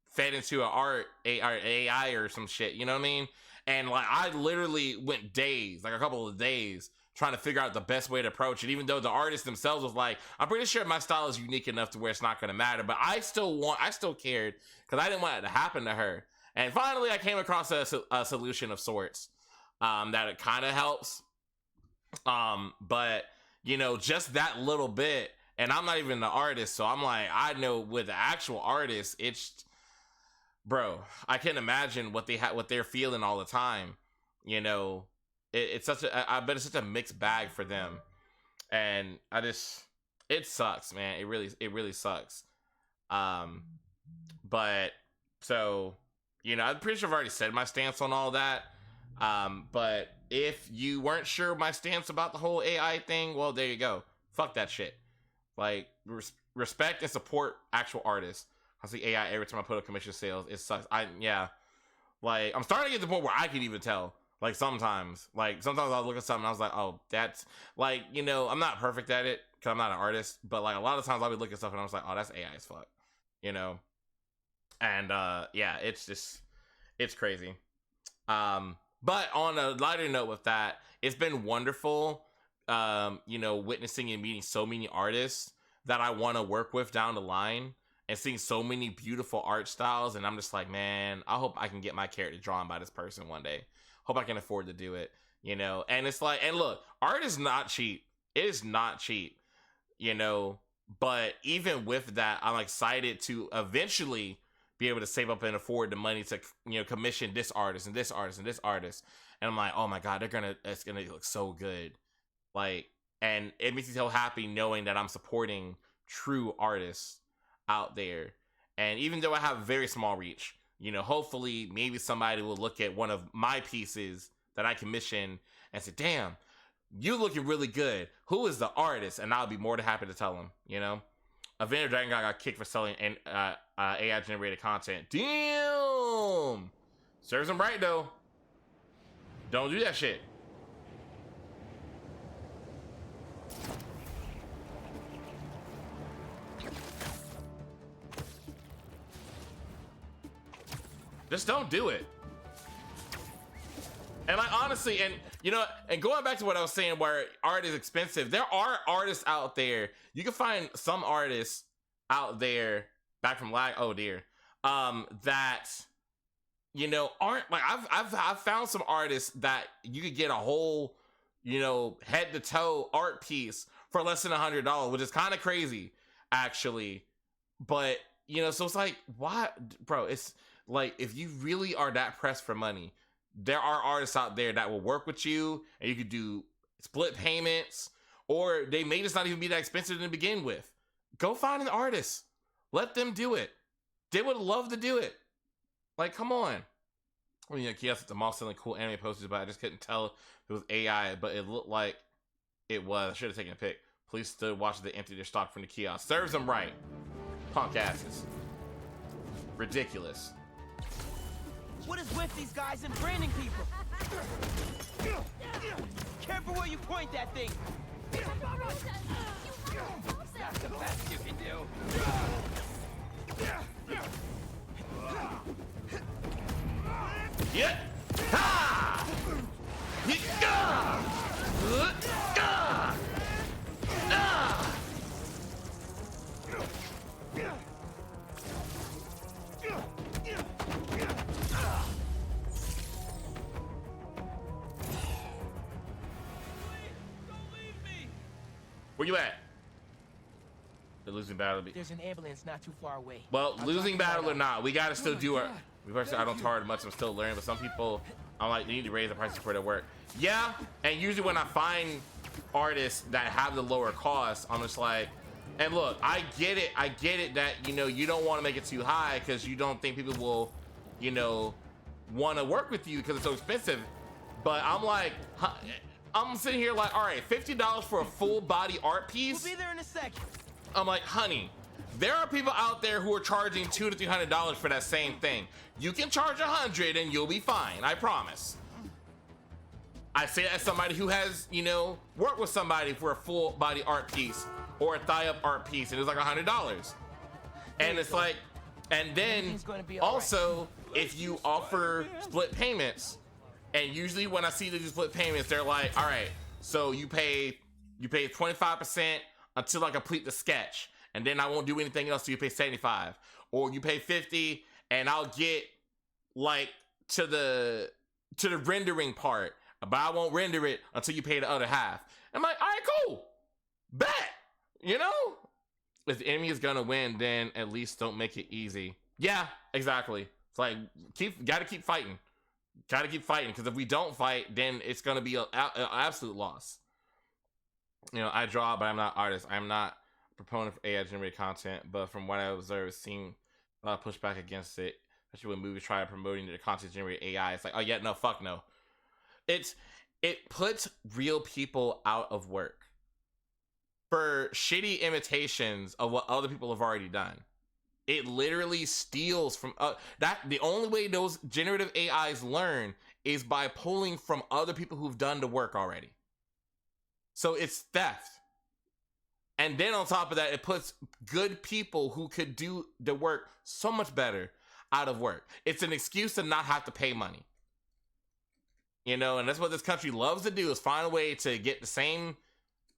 Speaker 1: fed into an AI or some shit, you know what I mean? And like, I literally went days, like a couple of days, trying to figure out the best way to approach it, even though the artists themselves was like, I'm pretty sure my style is unique enough to where it's not gonna matter, but I still cared, because I didn't want it to happen to her. And finally, I came across a solution of sorts that it kind of helps. But, you know, just that little bit, and I'm not even the artist, so I'm like, I know with the actual artist, it's, bro, I can't imagine what they're feeling all the time. You know, it's such a, I bet it's such a mixed bag for them. And it sucks, man. It really sucks. But so, you know, I'm pretty sure I've already said my stance on all that. But if you weren't sure my stance about the whole AI thing, well, there you go. Fuck that shit. Like, respect and support actual artists. I see AI every time I put up commission sales. It sucks. Like, I'm starting to get to the point where I can even tell. Like, sometimes I'll look at something and I was like, oh, that's, like, you know, I'm not perfect at it because I'm not an artist, but like a lot of times I'll be looking at stuff and I was like, oh, that's AI as fuck, you know? And yeah, it's crazy. But on a lighter note with that, it's been wonderful, you know, witnessing and meeting so many artists that I want to work with down the line and seeing so many beautiful art styles. And I'm just like, man, I hope I can get my character drawn by this person one day. Hope I can afford to do it, you know? And it's like, and look, art is not cheap. It is not cheap, you know? But even with that, I'm excited to eventually be able to save up and afford the money to, you know, commission this artist and this artist and this artist. And I'm like, oh my God, it's gonna look so good. Like, and it makes me so happy knowing that I'm supporting true artists out there. And even though I have a very small reach, you know, hopefully maybe somebody will look at one of my pieces that I commission and say, damn, you looking really good. Who is the artist? And I'll be more than happy to tell them, you know? Avenger Dragon God got kicked for selling AI generated content. Damn! Serves him right though. Don't do that shit. Just don't do it. And like, honestly, and you know, and going back to what I was saying where art is expensive, there are artists out there. You can find some artists out there back from oh dear, that, you know, aren't like, I've found some artists that you could get a whole, you know, head to toe art piece for less than $100, which is kind of crazy actually. But, you know, so it's like, why, bro, it's like, if you really are that pressed for money, there are artists out there that will work with you and you could do split payments, or they may just not even be that expensive to begin with. Go find an artist. Let them do it. They would love to do it. Like, come on. Well, you know, Kiosk at the mall selling cool anime posters, but I just couldn't tell if it was AI, but it looked like it was. I should have taken a pic. Police stood watching they empty their stock from the kiosk. Serves them right. Punk asses. Ridiculous.
Speaker 4: What is with these guys and branding people? Careful where you point that thing. That's the best you can do.
Speaker 1: Yeah. Ha! Where you at? The losing battle.
Speaker 4: There's an ambulance not too far away.
Speaker 1: Well, losing battle or not, we gotta still do
Speaker 4: God.
Speaker 1: our. I don't target much. I'm still learning, but some people, I'm like, they need to raise the prices for their work. Yeah, and usually when I find artists that have the lower cost, I'm just like, and look, I get it that, you know, you don't want to make it too high because you don't think people will, you know, want to work with you because it's so expensive. But I'm like, I'm sitting here like, all right, $50 for a full body art piece.
Speaker 4: We'll be there in a second.
Speaker 1: I'm like, honey, there are people out there who are charging $200 to $300 for that same thing. You can charge $100 and you'll be fine. I promise. I say that as somebody who has, you know, worked with somebody for a full body art piece or a thigh up art piece, and it was like $100. And it's like, and then also if you offer split payments, and usually when I see these split payments, they're like, all right, so you pay 25% until I complete the sketch, and then I won't do anything else, so you pay 75, or you pay 50 and I'll get like to the rendering part, but I won't render it until you pay the other half. I'm like, all right, cool, bet. You know, if the enemy is gonna win, then at least don't make it easy. Yeah, exactly. It's like, gotta keep fighting, because if we don't fight, then it's gonna be an absolute loss. You know, I draw, but I'm not artist. I'm not a proponent for AI generated content, but from what I observed, it seemed a lot of pushback against it, especially when movies try promoting their content generated AI. It's like, oh yeah, no, fuck no. It puts real people out of work for shitty imitations of what other people have already done. It literally steals from that. The only way those generative AIs learn is by pulling from other people who've done the work already. So it's theft. And then on top of that, it puts good people who could do the work so much better out of work. It's an excuse to not have to pay money. You know, and that's what this country loves to do, is find a way to get the same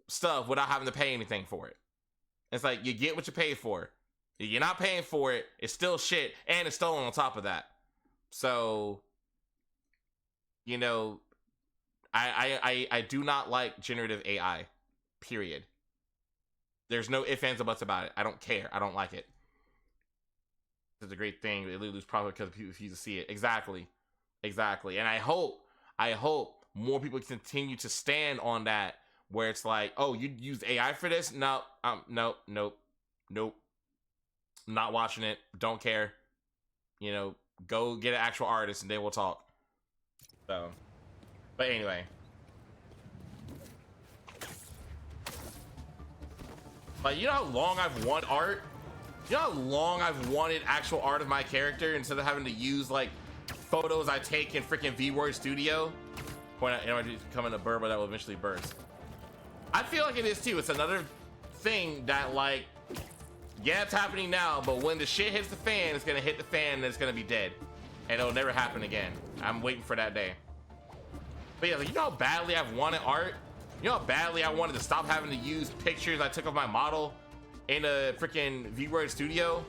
Speaker 1: stuff without having to pay anything for it. It's like, you get what you pay for. If you're not paying for it, it's still shit, and it's stolen on top of that. So, you know, I do not like generative AI, period. There's no ifs, ands, or buts about it. I don't care. I don't like it. It's a great thing. They lose profit because people refuse to see it. Exactly. And I hope more people continue to stand on that, where it's like, oh, you use AI for this? No, nope. Not watching it. Don't care. You know, go get an actual artist and then we'll talk. So, but anyway. Like, you know how long I've wanted art? You know how long I've wanted actual art of my character instead of having to use, like, photos I take in freaking V-Word Studio? Point out energy becoming a burble that will eventually burst. I feel like it is too. It's another thing that, like, yeah, it's happening now, but when the shit hits the fan, it's gonna hit the fan and it's gonna be dead. And it'll never happen again. I'm waiting for that day. But yeah, like, you know how badly I've wanted art? You know how badly I wanted to stop having to use pictures I took of my model in a freaking V-Word Studio?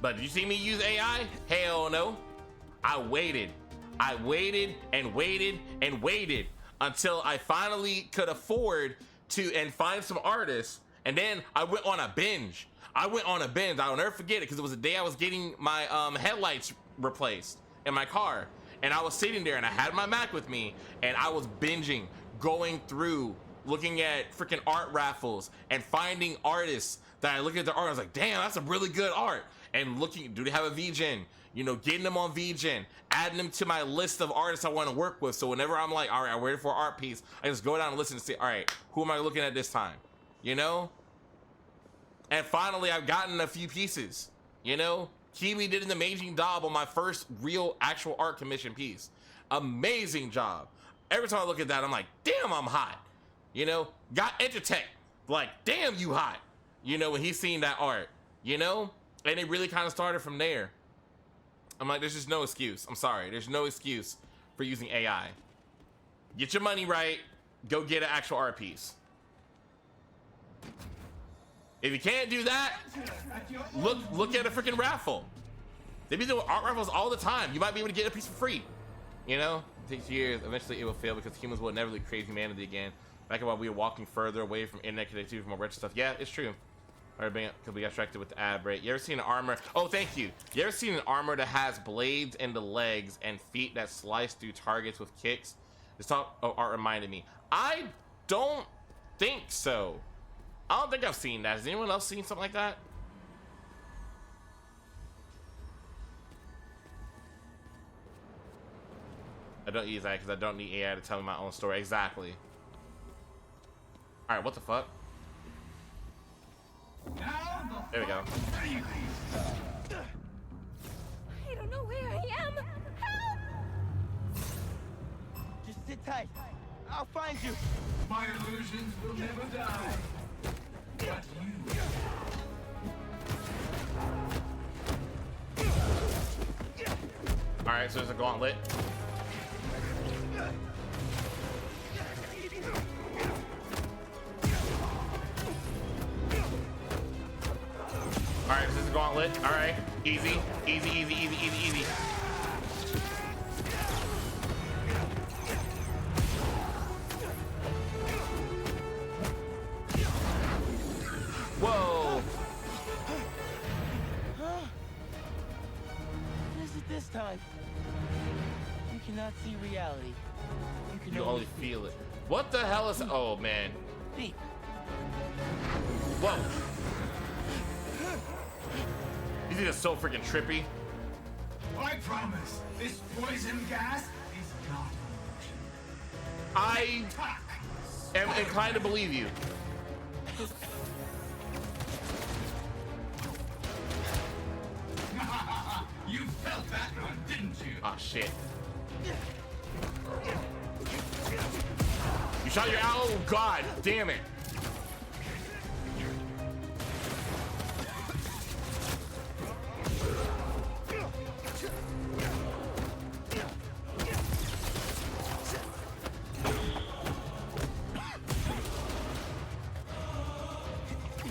Speaker 1: But did you see me use AI? Hell no. I waited and waited until I finally could afford to and find some artists, and then I went on a binge. I'll never forget it, because it was the day I was getting my headlights replaced in my car, and I was sitting there and I had my Mac with me, and I was binging, going through, looking at freaking art raffles and finding artists that I look at their art, I was like, damn, that's some really good art. And looking, do they have a VGen? You know, getting them on VGen, adding them to my list of artists I want to work with. So whenever I'm like, all right, I'm ready for an art piece, I just go down and listen and say, all right, who am I looking at this time? You know? And finally, I've gotten a few pieces. You know? Kiwi did an amazing job on my first real actual art commission piece. Amazing job. Every time I look at that, I'm like, damn, I'm hot. You know? Got Edutech. Like, damn, you hot. You know, when he's seen that art. You know? And it really kind of started from there. I'm like, there's just no excuse. I'm sorry. There's no excuse for using AI. Get your money right. Go get an actual art piece. If you can't do that, look at a freaking raffle. They be doing art raffles all the time. You might be able to get a piece for free. You know? It takes years. Eventually it will fail because humans will inevitably create humanity again. Back while we were walking further away from internet connectivity for more retro stuff. Yeah, it's true. Because we got distracted with the ad break. You ever seen an armor? Oh, thank you. You ever seen an armor that has blades in the legs and feet that slice through targets with kicks? This art reminded me. I don't think so. I don't think I've seen that. Has anyone else seen something like that? I don't use that because I don't need AI to tell me my own story. Exactly. Alright, what the fuck? There we go.
Speaker 3: I don't know where I am. Help!
Speaker 4: Just sit tight. I'll find you.
Speaker 2: My illusions will never die. But you.
Speaker 1: Alright, so there's a gauntlet. Alright, so this is a gauntlet. Alright. Easy. Easy, easy, easy, easy, easy. Whoa!
Speaker 4: What is it this time? You cannot see reality. You can
Speaker 1: You only feel it. What the hell is... Oh, man.
Speaker 4: Deep.
Speaker 1: Whoa. You think it's so freaking trippy?
Speaker 2: I promise, this poison gas is not
Speaker 1: I am inclined to believe you.
Speaker 2: You felt that one, didn't you?
Speaker 1: Oh, shit. You shot your... Oh, God damn it.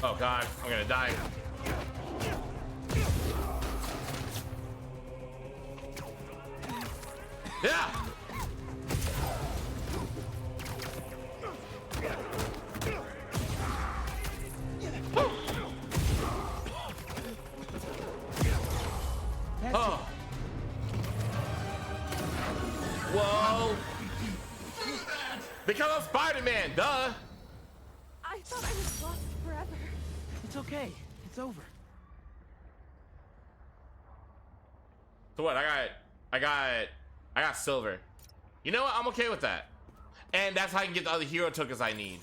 Speaker 1: Oh God, I'm gonna die. Yeah! Oh. Whoa! Because I'm Spider-Man, duh!
Speaker 3: I thought I was lost forever.
Speaker 4: It's okay. It's over.
Speaker 1: So what? I got silver. You know what? I'm okay with that. And that's how I can get the other hero tokens I need.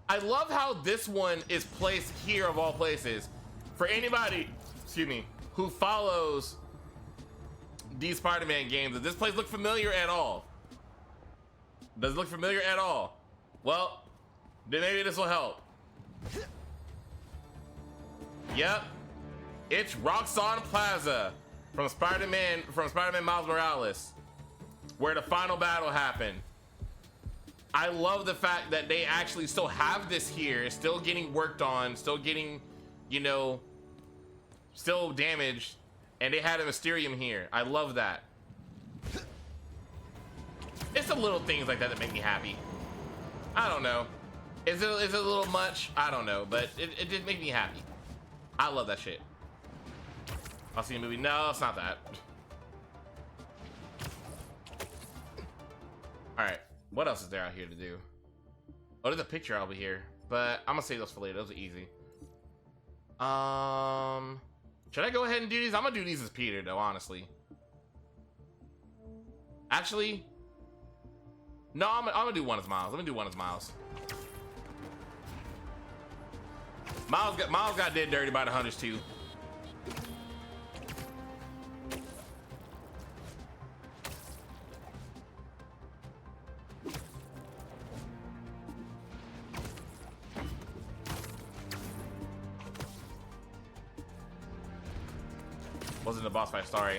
Speaker 1: I love how this one is placed here of all places. For anybody, excuse me, who follows these Spider-Man games, does this place look familiar at all? Does it look familiar at all? Well, then maybe this will help. Yep. It's Roxxon Plaza from Spider-Man Miles Morales, where the final battle happened. I love the fact that they actually still have this here. It's still getting worked on, still getting, you know, still damaged, and they had a Mysterium here. I love that. It's the little things like that that make me happy. I don't know. Is it a little much? I don't know, but it did make me happy. I love that shit. I'll see a movie. No, it's not that. Alright, what else is there out here to do? Oh, there's a picture over here, but I'm gonna save those for later. Those are easy. Should I go ahead and do these? I'm gonna do these as Peter, though, honestly. Actually, no, I'm gonna do one as Miles. Let me do one as Miles. Miles got dead dirty by the hunters too. Wasn't the boss fight, sorry.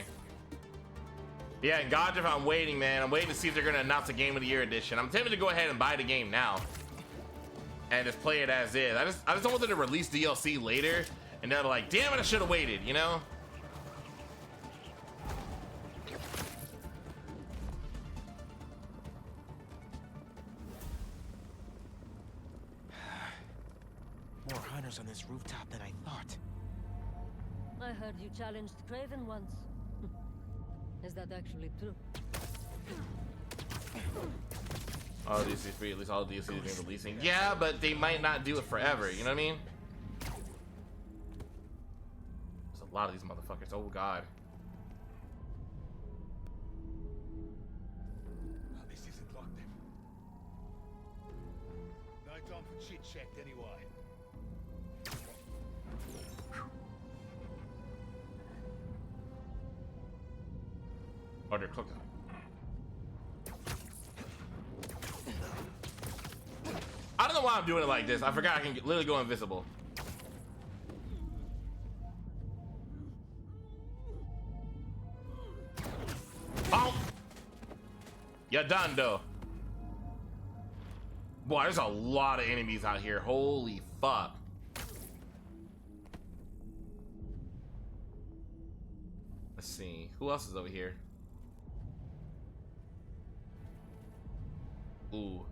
Speaker 1: Yeah, and Godriff, I'm waiting, man. I'm waiting to see if they're gonna announce a Game of the Year edition. I'm tempted to go ahead and buy the game now and just play it as is. I just don't want them to release DLC later and they're like, damn it, I should have waited, you know?
Speaker 4: runners on this rooftop than I thought.
Speaker 16: I heard you challenged Craven once. Is that actually true?
Speaker 1: All DLC's free, at least all DLC's been releasing. Yeah, but they might not do it forever, you know what I mean? There's a lot of these motherfuckers, oh god.
Speaker 2: Oh, this isn't like them. No time for chit chat anyway.
Speaker 1: Oh, they're cooking. I don't know why I'm doing it like this. I forgot I can literally go invisible. Oh! You're done, though. Boy, there's a lot of enemies out here. Holy fuck. Let's see. Who else is over here? Ooh.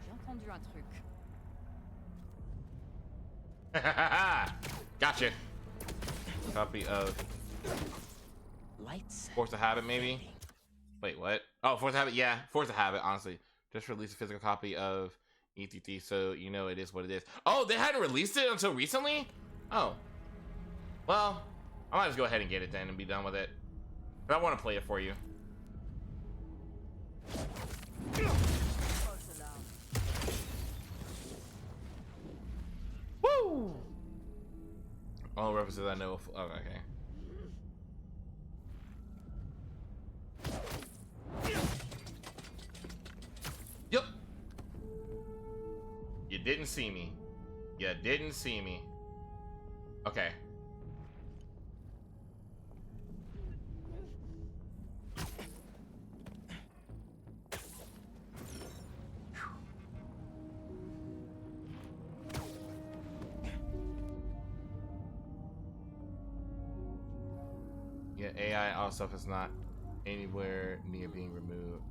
Speaker 16: J'ai entendu un truc.
Speaker 1: Gotcha. Copy of
Speaker 4: Lights.
Speaker 1: Force of Habit, maybe? Wait, what? Oh, Force of Habit? Yeah, Force of Habit, honestly. Just released a physical copy of ETT, so you know it is what it is. Oh, they hadn't released it until recently? Oh. Well, I might just go ahead and get it then and be done with it. But I want to play it for you. Woo! All references I know of. Oh, okay. Yup. You didn't see me. You didn't see me. Okay. Yeah, AI all stuff is not anywhere near being removed.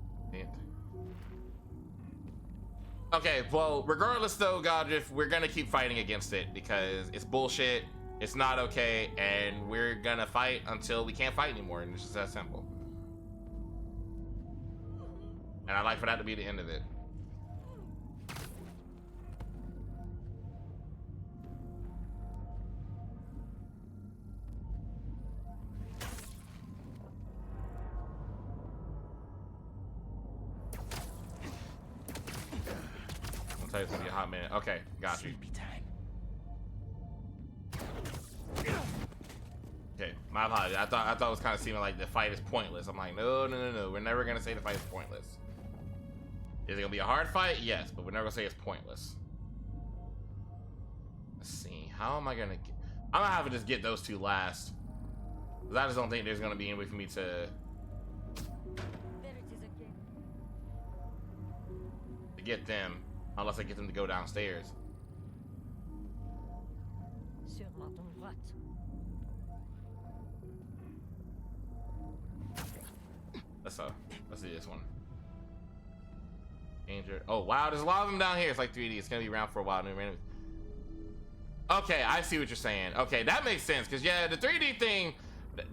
Speaker 1: Okay, well, regardless though, Godriff, we're gonna keep fighting against it because it's bullshit, it's not okay, and we're gonna fight until we can't fight anymore, and it's just that simple. And I'd like for that to be the end of it. It's gonna be a hot minute. Okay, got you. Okay, my apologies. I thought it was kind of seeming like the fight is pointless. I'm like, no. We're never gonna say the fight is pointless. Is it gonna be a hard fight? Yes, but we're never gonna say it's pointless. Let's see. How am I gonna get? I'm gonna have to just get those two last. Because I just don't think there's gonna be any way for me to get them. Unless I get them to go downstairs. Let's see this one. Injured. Oh wow, there's a lot of them down here. It's like 3D. It's gonna be around for a while. Okay, I see what you're saying. Okay, that makes sense. Cause yeah, the 3D thing,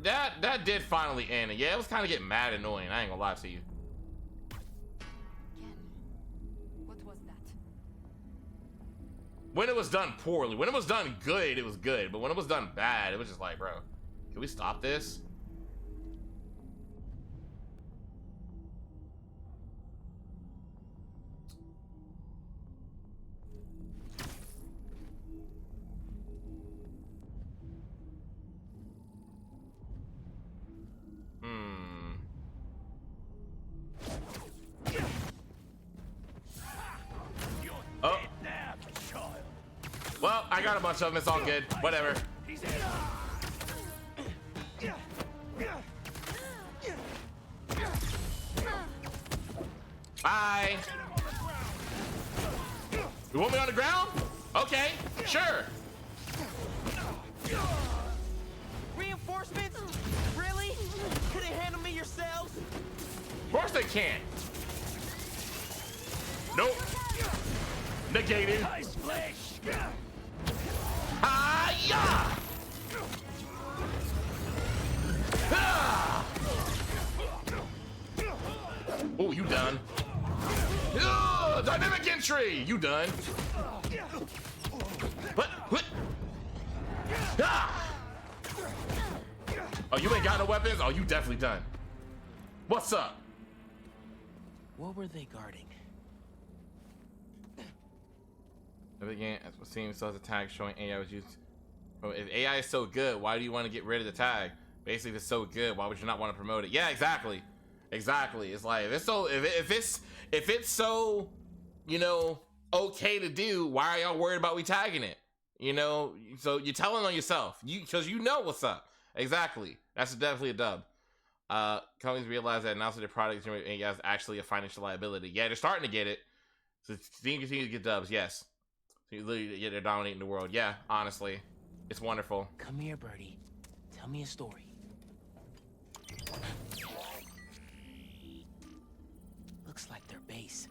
Speaker 1: that did finally end. And yeah, it was kind of getting mad annoying. I ain't gonna lie to you. When it was done poorly. When it was done good, it was good. But when it was done bad, it was just like, bro, can we stop this? Oh. Well, I got a bunch of them. It's all good. Whatever. Bye. You want me on the ground? Okay, sure.
Speaker 4: Reinforcements? Really? Could they handle me yourselves?
Speaker 1: Of course they can't. Nope. Negated.
Speaker 2: Ice flash.
Speaker 1: Hi-ya! Ah! Oh, you done. Dynamic entry! You done. What? Ah! Oh, you ain't got no weapons? Oh, you definitely done. What's up?
Speaker 4: What were they guarding?
Speaker 1: Again, as we're seeing, so as a tag showing AI was used. Oh, if AI is so good, why do you want to get rid of the tag? Basically, if it's so good, why would you not want to promote it? Yeah, exactly. Exactly. It's like, if it's so, if it's so, you know, okay to do, why are y'all worried about we tagging it? You know, so you're telling on yourself, because you know what's up. Exactly. That's definitely a dub. Companies realize that announcing their product is actually a financial liability. Yeah, they're starting to get it. So continue to get dubs. Yes. So literally, they're dominating the world. Yeah, honestly, it's wonderful.
Speaker 4: Come here, Birdie. Tell me a story. Looks like their base.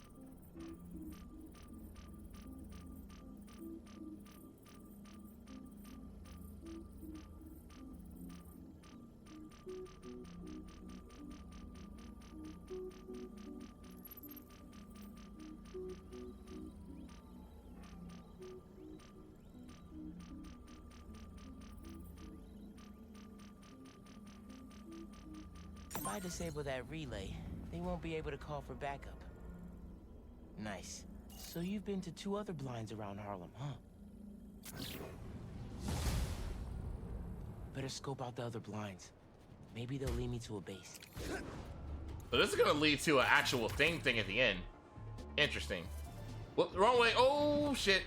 Speaker 4: If I disable that relay, they won't be able to call for backup. Nice. So you've been to 2 other blinds around Harlem, huh? Better scope out the other blinds. Maybe they'll lead me to a base.
Speaker 1: So this is gonna lead to an actual thing at the end. Interesting. Whoop, wrong way. Oh shit.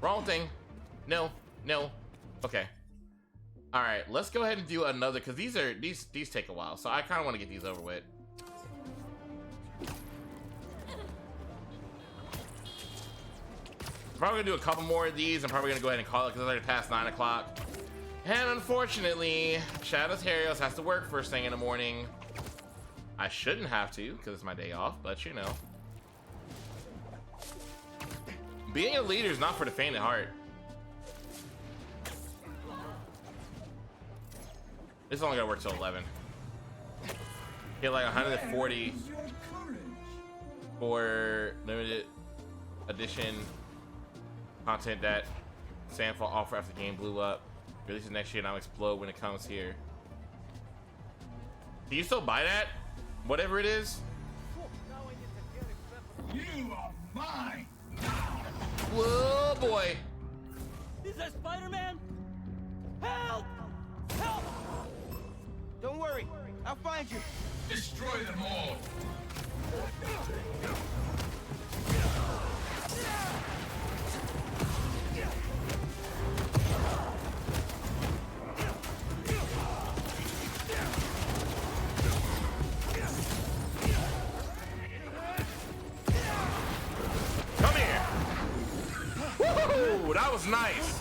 Speaker 1: Wrong thing. No. Okay. All right, let's go ahead and do another, because these take a while, so I kind of want to get these over with. Probably gonna do a couple more of these. I'm probably gonna go ahead and call it because it's already past 9 o'clock. And unfortunately, Shadows Herios has to work first thing in the morning. I shouldn't have to because it's my day off, but you know. Being a leader is not for the faint of heart. This is only gonna work till 11. Get like 140 for limited edition content that Sandfall offer after the game blew up. Releases next year, now explode when it comes here. Do you still buy that? Whatever it is?
Speaker 2: You are mine.
Speaker 1: Whoa, boy.
Speaker 4: Is that Spider-Man? Help! Help! Don't worry, I'll find you.
Speaker 2: Destroy them all.
Speaker 1: Come here. Woohoo! That was nice.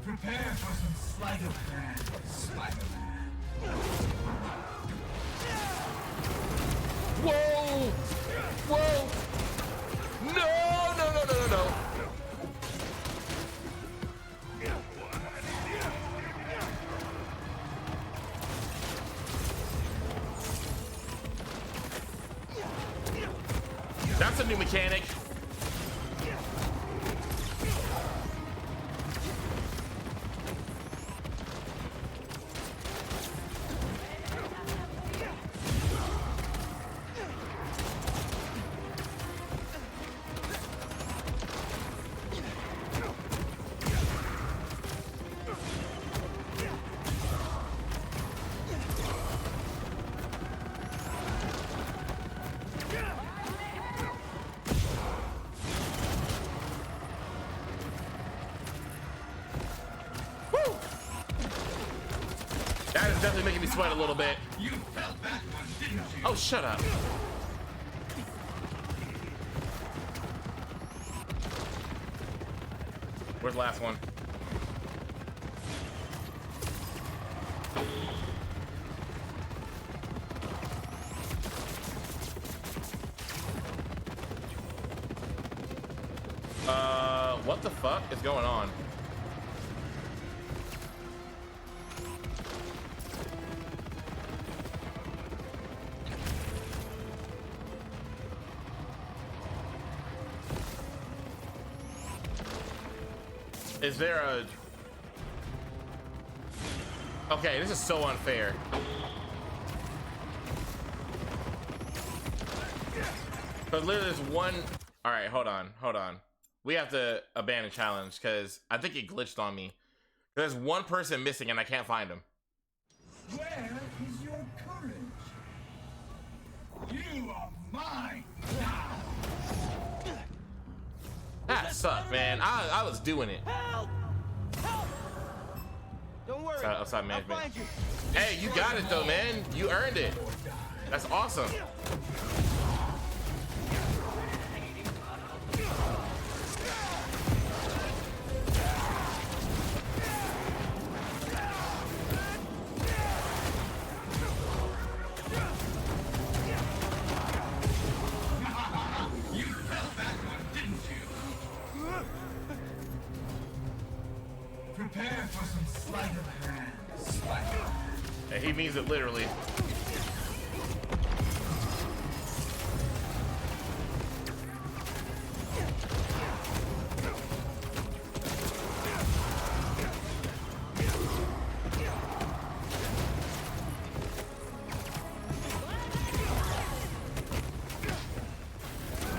Speaker 2: Prepare for some sleight of hand, Spider-Man.
Speaker 1: Whoa! Whoa! No! That's a new mechanic. That is definitely making me sweat a little bit.
Speaker 2: You felt that one, didn't you?
Speaker 1: Oh, shut up. Where's the last one? the fuck is going on? Is there a... Okay, this is so unfair. But literally there's one... Alright, hold on. We have to abandon challenge because I think it glitched on me. There's one person missing and I can't find him.
Speaker 2: Where is your courage? You are mine now.
Speaker 1: That sucked, man. I was doing it.
Speaker 4: Help! Help! Don't worry.
Speaker 1: Upside management.
Speaker 4: I'll find you.
Speaker 1: Hey, you got it though, man. You earned it. That's awesome.
Speaker 2: Prepare for some sleight of hand, Spider.
Speaker 1: Yeah, he means it literally.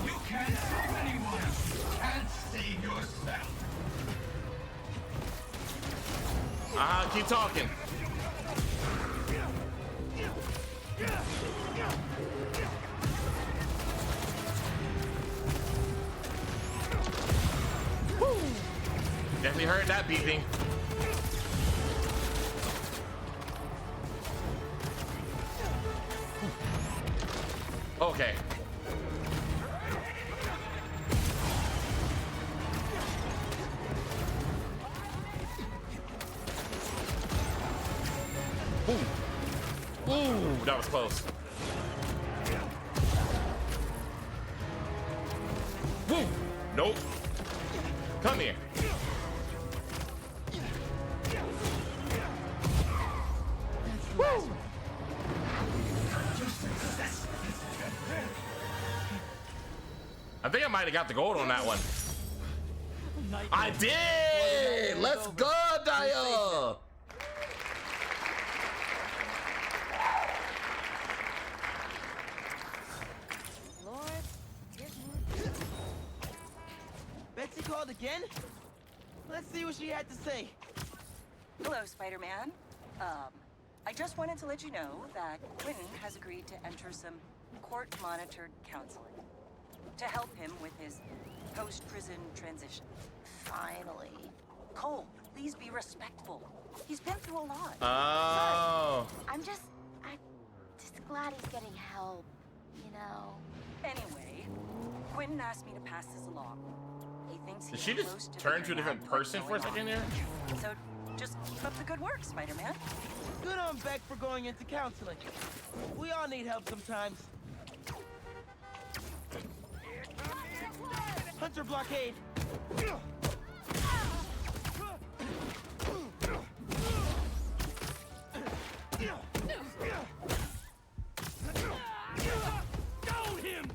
Speaker 2: You can't save anyone. You can't save yourself.
Speaker 1: Keep talking. Woo. Definitely heard that beeping. Okay. Ooh, that was close. Woo! Nope. Come here. Woo! I think I might have got the gold on that one. I did! Let's go, Daya!
Speaker 4: Betsy called again? Let's see what she had to say.
Speaker 17: Hello, Spider-Man. I just wanted to let you know that Quentin has agreed to enter some court-monitored counseling to help him with his post-prison transition. Finally. Cole, please be respectful. He's been through a lot.
Speaker 1: Oh.
Speaker 10: I'm just glad he's getting help, you know.
Speaker 17: Anyway, Quentin asked me to pass this along. He thinks
Speaker 1: Did she just turn to a different person for a second there?
Speaker 17: So just keep up the good work, Spider-Man.
Speaker 4: Good on Beck for going into counseling. We all need help sometimes. Hunter blockade.
Speaker 2: Down him!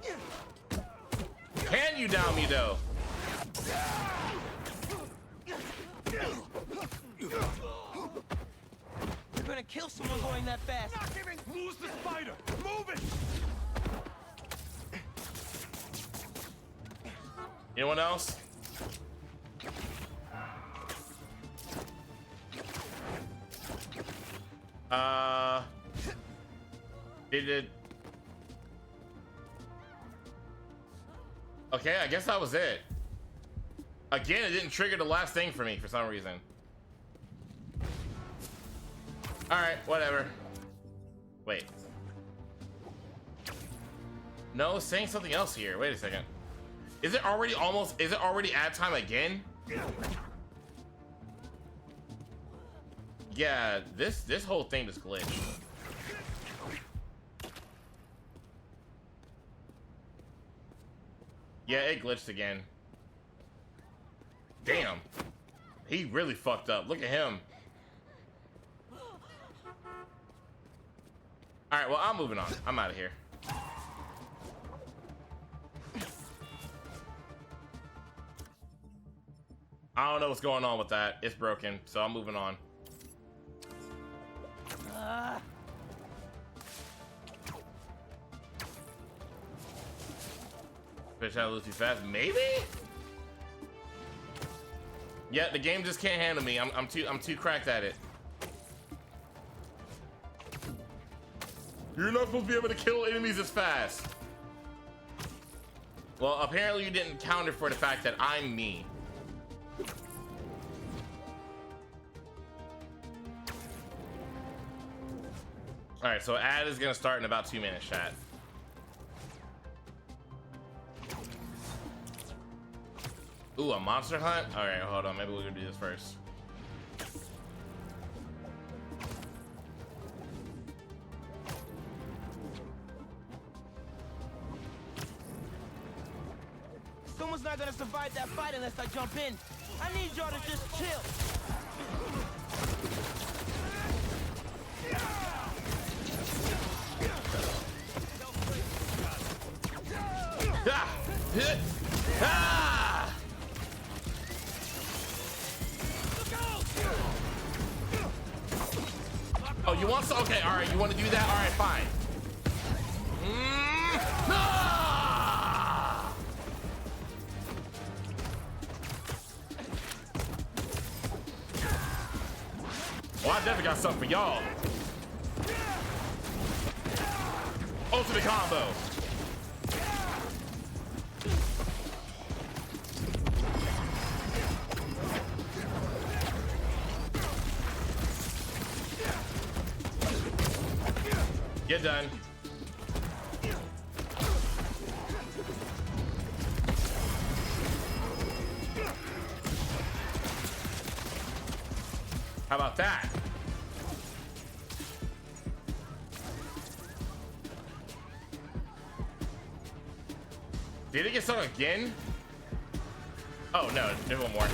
Speaker 1: Can you down me though?
Speaker 4: You're gonna kill someone going that fast.
Speaker 2: Not giving. Lose the spider. Move it.
Speaker 1: Anyone else? Did it? Okay, I guess that was it. Again, it didn't trigger the last thing for me for some reason. Alright, whatever. Wait. No, it's saying something else here. Wait a second. Is it already ad time again? Yeah, this whole thing just glitched. Yeah, it glitched again. Damn. He really fucked up. Look at him. Alright, well, I'm moving on. I'm out of here. I don't know what's going on with that. It's broken, so I'm moving on. Fish out a little too fast, maybe? Yeah, the game just can't handle me. I'm too cracked at it. You're not supposed to be able to kill enemies as fast. Well, apparently you didn't counter for the fact that I'm me. Alright, so ad is gonna start in about 2 minutes, chat. Ooh, a monster hunt? Alright, hold on, maybe we're gonna do this first.
Speaker 4: Someone's not gonna survive that fight unless I jump in. I need y'all to just chill.
Speaker 1: Oh, you want some? Okay, all right. You want to do that? All right, fine. Well, I definitely got something for y'all. Ultimate combo. Get done. How about that? Did it get stung again? Oh no, there's one more.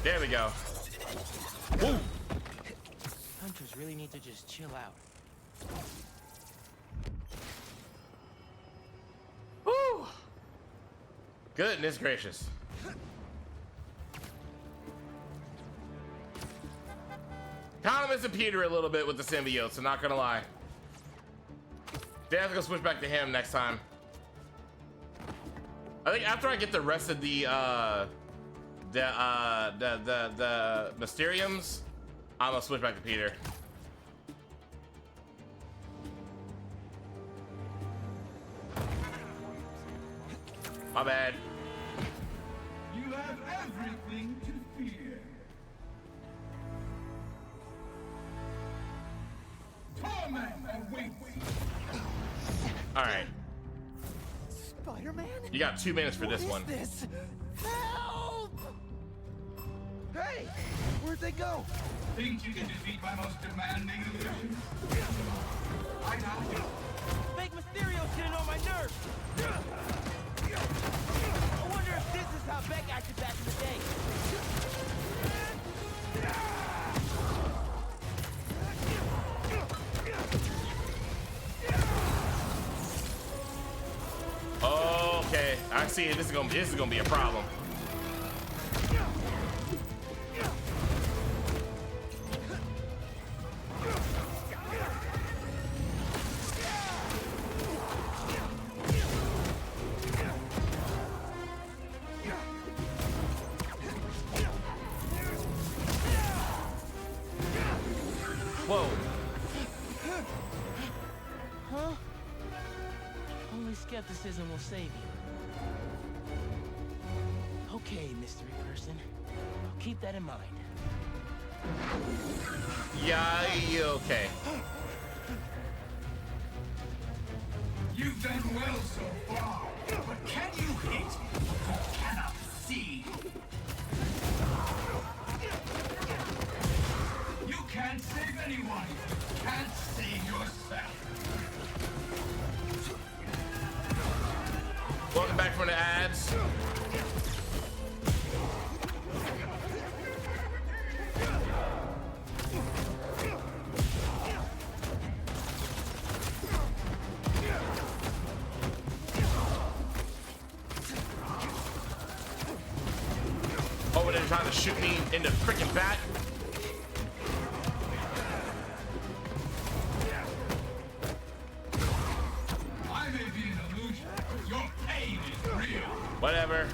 Speaker 1: There we go. Woo.
Speaker 4: Hunters really need to just chill out.
Speaker 1: Woo. Goodness gracious. Kind of missing Peter a little bit with the symbiotes, I'm not gonna lie. Dad's gonna switch back to him next time. I think after I get the rest of the Mysteriums, I'm gonna switch back to Peter. My bad.
Speaker 2: You have everything to fear. Torment awaits.
Speaker 1: All right.
Speaker 4: Spider-Man?
Speaker 1: You got 2 minutes for this one.
Speaker 4: What is this? Help! Hey, where'd they go?
Speaker 2: Think you can defeat my most demanding illusion? I doubt it.
Speaker 4: Fake Mysterio's getting on my nerves. I wonder if this is how Beck acted back in the day.
Speaker 1: Okay, I see it. This is gonna be a problem. Whoa.
Speaker 4: Huh? Only skepticism will save you. Okay, mystery person. I'll keep that in mind.
Speaker 1: Yeah, okay.
Speaker 2: You've done well so far, but can you hit who cannot see? You can't save anyone. Can't save yourself.
Speaker 1: from the ads. Over there trying to shoot me in the freaking back.
Speaker 18: I may be an illusion, but your pain is real.
Speaker 1: Whatever.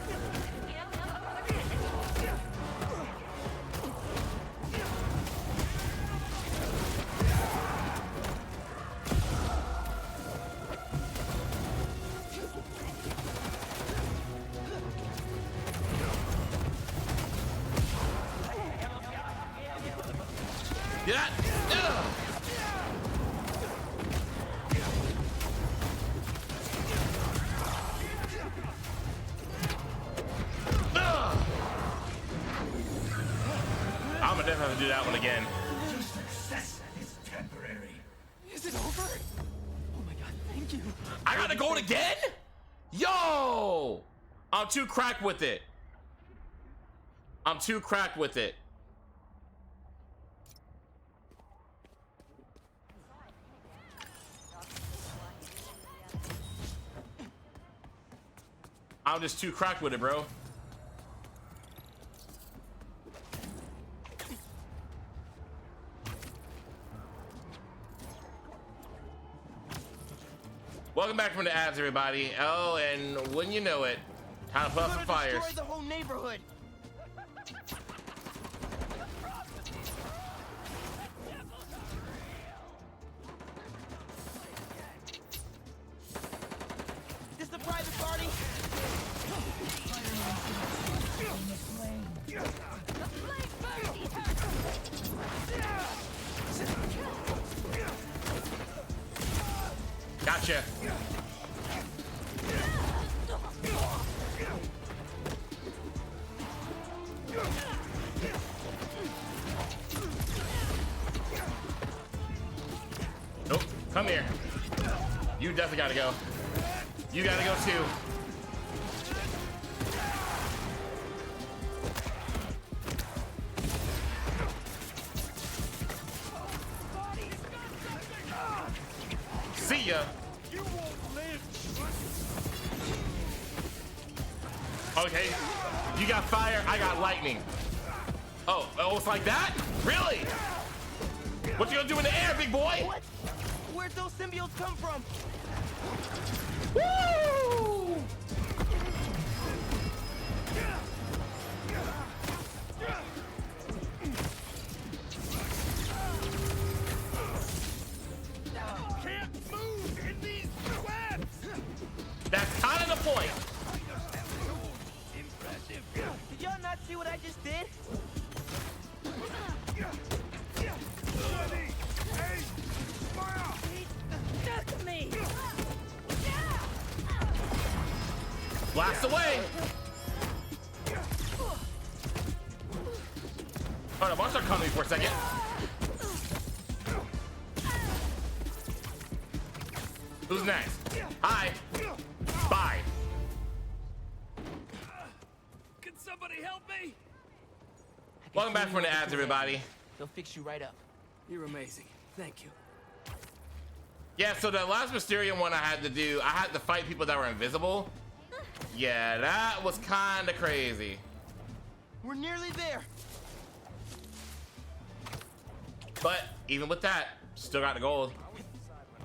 Speaker 1: Yeah. I'm gonna definitely have to do that one again.
Speaker 18: Your success is temporary.
Speaker 4: Is it over? Oh my god, thank you.
Speaker 1: I gotta go again? Yo! I'm too cracked with it. I'm too cracked with it. I'm just too cracked with it, bro. Welcome back from the ads, everybody. Oh, and wouldn't you know it, time to put out some fires.
Speaker 4: Destroy the whole neighborhood. This the private party?
Speaker 1: Gotcha. Nope. Come here. You definitely gotta go. You gotta go too. See ya. Okay. You got fire, I got lightning. Oh, it's like that? Really? What you gonna do in the air, big boy?
Speaker 4: What? Where'd those symbiotes come from?
Speaker 1: Woo!
Speaker 2: Can't move in these webs.
Speaker 1: That's kind of the point.
Speaker 2: Impressive.
Speaker 4: Did y'all not see what I just did?
Speaker 2: Hey, smile.
Speaker 16: Stuck me!
Speaker 1: Blast away. Hold on, watch that come to me for a second. Who's next? Hi. Bye.
Speaker 9: Can somebody help me?
Speaker 1: Welcome back from the ads, everybody.
Speaker 4: They'll fix you right up.
Speaker 9: You're amazing. Thank you.
Speaker 1: Yeah, so the last Mysterium one I had to do, I had to fight people that were invisible. Yeah, that was kind of crazy.
Speaker 4: We're nearly there.
Speaker 1: But even with that, still got the gold.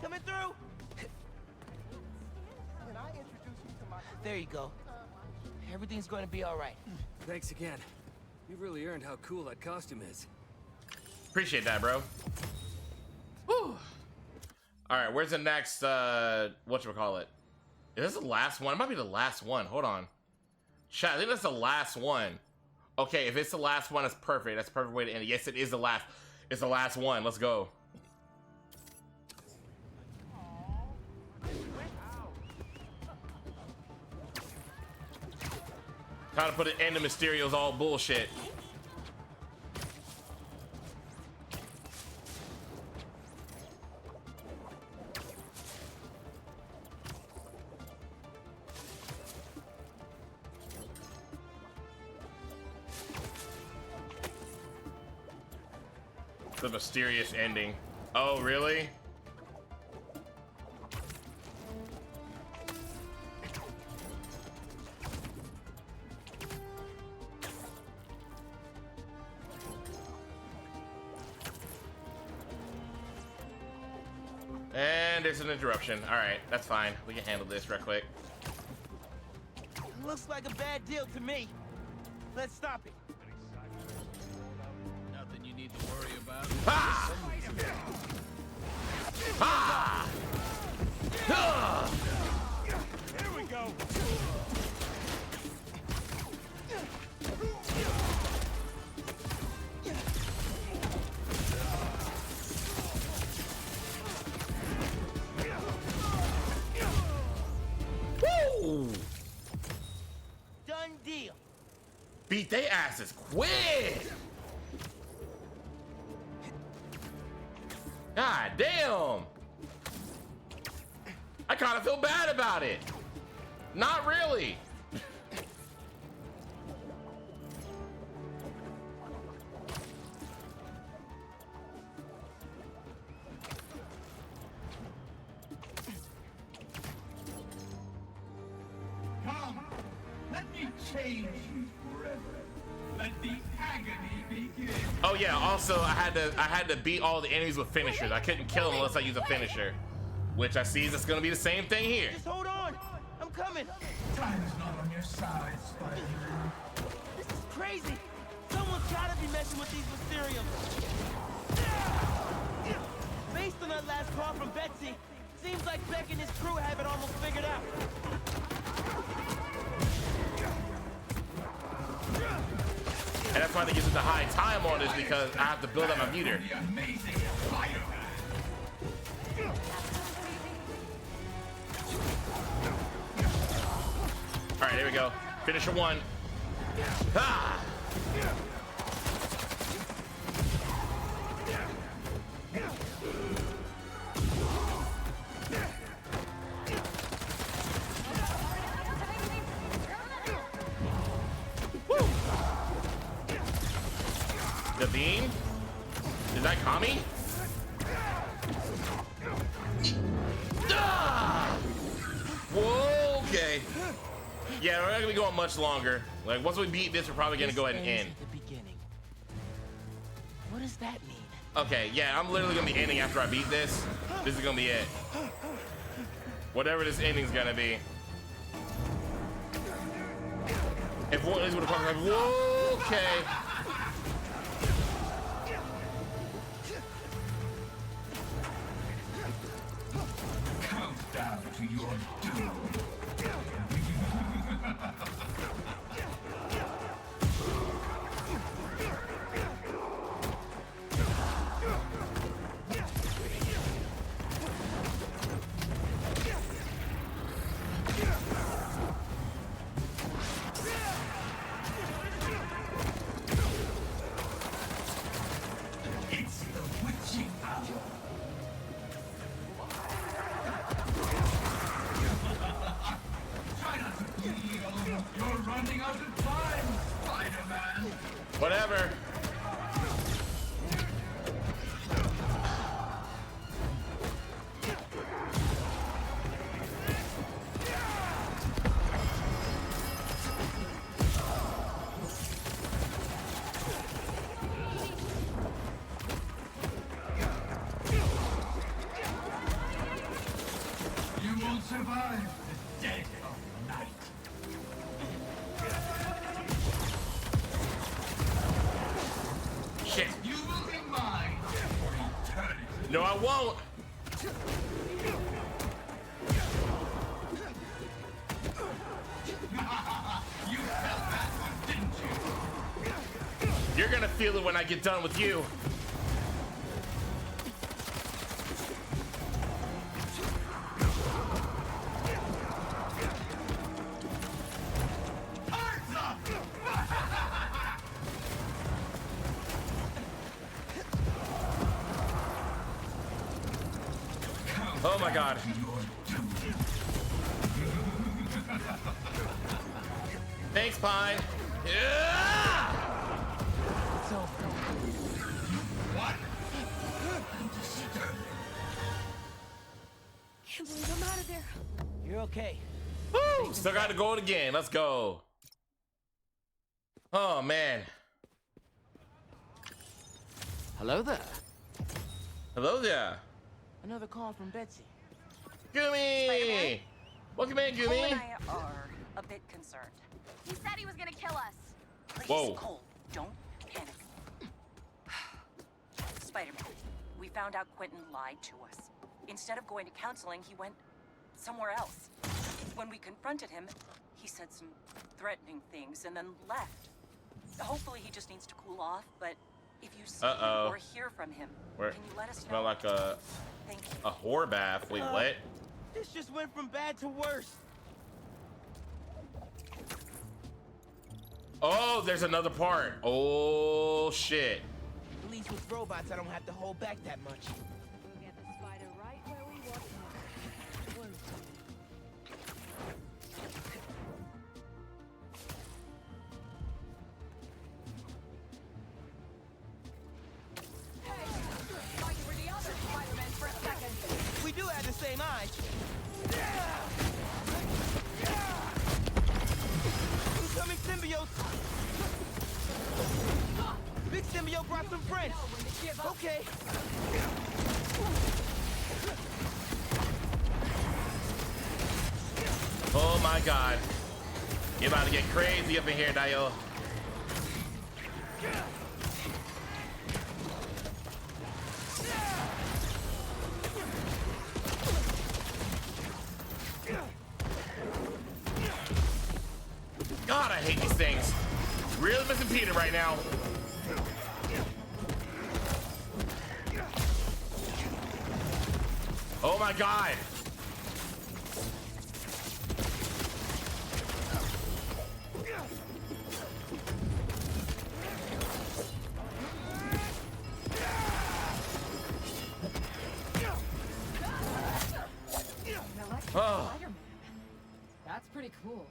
Speaker 4: Coming through. There you go. Everything's going to be all right.
Speaker 9: Thanks again. You really earned how cool that costume is.
Speaker 1: Appreciate that, bro. Whew. All right, where's the next, whatchamacallit? Is this the last one? It might be the last one. Hold on. Chat, I think that's the last one. Okay, if it's the last one, that's perfect. That's a perfect way to end it. Yes, it is the last. It's the last one. Let's go. Time to put an end to Mysterio's all bullshit. The mysterious ending. Oh, really? And there's an interruption. All right, that's fine. We can handle this real quick.
Speaker 4: Looks like a bad deal to me. Let's stop it.
Speaker 18: Nothing you need to worry about.
Speaker 1: Ha! Ha! Ha!
Speaker 2: Here we go.
Speaker 1: Woo!
Speaker 4: Done deal.
Speaker 1: Beat they asses quick! God damn! I kind of feel bad about it. Not really.
Speaker 18: Come, let me change you forever. Let the agony begin.
Speaker 1: Oh yeah, also I had to beat all the enemies with finishers. I couldn't kill them unless I use a finisher. Which I see is gonna be the same thing here.
Speaker 4: Just hold on. I'm coming.
Speaker 18: Time's not on your side, Spider-Man.
Speaker 4: This is crazy. Someone's gotta be messing with these Mysteriums. Based on that last call from Betsy, seems like Beck and his crew have it almost figured out.
Speaker 1: And that's why they give us a high time on this, because I have to build up my meter.
Speaker 18: The amazing Spider-Man.
Speaker 1: All right, here we go. Finisher one. Ah! Woo! The beam? Is that Kami? Ah! Whoa, okay. Yeah, we're not gonna be going much longer. Like, once we beat this, we're probably gonna go ahead and end.
Speaker 4: At the beginning. What does that mean?
Speaker 1: Okay, yeah, I'm literally gonna be ending after I beat this. This is gonna be it. Whatever this ending's gonna be. If one is what the fuck, like, whoa, okay.
Speaker 18: Countdown to your doom. It's the witching hour. Try not to feel you're running out of time, Spider-Man.
Speaker 1: Whatever.
Speaker 18: You won't survive the dead of night.
Speaker 1: Shit.
Speaker 18: You will be mine for eternity.
Speaker 1: No, I won't.
Speaker 18: You felt that one, didn't you?
Speaker 1: You're gonna feel it when I get done with you.
Speaker 18: Time's up!
Speaker 1: Oh my god. Thanks, Pine. Yeah!
Speaker 4: It's over.
Speaker 18: What?
Speaker 4: You're okay.
Speaker 1: Woo! Still got to go again. Let's go. Oh, man.
Speaker 4: Hello there.
Speaker 1: Hello there.
Speaker 4: Another call from Betsy.
Speaker 1: Gumi! Welcome in,
Speaker 17: Cole
Speaker 1: Gumi.
Speaker 17: and I are a bit concerned.
Speaker 10: He said he was gonna kill us.
Speaker 17: Please,
Speaker 1: Whoa.
Speaker 17: Cole, don't panic. Spider-Man, we found out Quentin lied to us. Instead of going to counseling, he went somewhere else. When we confronted him, he said some threatening things and then left. Hopefully he just needs to cool off, but if you see him or hear from him, can you let us know?
Speaker 1: Smell like a
Speaker 17: Thank you.
Speaker 1: a whore bath. Wait, what?
Speaker 4: This just went from bad to worse.
Speaker 1: Oh, there's another part. Oh shit.
Speaker 4: At least with robots, I don't have to hold back that much.
Speaker 16: We'll get the spider right where we want him. One
Speaker 4: We do have the same eyes. Incoming symbiote. Big symbiote brought some friends. Okay.
Speaker 1: Oh my god. You're about to get crazy up in here, Dio. God, I hate these things. Really missing Peter right now. Oh my god. Oh.
Speaker 8: That's pretty cool.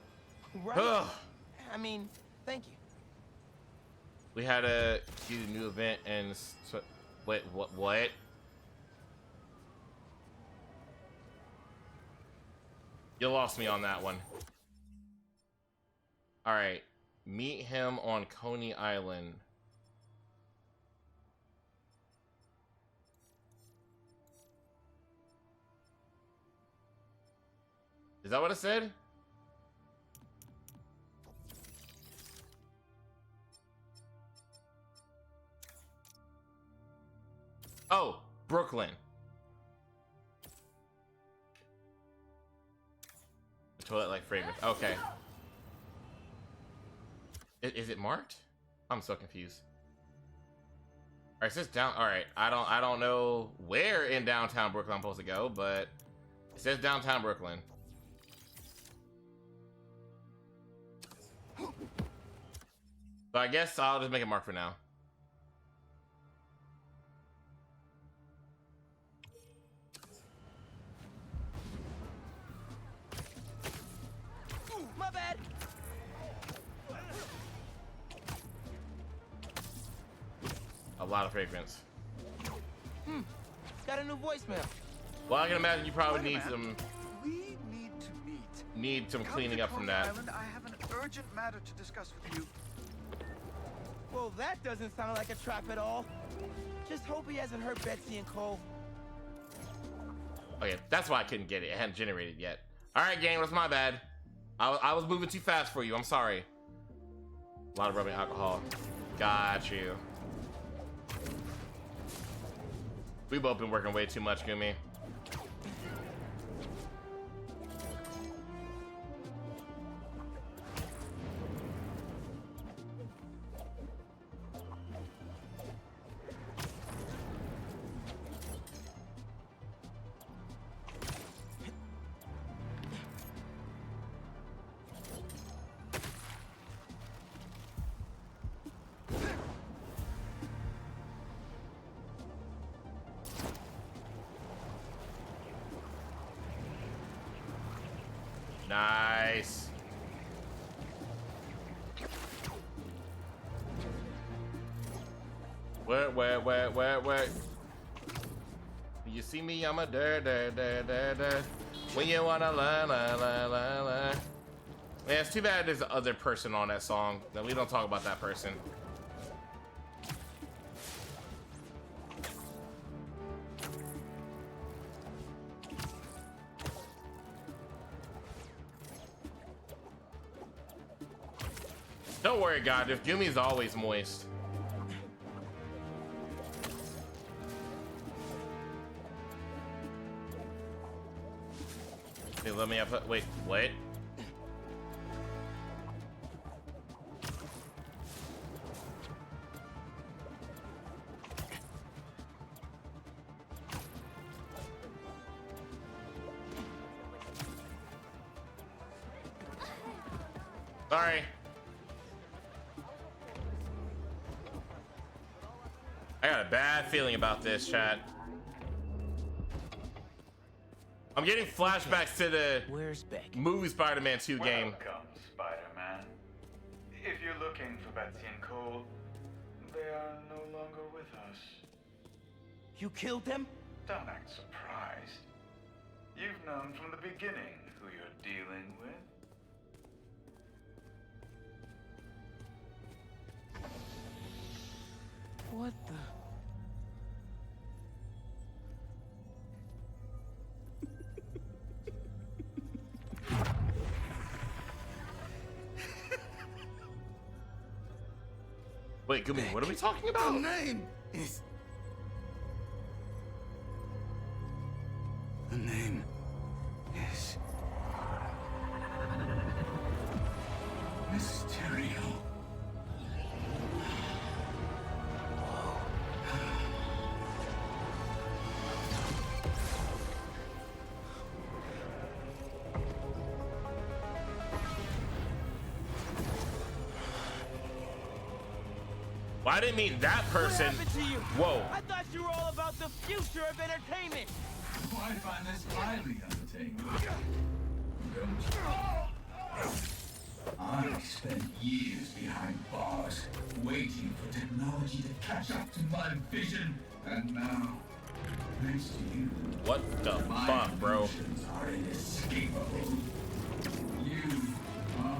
Speaker 4: Right?
Speaker 1: Ugh.
Speaker 4: I mean, thank you.
Speaker 1: We had a new event and wait, what? You lost me on that one. All right, meet him on Coney Island. Is that what it said? Oh, Brooklyn. Toilet like fragrance. Okay. Is it marked? I'm so confused. All right, it says down. All right, I don't know where in downtown Brooklyn I'm supposed to go, but it says downtown Brooklyn. So I guess I'll just make it mark for now.
Speaker 4: My bad.
Speaker 1: A lot of fragrance.
Speaker 4: Got a new voicemail.
Speaker 1: Well, I can imagine you probably need some
Speaker 19: We need to meet.
Speaker 1: some
Speaker 19: Come
Speaker 1: cleaning
Speaker 19: to
Speaker 1: up from
Speaker 19: Coney
Speaker 1: that.
Speaker 19: Island. I have an urgent matter to discuss with you.
Speaker 4: Well, that doesn't sound like a trap at all. Just hope he hasn't hurt Betsy and Cole.
Speaker 1: Okay, that's why I couldn't get it. It hadn't generated yet. All right, gang, that's my bad. I was moving too fast for you. I'm sorry. A lot of rubbing alcohol. Got you. We both been working way too much, Gumi. Nice. Where? You see me, I'm a da. When you wanna la. Man, it's too bad there's the other person on that song. That we don't talk about that person. Don't worry, God. If Yumi's always moist. Hey, let me have. Wait, what? Sorry. I got a bad feeling about this, chat. I'm getting flashbacks to the movie Spider-Man 2 game.
Speaker 20: Welcome, Spider-Man. If you're looking for Betsy and Cole, they are no longer with us.
Speaker 4: You killed them?
Speaker 20: Don't act surprised. You've known from the beginning who you're dealing with.
Speaker 4: What the?
Speaker 1: Wait, Gumi, what are we talking about?
Speaker 19: The name is... The name is... Mysterio.
Speaker 1: Well, I didn't mean that person.
Speaker 4: What happened to you?
Speaker 1: Whoa.
Speaker 4: I thought you were all about the future of entertainment.
Speaker 18: I find this highly entertaining. I spent years behind bars, waiting for technology to catch up to my vision, and now, thanks to you,
Speaker 1: what the fuck, bro?
Speaker 18: are inescapable.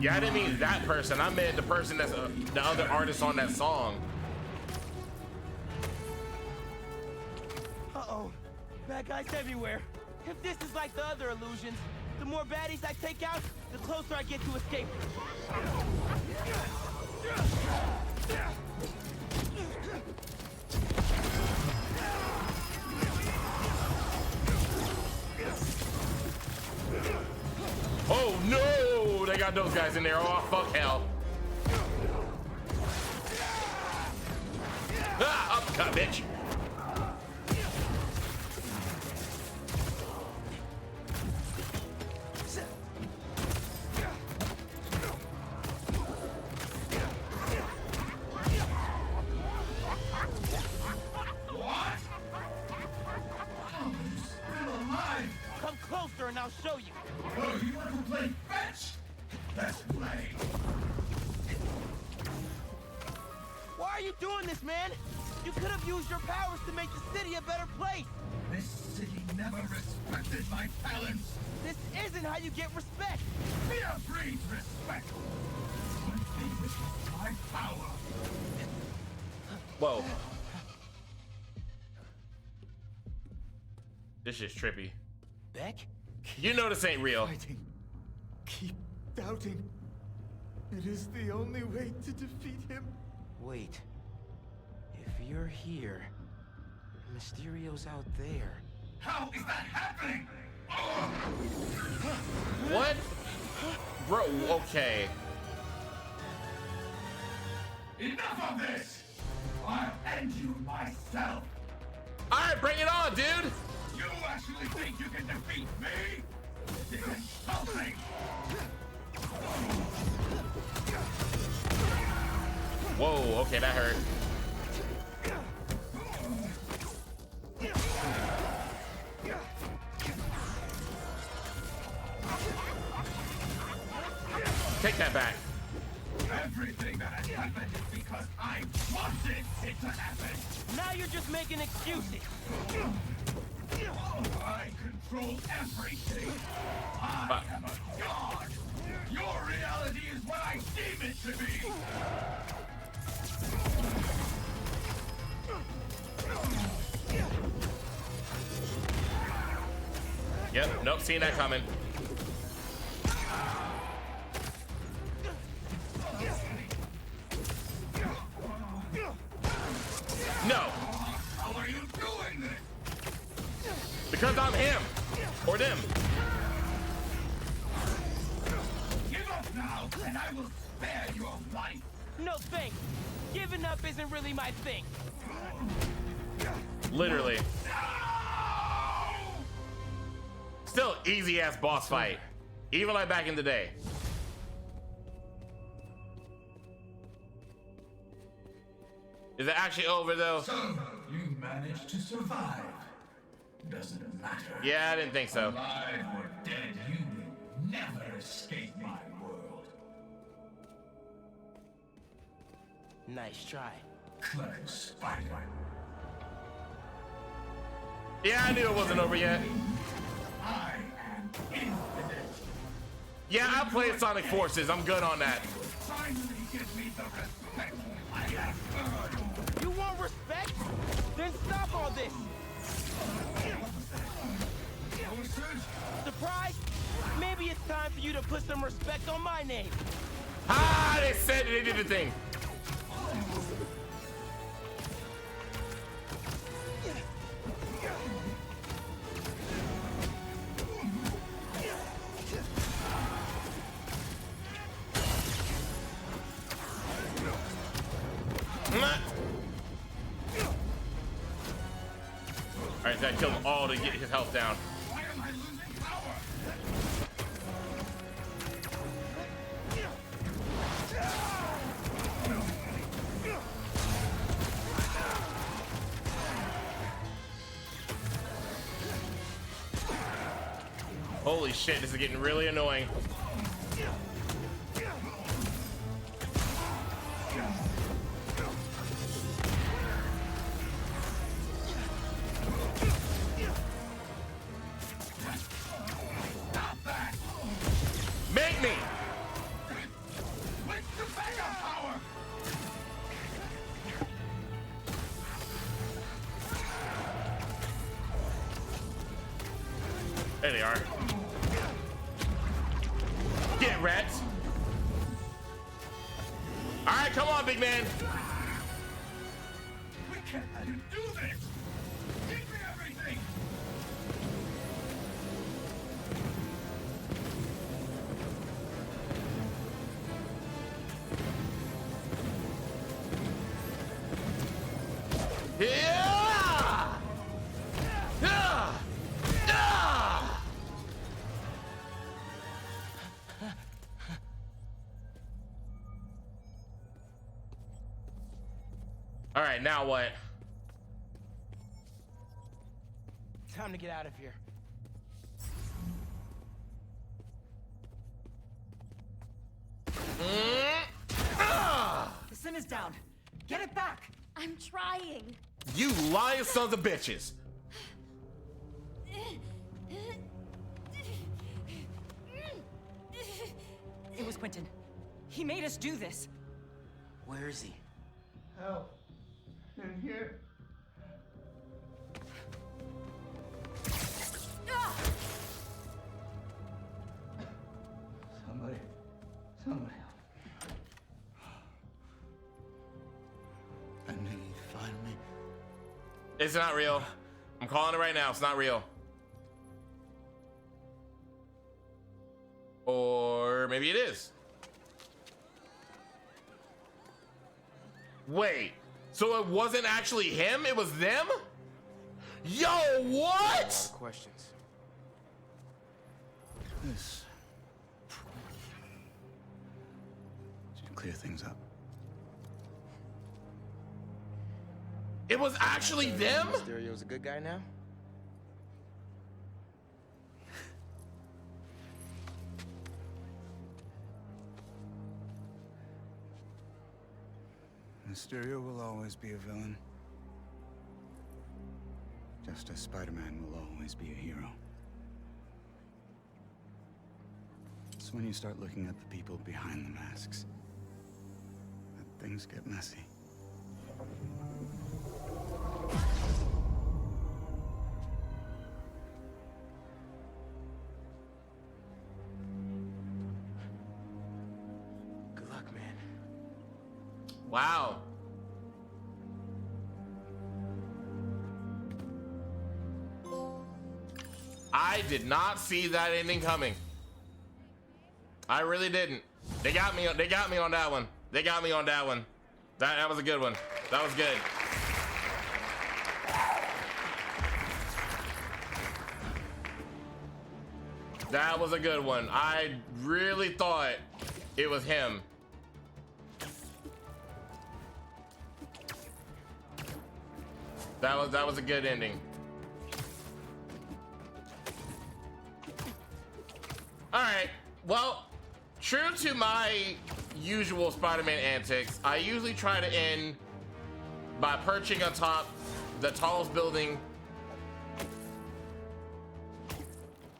Speaker 1: Yeah, I didn't mean that person. I meant the person that's the other artist on that song.
Speaker 4: Uh-oh. Bad guys everywhere. If this is like the other illusions, the more baddies I take out, the closer I get to escape.
Speaker 1: Oh no! They got those guys in there. Oh fuck hell. Ah, uppercut, bitch.
Speaker 4: Come closer and I'll show you.
Speaker 18: Oh, you want to play fetch? Let's play.
Speaker 4: Why are you doing this, man? You could have used your powers to make the city a better place.
Speaker 18: This city never respected my talents.
Speaker 4: This isn't how you get respect.
Speaker 18: Fear breeds respect. One thing is my power.
Speaker 1: Whoa. This is trippy.
Speaker 4: Beck?
Speaker 1: You know this ain't real.
Speaker 19: Fighting. Keep doubting. It is the only way to defeat him.
Speaker 4: Wait. If you're here, Mysterio's out there.
Speaker 18: How is that happening?
Speaker 1: What? Bro, okay.
Speaker 18: Enough of this! I'll end you myself.
Speaker 1: Alright, bring it on, dude!
Speaker 18: You actually think you can defeat me? This is insulting!
Speaker 1: Whoa, okay, that hurt. Take that back.
Speaker 18: Everything that has happened is because I wanted it to happen!
Speaker 4: Now you're just making excuses.
Speaker 18: I control everything. I am a god. Your reality is what I deem it to be.
Speaker 1: Yep, nope, seen that coming. No.
Speaker 18: How are you doing this?
Speaker 1: Because I'm him. Or them.
Speaker 18: Give up now, and I will spare your life.
Speaker 4: No thanks. Giving up isn't really my thing.
Speaker 1: Literally. Still easy ass boss fight. Even like back in the day. Is it actually over though?
Speaker 18: So, you managed to survive. Doesn't matter.
Speaker 1: Yeah, I didn't think so.
Speaker 18: Alive or dead, you will never escape my world.
Speaker 4: Nice try.
Speaker 18: Clever spider.
Speaker 1: Yeah, I knew it wasn't over yet.
Speaker 18: I am infinite.
Speaker 1: Yeah, I played Sonic Forces. I'm good on that.
Speaker 18: Finally give me the respect I have earned.
Speaker 4: You want respect? Then stop all this. Surprise? Maybe it's time for you to put some respect on my name.
Speaker 1: Ah, they said they did the thing. Alright, so I killed them all to get his health down.
Speaker 18: Why am I losing power?
Speaker 1: Holy shit, this is getting really annoying. Make me!
Speaker 18: What's the backup power?
Speaker 1: There they are. Get rats. All right, come on, big man.
Speaker 18: We can't let him do this. Give me everything.
Speaker 1: Yeah! Yeah! Yeah! All right, now what?
Speaker 4: Time to get out of here.
Speaker 11: The sin is down. Get it back.
Speaker 3: I'm trying.
Speaker 1: You lying sons of bitches.
Speaker 11: It was Quentin. He made us do this.
Speaker 4: Where is he?
Speaker 2: Help. In here. Somebody help. I knew you'd find me.
Speaker 1: It's not real. I'm calling it right now. It's not real. Or maybe it is. Wait. So it wasn't actually him? It was them? Yo, what?
Speaker 12: Questions.
Speaker 2: This should clear things up.
Speaker 1: It was actually them?
Speaker 4: Mysterio's a good guy now?
Speaker 2: Mysterio will always be a villain. Just as Spider-Man will always be a hero. It's when you start looking at the people behind the masks that things get messy.
Speaker 4: Good luck, man.
Speaker 1: Wow. I did not see that ending coming. I really didn't. They got me on that one. They got me on that one. That was a good one. That was good. That was a good one. I really thought it was him. That was a good ending. All right. Well, true to my usual Spider-Man antics, I usually try to end by perching on top the tallest building,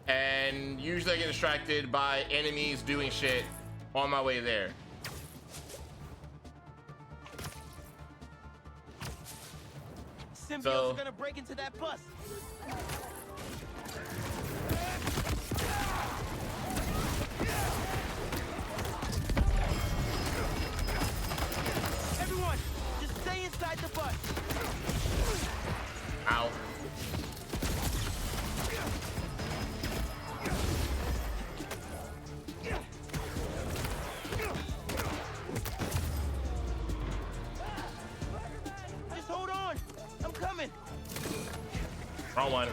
Speaker 1: and usually I get distracted by enemies doing shit on my way there.
Speaker 4: Symbiote's gonna break into that bus. Everyone, just stay inside the bus.
Speaker 1: Ow.
Speaker 4: Just hold on. I'm coming.
Speaker 1: Wrong one.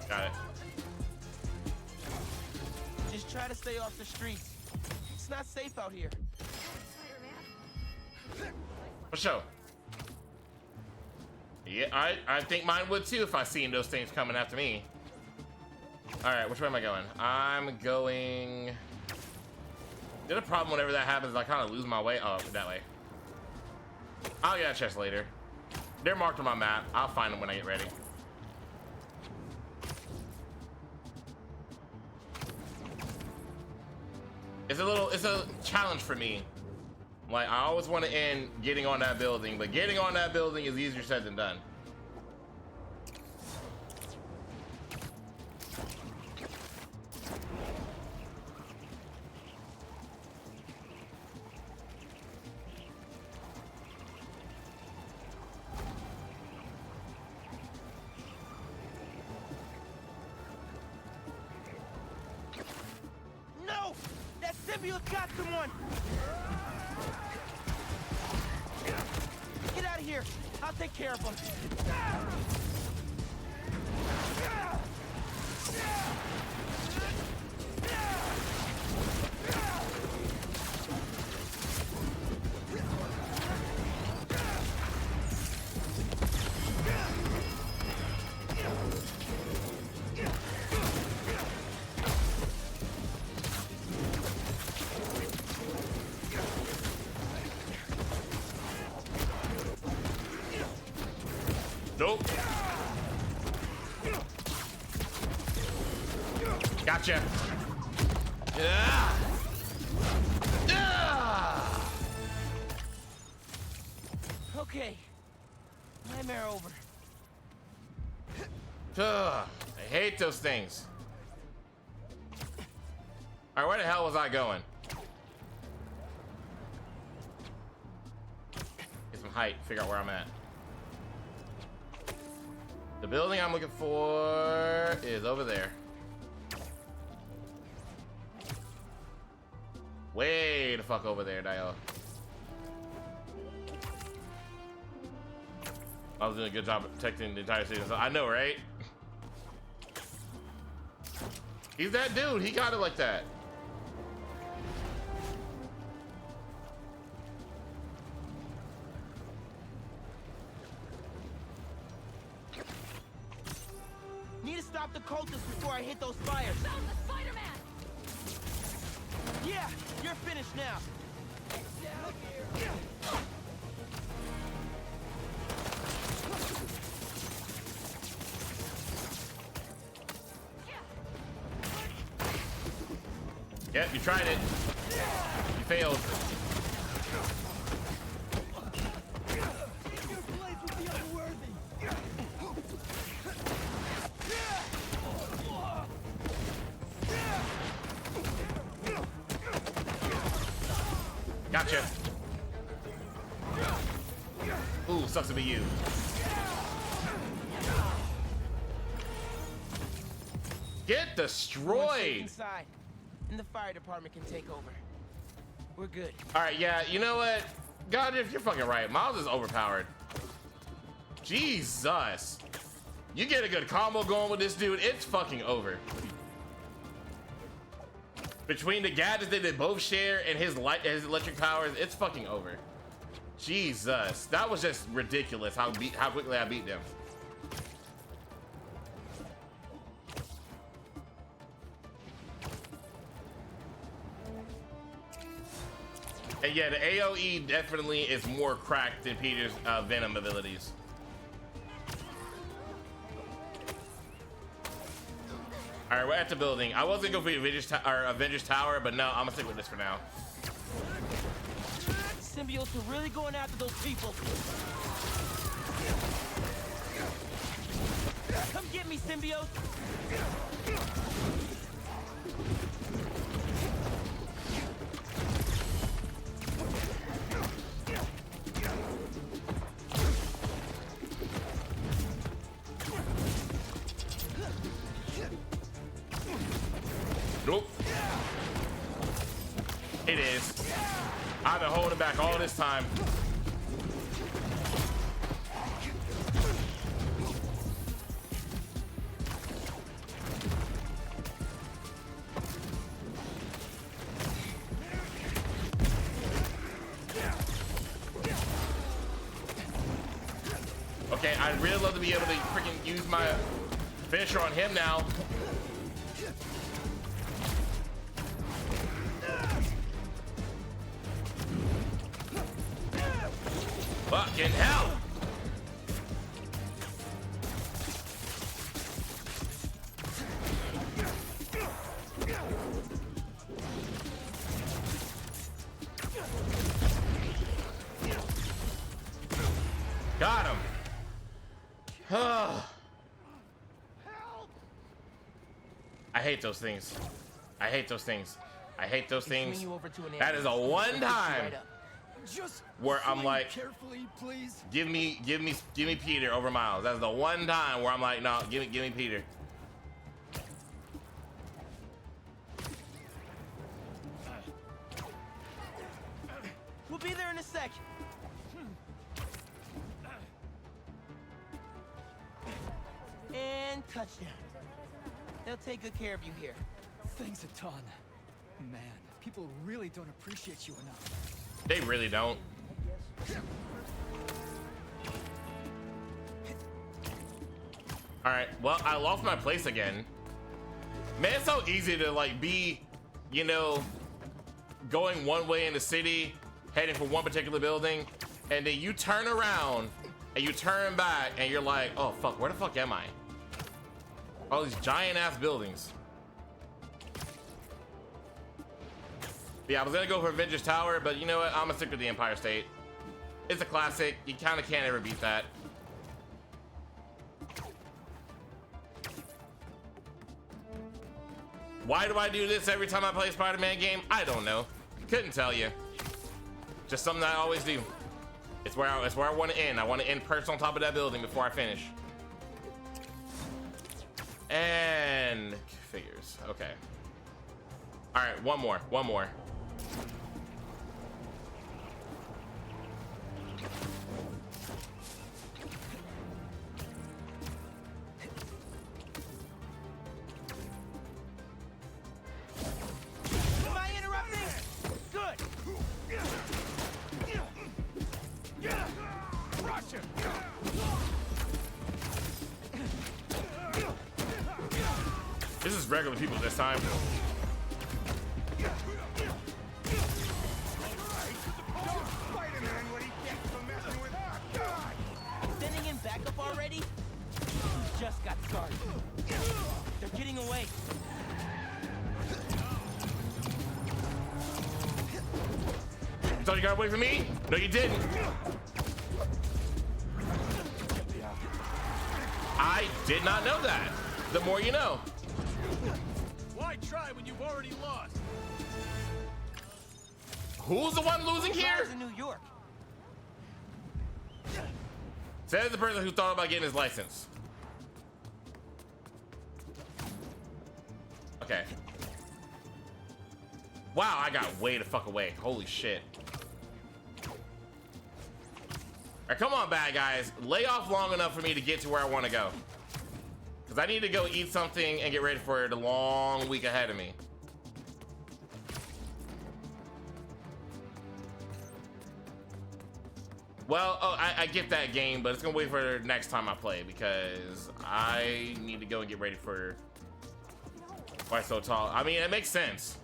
Speaker 1: Got it.
Speaker 4: Just try to stay off the streets. It's not safe out here.
Speaker 1: For sure. Yeah, I think mine would too if I seen those things coming after me. All right, which way am I going? I'm going... The other problem whenever that happens is I kind of lose my way. Oh, that way. I'll get a chest later. They're marked on my map. I'll find them when I get ready. It's a challenge for me. Like, I always want to end getting on that building, but getting on that building is easier said than done.
Speaker 4: No! That symbiote got someone! Get out of here! I'll take care of him.
Speaker 1: Nope. Gotcha. Yeah. Yeah.
Speaker 4: Okay. Nightmare over.
Speaker 1: Ugh, I hate those things. All right, where the hell was I going? Get some height, figure out where I'm at. The building I'm looking for is over there. Way the fuck over there, Dio. I was doing a good job of protecting the entire city. So I know, right? He's that dude. He got it like that.
Speaker 4: Need to stop the cultists before I hit those fires.
Speaker 3: Found the Spider-Man!
Speaker 4: Yeah, you're finished now. Get down here.
Speaker 1: Yep, you tried it. You failed. Gotcha. Ooh, sucks to be you. Get destroyed.
Speaker 4: Inside, and the fire department can take over. We're good.
Speaker 1: All right, yeah. You know what? God, if you're fucking right, Miles is overpowered. Jesus. You get a good combo going with this dude, it's fucking over. Between the gadgets that they both share and his electric powers, it's fucking over. Jesus, that was just ridiculous how quickly I beat them. And yeah, the AoE definitely is more cracked than Peter's Venom abilities. All right, we're at the building. I was gonna go for Avengers Tower, but no, I'm gonna stick with this for now.
Speaker 4: Symbiotes are really going after those people. Come get me, symbiote.
Speaker 1: Nope. It is. I've been holding back all this time. Okay, I'd really love to be able to freaking use my finisher on him now. Fucking hell! Got him. I hate those things. I hate those things. I hate those things. That is a one time where I'm like,
Speaker 19: carefully, please.
Speaker 1: give me Peter over Miles. That's the one time where I'm like, no, give me Peter.
Speaker 4: We'll be there in a sec. And touchdown. They'll take good care of you here.
Speaker 19: Thanks a ton. Man, people really don't appreciate you enough.
Speaker 1: They really don't. All right, well, I lost my place again. Man, it's so easy to like be, you know, going one way in the city, heading for one particular building, and then you turn around and you turn back and you're like, oh fuck, where the fuck am I? All these giant ass buildings. Yeah, I was gonna go for Avengers Tower, but you know what? I'm gonna stick with the Empire State. It's a classic. You kind of can't ever beat that. Why do I do this every time I play a Spider-Man game? I don't know. Couldn't tell you. Just something I always do. It's where I want to end. I want to end perched on top of that building before I finish. And figures. Okay. All right, one more.
Speaker 4: Am I interrupting? Good.
Speaker 19: Rush him.
Speaker 1: This is regular people this time.
Speaker 4: Sending in backup already? We just got started. They're getting away.
Speaker 1: thought you got away from me? No, you didn't. I did not know that. The more you know.
Speaker 9: Why try when you've already lost?
Speaker 1: Who's the one losing here?
Speaker 4: In New York.
Speaker 1: Says the person who thought about getting his license. Okay. Wow, I got way the fuck away. Holy shit. Alright, come on, bad guys. Lay off long enough for me to get to where I want to go. Because I need to go eat something and get ready for the long week ahead of me. Well, oh, I get that game, but it's gonna wait for next time I play because I need to go and get ready for Why So Tall. I mean, it makes sense.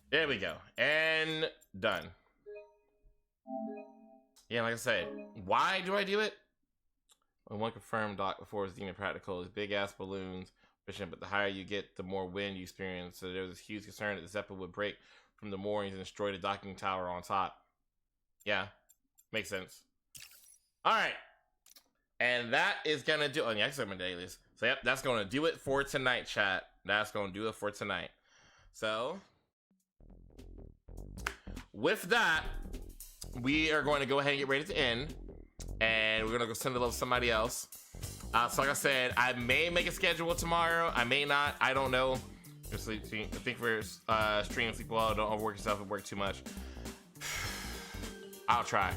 Speaker 1: There we go. And done. Yeah, like I said, why do I do it? When one confirmed dock before it's deemed practical is big ass balloons. But the higher you get, the more wind you experience. So there was this huge concern that the Zeppelin would break from the moorings and destroy the docking tower on top. Yeah, makes sense. All right, and that is gonna do. Oh yeah, I said my dailies. So yep, that's gonna do it for tonight, chat. That's gonna do it for tonight. So with that, we are going to go ahead and get ready to end, and we're gonna go send it over to somebody else. So like I said, I may make a schedule tomorrow. I may not. I don't know. Just I think for stream, sleep well. Don't overwork yourself and work too much. I'll try.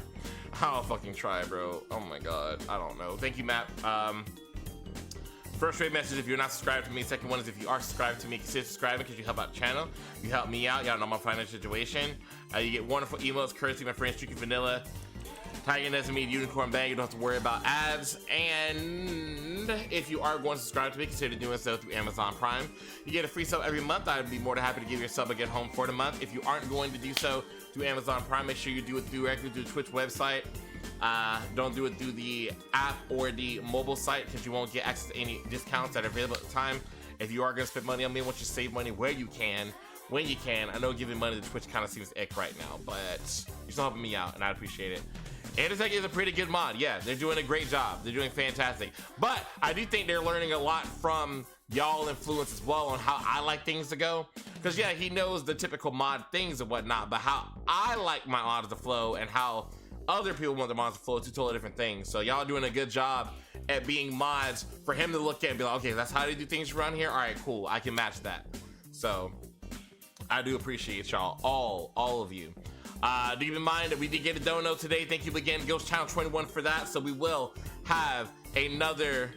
Speaker 1: I'll fucking try, bro. Oh my god. I don't know. Thank you, Matt. First rate message if you're not subscribed to me. Second one is if you are subscribed to me, consider subscribing because you help out the channel. You help me out. Y'all know my financial situation. You get wonderful emails courtesy of my friend Streaky Vanilla. Tiger doesn't mean Unicorn Bang. You don't have to worry about ads. And if you are going to subscribe to me, consider doing so through Amazon Prime. You get a free sub every month. I'd be more than happy to give your sub a get home for the month. If you aren't going to do so through Amazon Prime, make sure you do it directly through the Twitch website. Don't do it through the app or the mobile site because you won't get access to any discounts that are available at the time. If you are going to spend money on me, I want you to save money where you can, when you can. I know giving money to Twitch kind of seems ick right now, but you're still helping me out, and I appreciate it. Anatech is a pretty good mod. Yeah, they're doing a great job. They're doing fantastic. But I do think they're learning a lot from y'all influence as well on how I like things to go. Because yeah, he knows the typical mod things and whatnot, but how I like my mods to flow and how other people want their mods to flow, two totally different things. So y'all doing a good job at being mods for him to look at and be like, okay, that's how they do things around here. All right, cool. I can match that. So I do appreciate y'all, all of you. Do keep in mind that we did get a dono today. Thank you again, Ghost Channel 21 for that. So we will have another,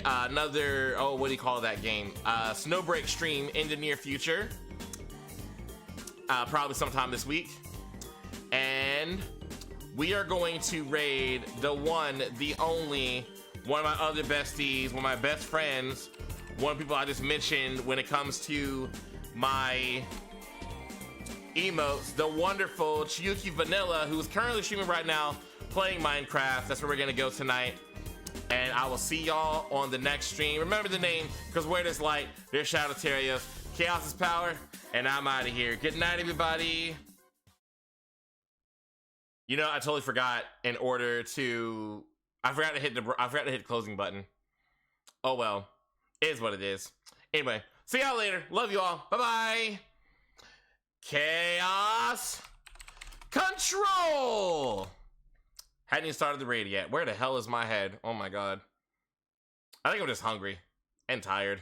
Speaker 1: oh, what do you call that game? Snowbreak stream in the near future. Probably sometime this week. And we are going to raid the one, the only, one of my other besties, one of my best friends, one of the people I just mentioned when it comes to my emotes, the wonderful Chiyuki Vanilla, who's currently streaming right now playing Minecraft. That's where we're gonna go tonight, and I will see y'all on the next stream. Remember the name, because where there's light, there's Shadow Terriers. Chaos is power, and I'm out of here. Good night, everybody. You know, I totally forgot. I forgot to hit the closing button. Oh well, it is what it is. Anyway, see y'all later. Love you all. Bye bye. Chaos Control! Hadn't even started the raid yet. Where the hell is my head? Oh my god. I think I'm just hungry and tired.